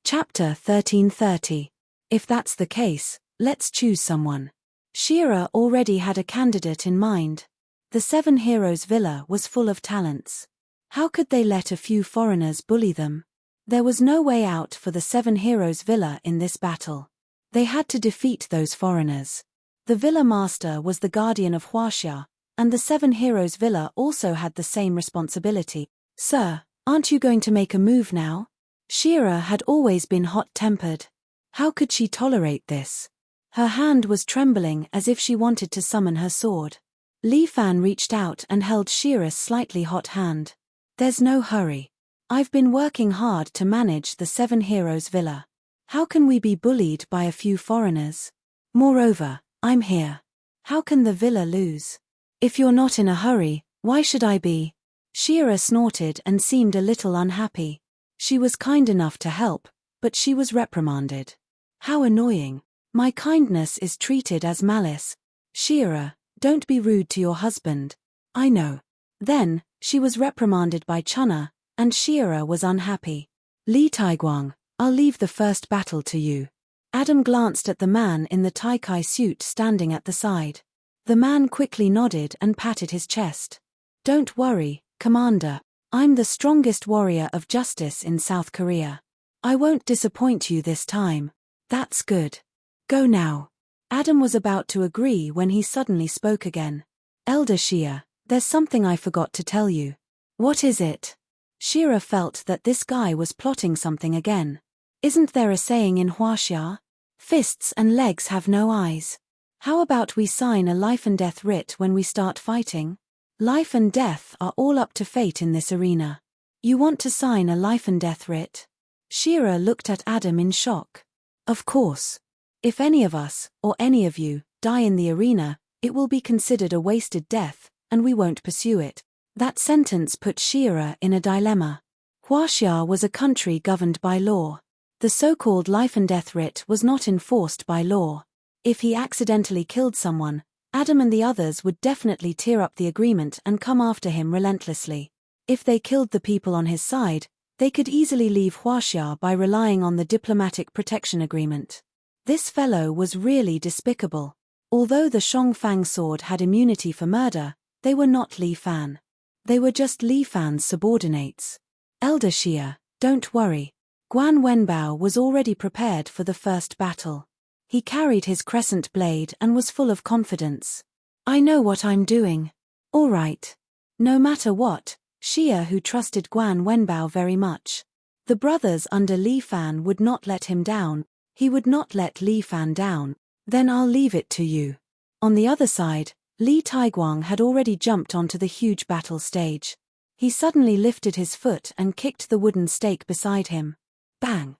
Chapter 1330. If that's the case, let's choose someone. Shira already had a candidate in mind. The Seven Heroes villa was full of talents. How could they let a few foreigners bully them? There was no way out for the Seven Heroes villa in this battle. They had to defeat those foreigners. The villa master was the guardian of Huaxia, and the Seven Heroes villa also had the same responsibility. Sir, aren't you going to make a move now? Shira had always been hot-tempered. How could she tolerate this? Her hand was trembling as if she wanted to summon her sword. Li Fan reached out and held Shira's slightly hot hand. There's no hurry. I've been working hard to manage the Seven Heroes villa. How can we be bullied by a few foreigners? Moreover, I'm here. How can the villa lose? If you're not in a hurry, why should I be? Shira snorted and seemed a little unhappy. She was kind enough to help, but she was reprimanded. How annoying. My kindness is treated as malice. Shira, don't be rude to your husband. I know. Then, she was reprimanded by Chana, and Shira was unhappy. Li Taiguang, I'll leave the first battle to you. Adam glanced at the man in the Taikai suit standing at the side. The man quickly nodded and patted his chest. Don't worry, Commander. I'm the strongest warrior of justice in South Korea. I won't disappoint you this time. That's good. Go now. Adam was about to agree when he suddenly spoke again. Elder Xia, there's something I forgot to tell you. What is it? Shira felt that this guy was plotting something again. Isn't there a saying in Huaxia? Fists and legs have no eyes. How about we sign a life and death writ when we start fighting? Life and death are all up to fate in this arena. You want to sign a life and death writ? Shira looked at Adam in shock. Of course. If any of us, or any of you, die in the arena, it will be considered a wasted death, and we won't pursue it. That sentence put Shira in a dilemma. Huaxia was a country governed by law. The so-called life and death writ was not enforced by law. If he accidentally killed someone, Adam and the others would definitely tear up the agreement and come after him relentlessly. If they killed the people on his side, they could easily leave Huaxia by relying on the diplomatic protection agreement. This fellow was really despicable. Although the Shongfang sword had immunity for murder, they were not Li Fan. They were just Li Fan's subordinates. Elder Xia, don't worry. Guan Wenbao was already prepared for the first battle. He carried his crescent blade and was full of confidence. I know what I'm doing. All right. No matter what, Xia who trusted Guan Wenbao very much. The brothers under Li Fan would not let him down, he would not let Li Fan down. Then I'll leave it to you. On the other side, Li Taiguang had already jumped onto the huge battle stage. He suddenly lifted his foot and kicked the wooden stake beside him. Bang!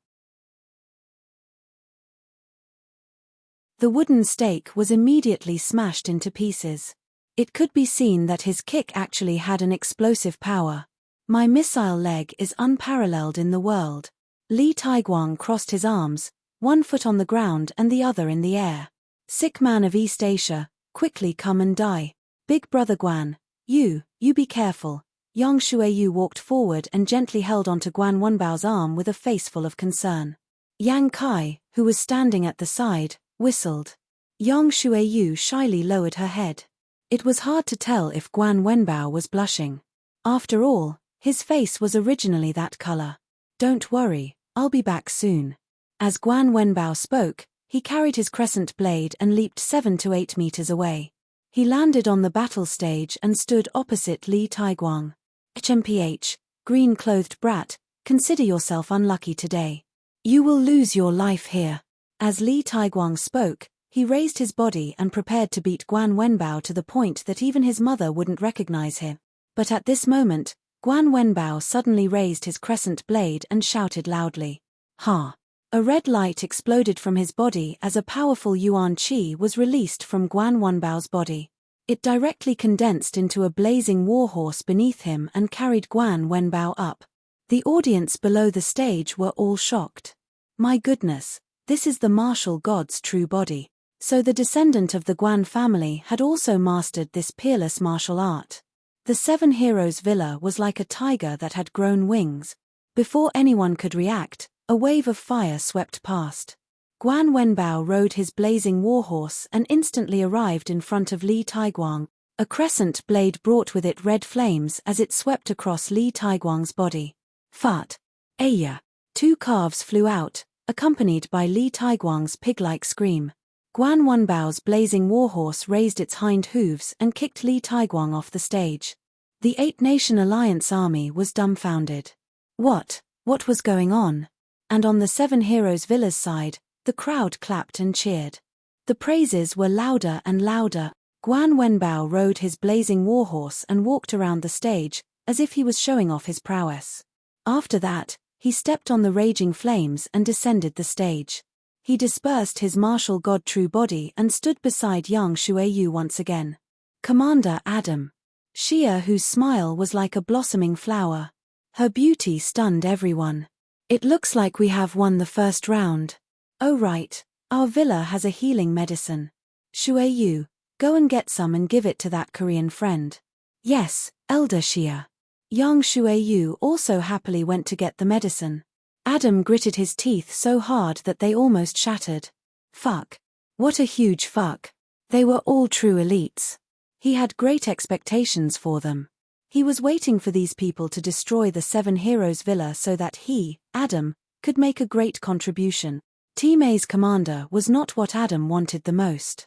The wooden stake was immediately smashed into pieces. It could be seen that his kick actually had an explosive power. My missile leg is unparalleled in the world. Li Taiguang crossed his arms, one foot on the ground and the other in the air. Sick man of East Asia, quickly come and die. Big brother Guan, you be careful. Yang Shuiyu walked forward and gently held onto Guan Wenbao's arm with a face full of concern. Yang Kai, who was standing at the side, whistled. Yang Shuiyu shyly lowered her head. It was hard to tell if Guan Wenbao was blushing. After all, his face was originally that color. Don't worry, I'll be back soon. As Guan Wenbao spoke, he carried his crescent blade and leaped 7 to 8 meters away. He landed on the battle stage and stood opposite Li Taiguang. HMPH, green-clothed brat, consider yourself unlucky today. You will lose your life here. As Li Taiguang spoke, he raised his body and prepared to beat Guan Wenbao to the point that even his mother wouldn't recognize him. But at this moment, Guan Wenbao suddenly raised his crescent blade and shouted loudly. Ha! A red light exploded from his body as a powerful yuan qi was released from Guan Wenbao's body. It directly condensed into a blazing warhorse beneath him and carried Guan Wenbao up. The audience below the stage were all shocked. My goodness, this is the martial god's true body. So the descendant of the Guan family had also mastered this peerless martial art. The Seven Heroes Villa was like a tiger that had grown wings. Before anyone could react, a wave of fire swept past. Guan Wenbao rode his blazing warhorse and instantly arrived in front of Li Taiguang. A crescent blade brought with it red flames as it swept across Li Taiguang's body. Fart! Aya! 2 calves flew out, accompanied by Li Taiguang's pig-like scream. Guan Wenbao's blazing warhorse raised its hind hooves and kicked Li Taiguang off the stage. The 8-Nation Alliance army was dumbfounded. What was going on? And on the Seven Heroes Villa's side, the crowd clapped and cheered. The praises were louder and louder. Guan Wenbao rode his blazing warhorse and walked around the stage, as if he was showing off his prowess. After that, he stepped on the raging flames and descended the stage. He dispersed his martial god true body and stood beside Yang Shuiyu once again. Commander Adam. Xia, whose smile was like a blossoming flower. Her beauty stunned everyone. It looks like we have won the first round. Oh right, our villa has a healing medicine. Shuiyu, go and get some and give it to that Korean friend. Yes, Elder Xia. Yang Shuiyu also happily went to get the medicine. Adam gritted his teeth so hard that they almost shattered. Fuck. What a huge fuck. They were all true elites. He had great expectations for them. He was waiting for these people to destroy the Seven Heroes Villa so that he, Adam, could make a great contribution. Team A's commander was not what Adam wanted the most.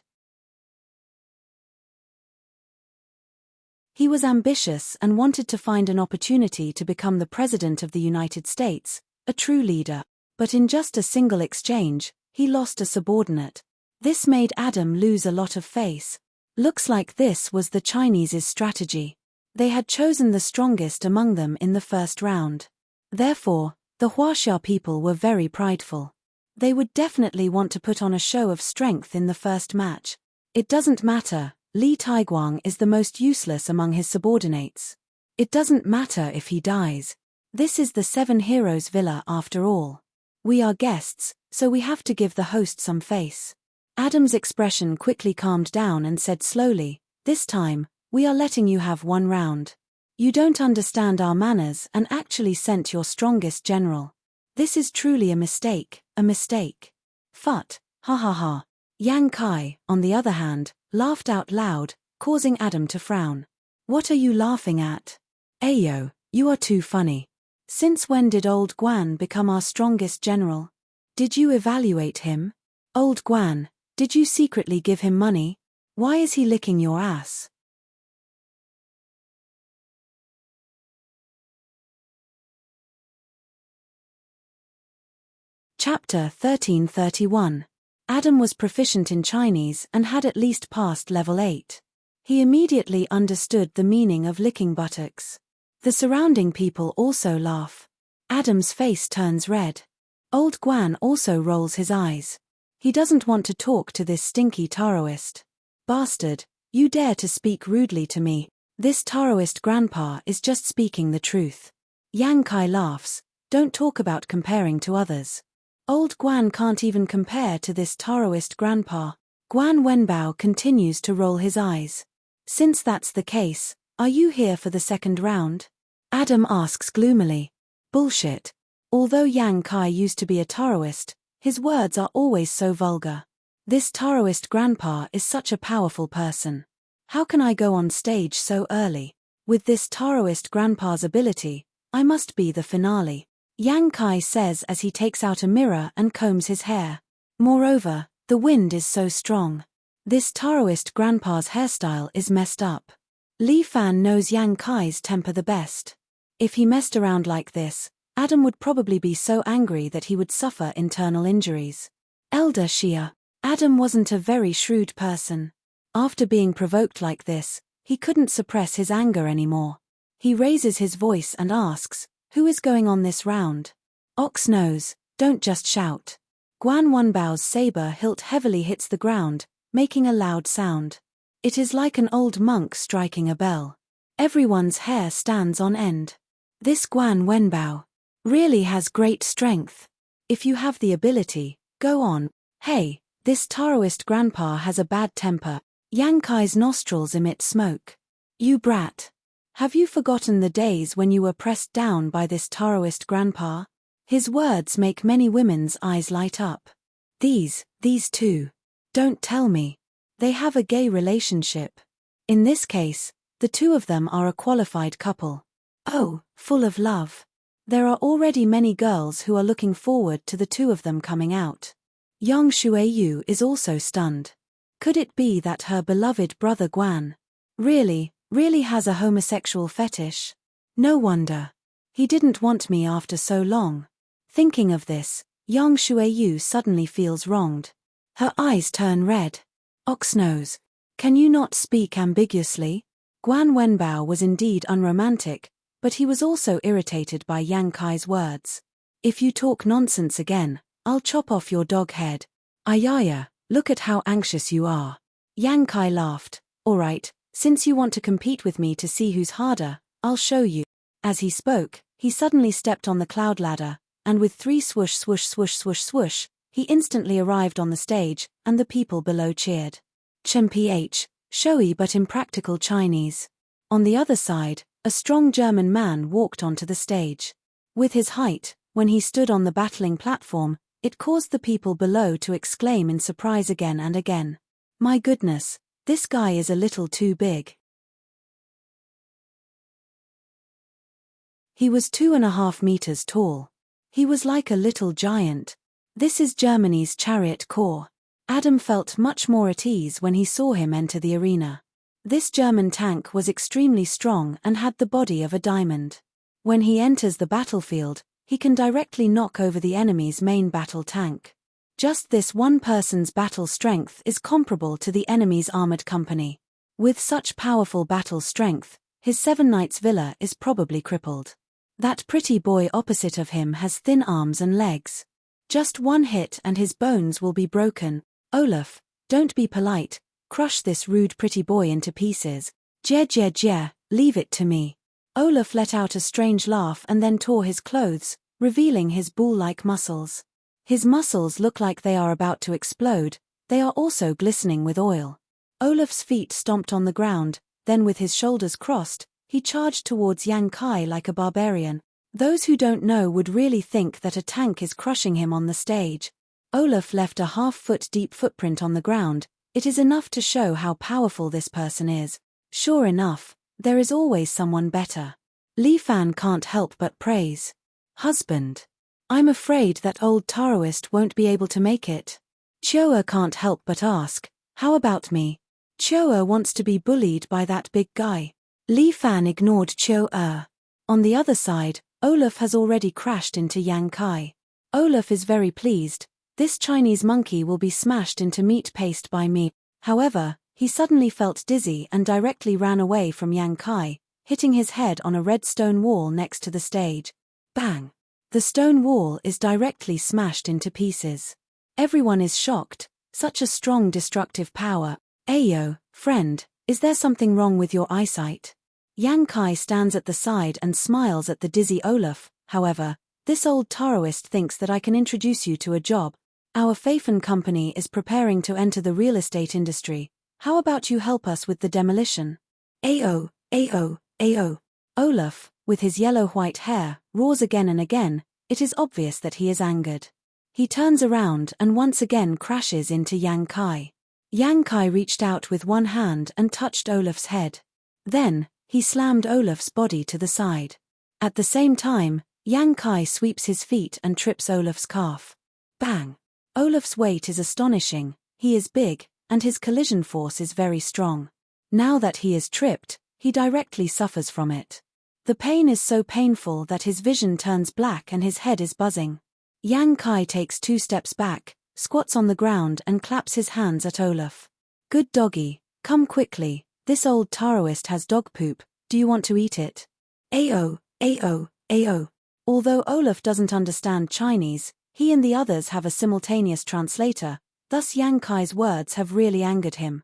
He was ambitious and wanted to find an opportunity to become the President of the United States, a true leader, but in just a single exchange, he lost a subordinate. This made Adam lose a lot of face. Looks like this was the Chinese's strategy. They had chosen the strongest among them in the first round. Therefore, the Huaxia people were very prideful. They would definitely want to put on a show of strength in the first match. It doesn't matter, Li Taiguang is the most useless among his subordinates. It doesn't matter if he dies. This is the Seven Heroes Villa after all. We are guests, so we have to give the host some face. Adam's expression quickly calmed down and said slowly, "This time, we are letting you have one round. You don't understand our manners and actually sent your strongest general. This is truly a mistake, a mistake." Phut, ha ha ha. Yang Kai, on the other hand, laughed out loud, causing Adam to frown. "What are you laughing at? Ayo, you are too funny. Since when did old Guan become our strongest general? Did you evaluate him? Old Guan, did you secretly give him money? Why is he licking your ass?" Chapter 1331. Adam was proficient in Chinese and had at least passed level 8. He immediately understood the meaning of licking buttocks. The surrounding people also laugh. Adam's face turns red. Old Guan also rolls his eyes. He doesn't want to talk to this stinky Taoist. "Bastard, you dare to speak rudely to me. This Taoist grandpa is just speaking the truth." Yang Kai laughs. "Don't talk about comparing to others. Old Guan can't even compare to this Taoist grandpa." Guan Wenbao continues to roll his eyes. "Since that's the case, are you here for the second round?" Adam asks gloomily. "Bullshit." Although Yang Kai used to be a Taoist, his words are always so vulgar. This Taoist grandpa is such a powerful person. How can I go on stage so early? With this Taoist grandpa's ability, I must be the finale. Yang Kai says as he takes out a mirror and combs his hair. Moreover, the wind is so strong. This Taoist grandpa's hairstyle is messed up. Li Fan knows Yang Kai's temper the best. If he messed around like this, Adam would probably be so angry that he would suffer internal injuries. Elder Xia. Adam wasn't a very shrewd person. After being provoked like this, he couldn't suppress his anger anymore. He raises his voice and asks, "Who is going on this round?" "Ox nose, don't just shout." Guan Wenbao's saber hilt heavily hits the ground, making a loud sound. It is like an old monk striking a bell. Everyone's hair stands on end. This Guan Wenbao really has great strength. If you have the ability, go on. Hey, this Taoist grandpa has a bad temper. Yang Kai's nostrils emit smoke. "You brat. Have you forgotten the days when you were pressed down by this Taoist grandpa?" His words make many women's eyes light up. These two. Don't tell me. They have a gay relationship. In this case, the two of them are a qualified couple. Oh, full of love. There are already many girls who are looking forward to the two of them coming out. Yang Shuiyu is also stunned. Could it be that her beloved brother Guan really has a homosexual fetish? No wonder. He didn't want me after so long. Thinking of this, Yang Shuiyu suddenly feels wronged. Her eyes turn red. Oxnose, can you not speak ambiguously? Guan Wenbao was indeed unromantic, but he was also irritated by Yang Kai's words. "If you talk nonsense again, I'll chop off your dog head." "Ayaya, look at how anxious you are." Yang Kai laughed. "Alright, since you want to compete with me to see who's harder, I'll show you." As he spoke, he suddenly stepped on the cloud ladder, and with 3 swoosh swoosh swoosh swoosh swoosh, he instantly arrived on the stage, and the people below cheered. Chen-ph, showy but impractical Chinese. On the other side, a strong German man walked onto the stage. With his height, when he stood on the battling platform, it caused the people below to exclaim in surprise again and again. "My goodness, this guy is a little too big." He was 2.5 meters tall. He was like a little giant. This is Germany's chariot corps. Adam felt much more at ease when he saw him enter the arena. This German tank was extremely strong and had the body of a diamond. When he enters the battlefield, he can directly knock over the enemy's main battle tank. Just this one person's battle strength is comparable to the enemy's armored company. With such powerful battle strength, His 7 nights villa is probably crippled. That pretty boy opposite of him has thin arms and legs. Just one hit and his bones will be broken. Olaf, don't be polite, crush this rude pretty boy into pieces. Jie, leave it to me. Olaf let out a strange laugh and then tore his clothes, revealing his bull-like muscles. His muscles look like they are about to explode, they are also glistening with oil. Olaf's feet stomped on the ground, then with his shoulders crossed, he charged towards Yang Kai like a barbarian. Those who don't know would really think that a tank is crushing him on the stage. Olaf left a half-foot deep footprint on the ground. It is enough to show how powerful this person is. Sure enough, there is always someone better. Li Fan can't help but praise. Husband. I'm afraid that old Taoist won't be able to make it. Chioa can't help but ask, how about me? Chioa wants to be bullied by that big guy. Li Fan ignored Chioa. On the other side, Olaf has already crashed into Yang Kai. Olaf is very pleased. This Chinese monkey will be smashed into meat paste by me. However, he suddenly felt dizzy and directly ran away from Yang Kai, hitting his head on a red stone wall next to the stage. Bang! The stone wall is directly smashed into pieces. Everyone is shocked. Such a strong destructive power. Ayo, friend, is there something wrong with your eyesight? Yang Kai stands at the side and smiles at the dizzy Olaf. However, this old Taoist thinks that I can introduce you to a job. Our Fafen company is preparing to enter the real estate industry. How about you help us with the demolition? Ayo. Olaf, with his yellow-white hair, roars again and again. It is obvious that he is angered. He turns around and once again crashes into Yang Kai. Yang Kai reached out with one hand and touched Olaf's head. Then, he slammed Olaf's body to the side. At the same time, Yang Kai sweeps his feet and trips Olaf's calf. Bang! Olaf's weight is astonishing, he is big, and his collision force is very strong. Now that he is tripped, he directly suffers from it. The pain is so painful that his vision turns black and his head is buzzing. Yang Kai takes 2 steps back, squats on the ground and claps his hands at Olaf. Good doggy, come quickly, this old Taoist has dog poop, do you want to eat it? Ayo. Although Olaf doesn't understand Chinese, he and the others have a simultaneous translator, thus Yang Kai's words have really angered him.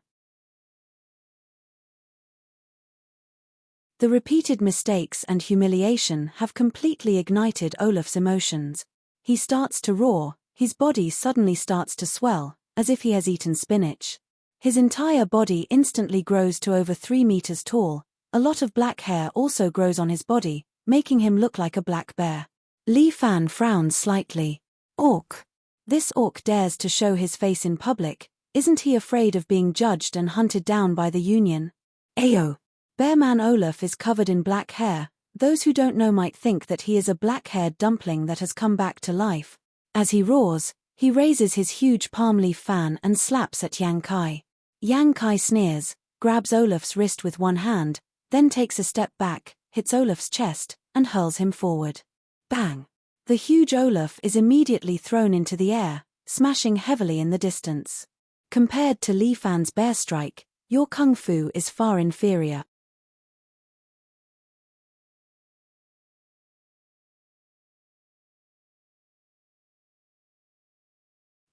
The repeated mistakes and humiliation have completely ignited Olaf's emotions. He starts to roar, his body suddenly starts to swell, as if he has eaten spinach. His entire body instantly grows to over 3 meters tall. A lot of black hair also grows on his body, making him look like a black bear. Li Fan frowns slightly. Orc. This orc dares to show his face in public. Isn't he afraid of being judged and hunted down by the Union? Ayo. Bearman Olaf is covered in black hair. Those who don't know might think that he is a black-haired dumpling that has come back to life. As he roars, he raises his huge palm leaf fan and slaps at Yang Kai. Yang Kai sneers, grabs Olaf's wrist with one hand, then takes a step back, hits Olaf's chest, and hurls him forward. Bang! The huge Olaf is immediately thrown into the air, smashing heavily in the distance. Compared to Li Fan's bear strike, your kung fu is far inferior.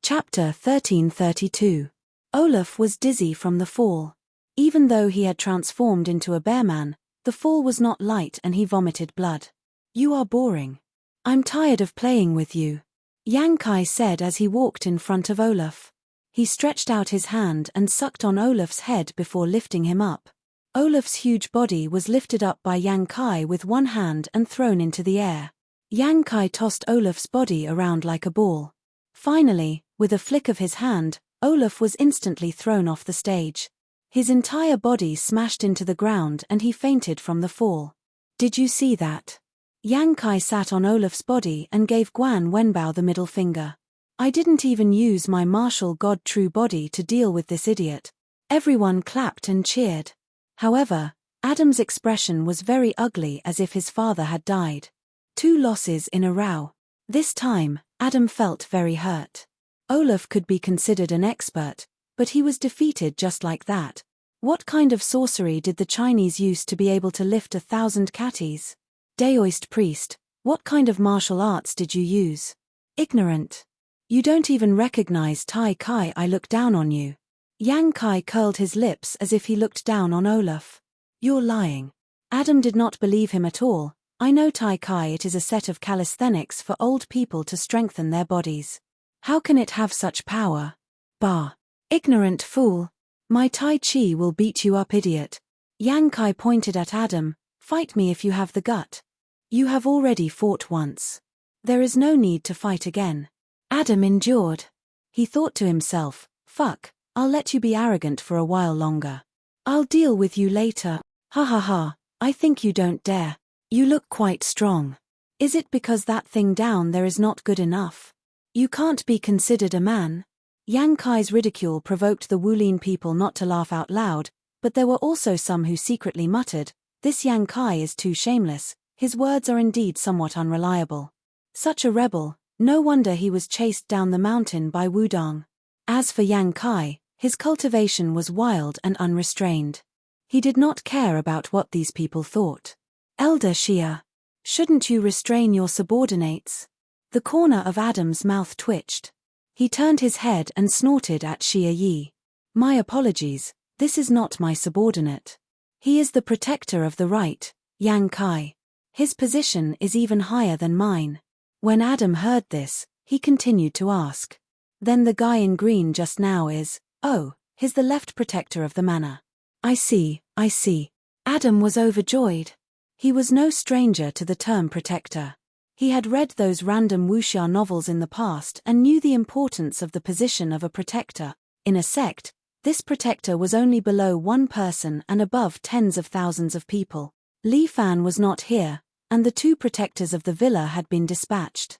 Chapter 1332. Olaf was dizzy from the fall. Even though he had transformed into a bearman, the fall was not light and he vomited blood. You are boring. I'm tired of playing with you, Yang Kai said as he walked in front of Olaf. He stretched out his hand and sucked on Olaf's head before lifting him up. Olaf's huge body was lifted up by Yang Kai with one hand and thrown into the air. Yang Kai tossed Olaf's body around like a ball. Finally, with a flick of his hand, Olaf was instantly thrown off the stage. His entire body smashed into the ground and he fainted from the fall. Did you see that? Yang Kai sat on Olaf's body and gave Guan Wenbao the middle finger. I didn't even use my martial god true body to deal with this idiot. Everyone clapped and cheered. However, Adam's expression was very ugly as if his father had died. 2 losses in a row. This time, Adam felt very hurt. Olaf could be considered an expert, but he was defeated just like that. What kind of sorcery did the Chinese use to be able to lift 1,000 catties? Daoist priest, what kind of martial arts did you use? Ignorant. You don't even recognize Tai Kai. I look down on you. Yang Kai curled his lips as if he looked down on Olaf. You're lying. Adam did not believe him at all. I know Tai Kai. It is a set of calisthenics for old people to strengthen their bodies. How can it have such power? Bah. Ignorant fool. My Tai Chi will beat you up, idiot. Yang Kai pointed at Adam. Fight me if you have the gut. You have already fought once. There is no need to fight again. Adam endured. He thought to himself, fuck, I'll let you be arrogant for a while longer. I'll deal with you later. Ha ha ha, I think you don't dare. You look quite strong. Is it because that thing down there is not good enough? You can't be considered a man. Yang Kai's ridicule provoked the Wulin people not to laugh out loud, but there were also some who secretly muttered, this Yang Kai is too shameless, his words are indeed somewhat unreliable. Such a rebel, no wonder he was chased down the mountain by Wudong. As for Yang Kai, his cultivation was wild and unrestrained. He did not care about what these people thought. Elder Xia, shouldn't you restrain your subordinates? The corner of Adam's mouth twitched. He turned his head and snorted at Xia Yi. My apologies, this is not my subordinate. He is the protector of the right, Yang Kai. His position is even higher than mine. When Adam heard this, he continued to ask. Then the guy in green just now is, oh, he's the left protector of the manor. I see, I see. Adam was overjoyed. He was no stranger to the term protector. He had read those random wuxia novels in the past and knew the importance of the position of a protector. In a sect, this protector was only below one person and above tens of thousands of people. Li Fan was not here, and the two protectors of the villa had been dispatched.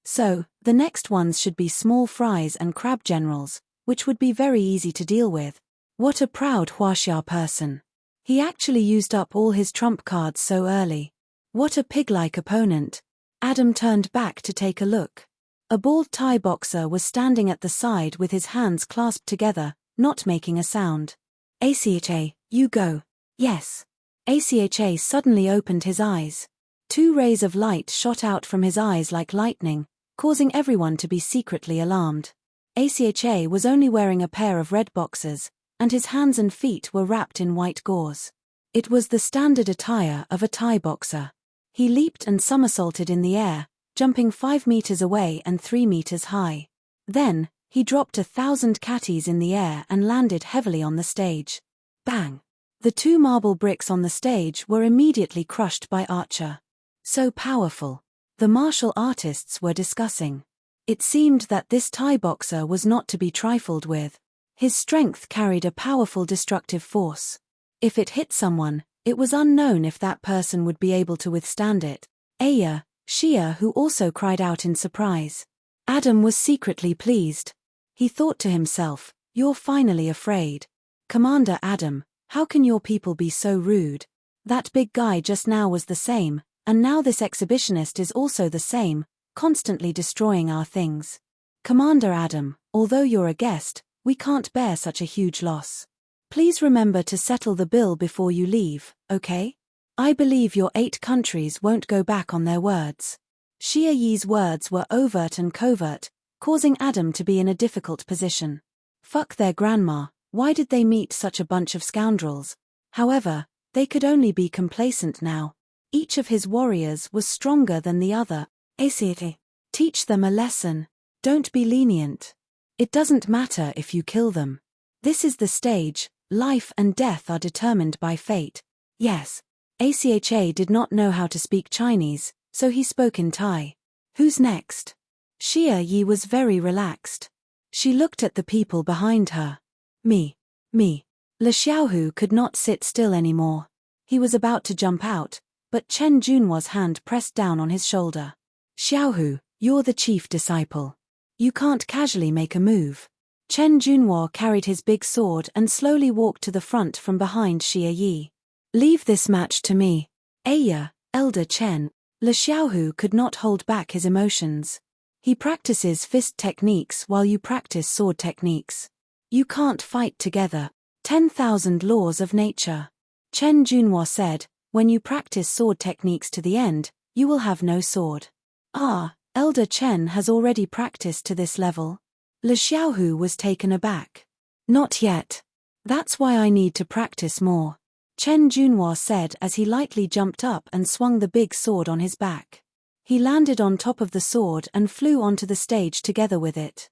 So, the next ones should be small fries and crab generals, which would be very easy to deal with. What a proud Huaxia person. He actually used up all his trump cards so early. What a pig-like opponent. Adam turned back to take a look. A bald Thai boxer was standing at the side with his hands clasped together, not making a sound. ACHA, you go. Yes. ACHA suddenly opened his eyes. Two rays of light shot out from his eyes like lightning, causing everyone to be secretly alarmed. ACHA was only wearing a pair of red boxers, and his hands and feet were wrapped in white gauze. It was the standard attire of a Thai boxer. He leaped and somersaulted in the air, jumping 5 meters away and 3 meters high. Then, he dropped 1,000 catties in the air and landed heavily on the stage. Bang! The 2 marble bricks on the stage were immediately crushed by Archer. So powerful. The martial artists were discussing. It seemed that this Thai boxer was not to be trifled with. His strength carried a powerful destructive force. If it hit someone, it was unknown if that person would be able to withstand it. Aya, Xia, who also cried out in surprise. Adam was secretly pleased. He thought to himself, you're finally afraid. Commander Adam, how can your people be so rude? That big guy just now was the same, and now this exhibitionist is also the same, constantly destroying our things. Commander Adam, although you're a guest, we can't bear such a huge loss. Please remember to settle the bill before you leave, okay? I believe your 8 countries won't go back on their words. Xia Yi's words were overt and covert, causing Adam to be in a difficult position. Fuck their grandma, why did they meet such a bunch of scoundrels? However, they could only be complacent now. Each of his warriors was stronger than the other. Acete. Teach them a lesson. Don't be lenient. It doesn't matter if you kill them. This is the stage, life and death are determined by fate. Yes. ACHA did not know how to speak Chinese, so he spoke in Thai. Who's next? Xia Yi was very relaxed. She looked at the people behind her. Me. Le Xiaohu could not sit still anymore. He was about to jump out, but Chen Junhua's hand pressed down on his shoulder. Xiaohu, you're the chief disciple. You can't casually make a move. Chen Junhua carried his big sword and slowly walked to the front from behind Xia Yi. Leave this match to me. Aya, Elder Chen. Le Xiaohu could not hold back his emotions. He practices fist techniques while you practice sword techniques. You can't fight together. 10,000 laws of nature. Chen Junhua said, when you practice sword techniques to the end, you will have no sword. Ah, Elder Chen has already practiced to this level. Le Xiaohu was taken aback. Not yet. That's why I need to practice more. Chen Junhua said as he lightly jumped up and swung the big sword on his back. He landed on top of the sword and flew onto the stage together with it.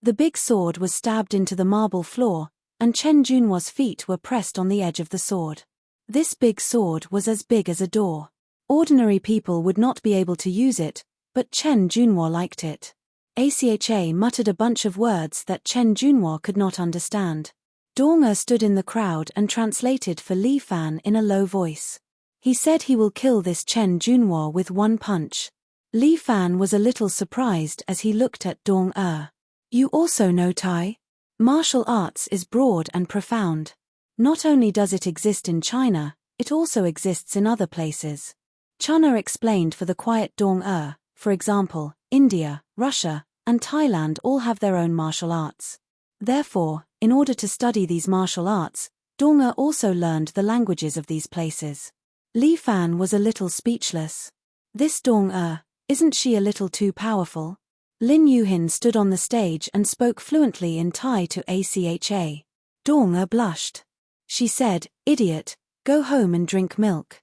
The big sword was stabbed into the marble floor, and Chen Junhua's feet were pressed on the edge of the sword. This big sword was as big as a door. Ordinary people would not be able to use it, but Chen Junhua liked it. Acha muttered a bunch of words that Chen Junhua could not understand. Dong stood in the crowd and translated for Li Fan in a low voice. He said he will kill this Chen Junhua with one punch. Li Fan was a little surprised as he looked at Dong. You also know Tai? Martial arts is broad and profound. Not only does it exist in China, it also exists in other places. Chana explained for the quiet Dong. For example, India, Russia, and Thailand all have their own martial arts. Therefore, in order to study these martial arts, Dong also learned the languages of these places. Li Fan was a little speechless. This Dong, isn't she a little too powerful? Lin Yuhin stood on the stage and spoke fluently in Thai to Acha. Dong blushed. She said, "Idiot, go home and drink milk."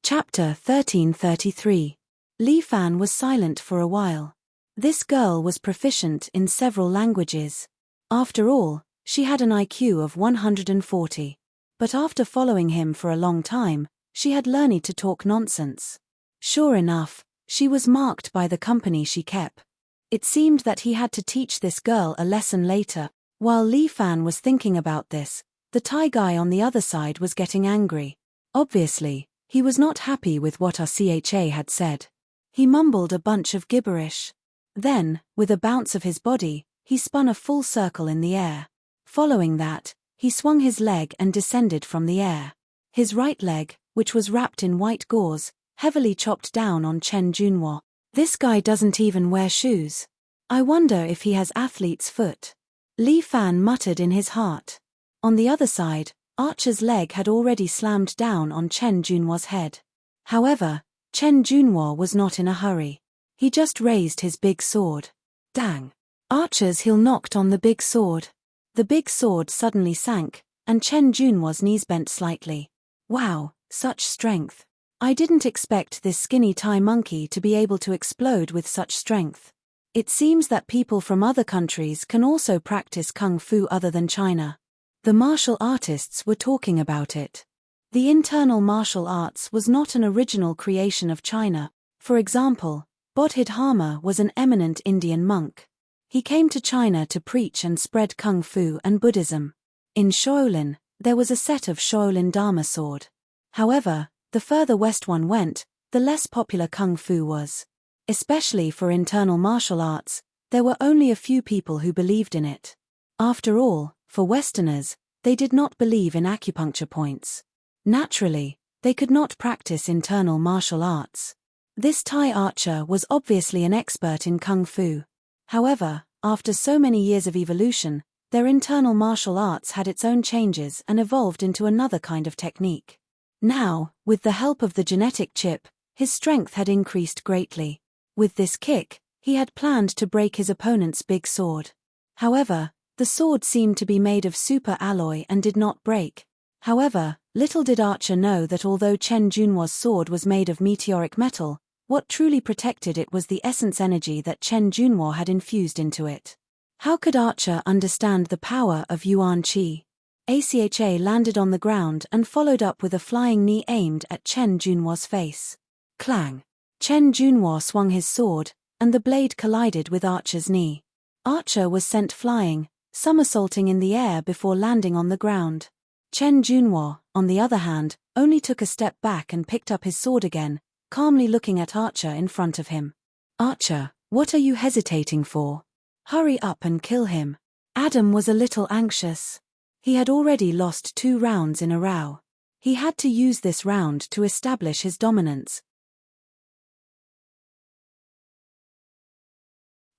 Chapter 1333. Li Fan was silent for a while. This girl was proficient in several languages. After all, she had an IQ of 140. But after following him for a long time, she had learned to talk nonsense. Sure enough, she was marked by the company she kept. It seemed that he had to teach this girl a lesson later. While Li Fan was thinking about this, the Thai guy on the other side was getting angry. Obviously, he was not happy with what Acha had said. He mumbled a bunch of gibberish. Then, with a bounce of his body, he spun a full circle in the air. Following that, he swung his leg and descended from the air. His right leg, which was wrapped in white gauze, heavily chopped down on Chen Junhua. This guy doesn't even wear shoes. I wonder if he has athlete's foot. Li Fan muttered in his heart. On the other side, Archer's leg had already slammed down on Chen Junhua's head. However, Chen Junhua was not in a hurry. He just raised his big sword. Dang! Archer's heel knocked on the big sword. The big sword suddenly sank, and Chen Junhua's knees bent slightly. Wow, such strength. I didn't expect this skinny Thai monkey to be able to explode with such strength. It seems that people from other countries can also practice kung fu other than China. The martial artists were talking about it. The internal martial arts was not an original creation of China. For example, Bodhidharma was an eminent Indian monk. He came to China to preach and spread kung fu and Buddhism. In Shaolin, there was a set of Shaolin Dharma sword. However, the further west one went, the less popular kung fu was. Especially for internal martial arts, there were only a few people who believed in it. After all, for Westerners, they did not believe in acupuncture points. Naturally, they could not practice internal martial arts. This Thai archer was obviously an expert in kung fu. However, after so many years of evolution, their internal martial arts had its own changes and evolved into another kind of technique. Now, with the help of the genetic chip, his strength had increased greatly. With this kick, he had planned to break his opponent's big sword. However, the sword seemed to be made of super alloy and did not break. However, little did Archer know that although Chen Junhua's sword was made of meteoric metal, what truly protected it was the essence energy that Chen Junhua had infused into it. How could Archer understand the power of Yuan Qi? Acha landed on the ground and followed up with a flying knee aimed at Chen Junhua's face. Clang! Chen Junhua swung his sword, and the blade collided with Archer's knee. Archer was sent flying, somersaulting in the air before landing on the ground. Chen Junhua, on the other hand, only took a step back and picked up his sword again, calmly looking at Archer in front of him. Archer, what are you hesitating for? Hurry up and kill him. Adam was a little anxious. He had already lost 2 rounds in a row. He had to use this round to establish his dominance.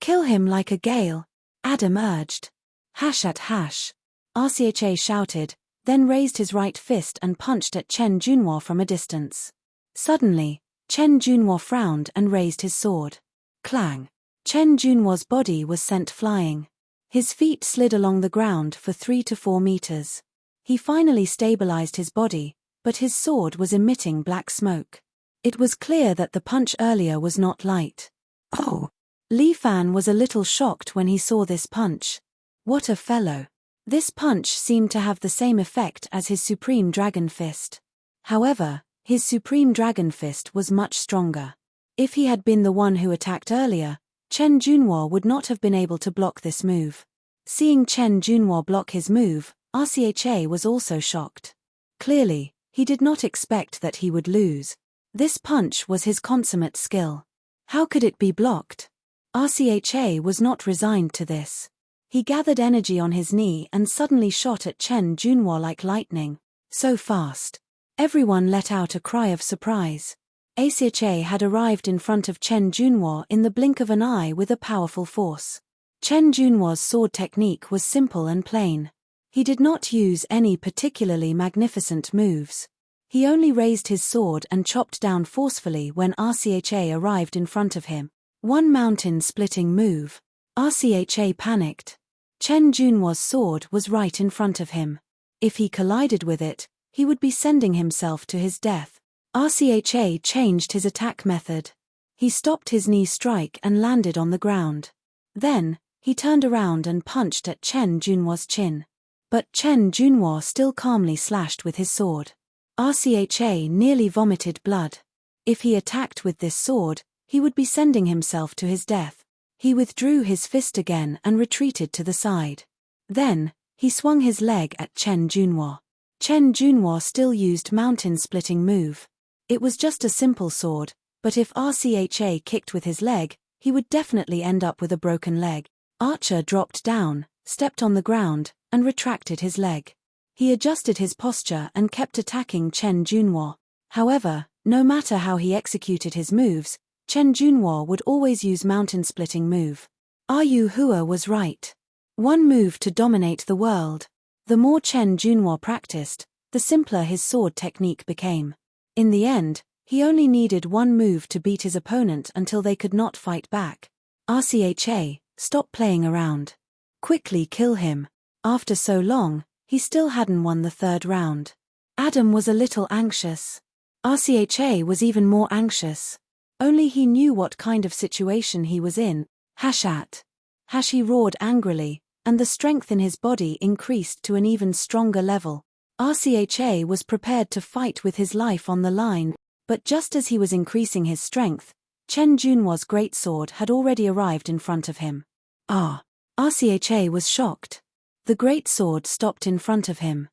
Kill him like a gale, Adam urged. Hash at hash. RCHA shouted, then raised his right fist and punched at Chen Junhua from a distance. Suddenly, Chen Junhua frowned and raised his sword. Clang! Chen Junhua's body was sent flying. His feet slid along the ground for 3 to 4 meters. He finally stabilized his body, but his sword was emitting black smoke. It was clear that the punch earlier was not light. Oh! Li Fan was a little shocked when he saw this punch. What a fellow! This punch seemed to have the same effect as his Supreme Dragon Fist. However, his Supreme Dragon Fist was much stronger. If he had been the one who attacked earlier, Chen Junhua would not have been able to block this move. Seeing Chen Junhua block his move, RCHA was also shocked. Clearly, he did not expect that he would lose. This punch was his consummate skill. How could it be blocked? RCHA was not resigned to this. He gathered energy on his knee and suddenly shot at Chen Junhua like lightning. So fast. Everyone let out a cry of surprise. RCHA had arrived in front of Chen Junhua in the blink of an eye with a powerful force. Chen Junhua's sword technique was simple and plain. He did not use any particularly magnificent moves. He only raised his sword and chopped down forcefully when RCHA arrived in front of him. One mountain-splitting move. RCHA panicked. Chen Junhua's sword was right in front of him. If he collided with it, he would be sending himself to his death. RCHA changed his attack method. He stopped his knee strike and landed on the ground. Then, he turned around and punched at Chen Junhua's chin. But Chen Junhua still calmly slashed with his sword. RCHA nearly vomited blood. If he attacked with this sword, he would be sending himself to his death. He withdrew his fist again and retreated to the side. Then, he swung his leg at Chen Junhua. Chen Junhua still used mountain-splitting move. It was just a simple sword, but if RCHA kicked with his leg, he would definitely end up with a broken leg. Archer dropped down, stepped on the ground, and retracted his leg. He adjusted his posture and kept attacking Chen Junhua. However, no matter how he executed his moves, Chen Junhua would always use mountain-splitting move. Yu Hua was right. One move to dominate the world. The more Chen Junhua practiced, the simpler his sword technique became. In the end, he only needed one move to beat his opponent until they could not fight back. RCHA, stop playing around. Quickly kill him. After so long, he still hadn't won the 3rd round. Adam was a little anxious. RCHA was even more anxious. Only he knew what kind of situation he was in. Hashat. He roared angrily, and the strength in his body increased to an even stronger level. RCHA was prepared to fight with his life on the line, but just as he was increasing his strength, Chen Junhua's greatsword had already arrived in front of him. RCHA was shocked. The greatsword stopped in front of him.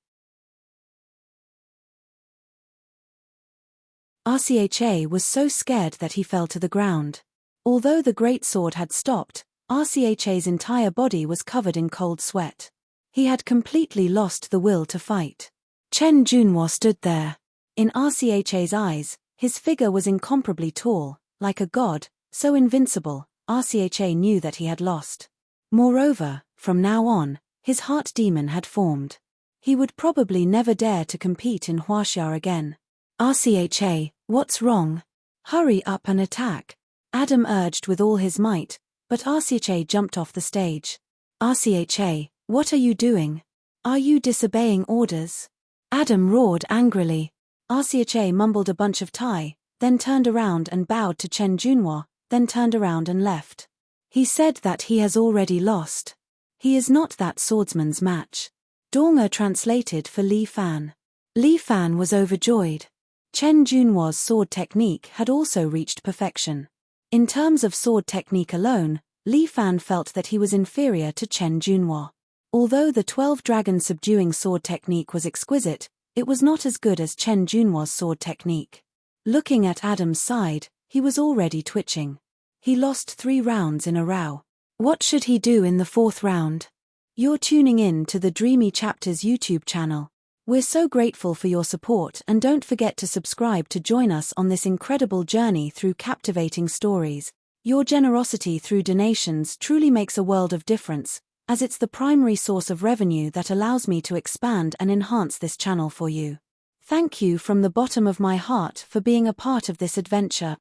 RCHA was so scared that he fell to the ground. Although the greatsword had stopped, RCHA's entire body was covered in cold sweat. He had completely lost the will to fight. Chen Junhua stood there. In RCHA's eyes, his figure was incomparably tall, like a god, so invincible, RCHA knew that he had lost. Moreover, from now on, his heart demon had formed. He would probably never dare to compete in Huaxia again. RCHA, what's wrong? Hurry up and attack. Adam urged with all his might, but RCHA jumped off the stage. RCHA, what are you doing? Are you disobeying orders? Adam roared angrily. RCHA mumbled a bunch of Thai, then turned around and bowed to Chen Junhua, then turned around and left. He said that he has already lost. He is not that swordsman's match. Donger translated for Li Fan. Li Fan was overjoyed. Chen Junhua's sword technique had also reached perfection. In terms of sword technique alone, Li Fan felt that he was inferior to Chen Junhua. Although the 12-dragon subduing sword technique was exquisite, it was not as good as Chen Junhua's sword technique. Looking at Adam's side, he was already twitching. He lost 3 rounds in a row. What should he do in the 4th round? You're tuning in to the Dreamy Chapters YouTube channel. We're so grateful for your support, and don't forget to subscribe to join us on this incredible journey through captivating stories. Your generosity through donations truly makes a world of difference, as it's the primary source of revenue that allows me to expand and enhance this channel for you. Thank you from the bottom of my heart for being a part of this adventure.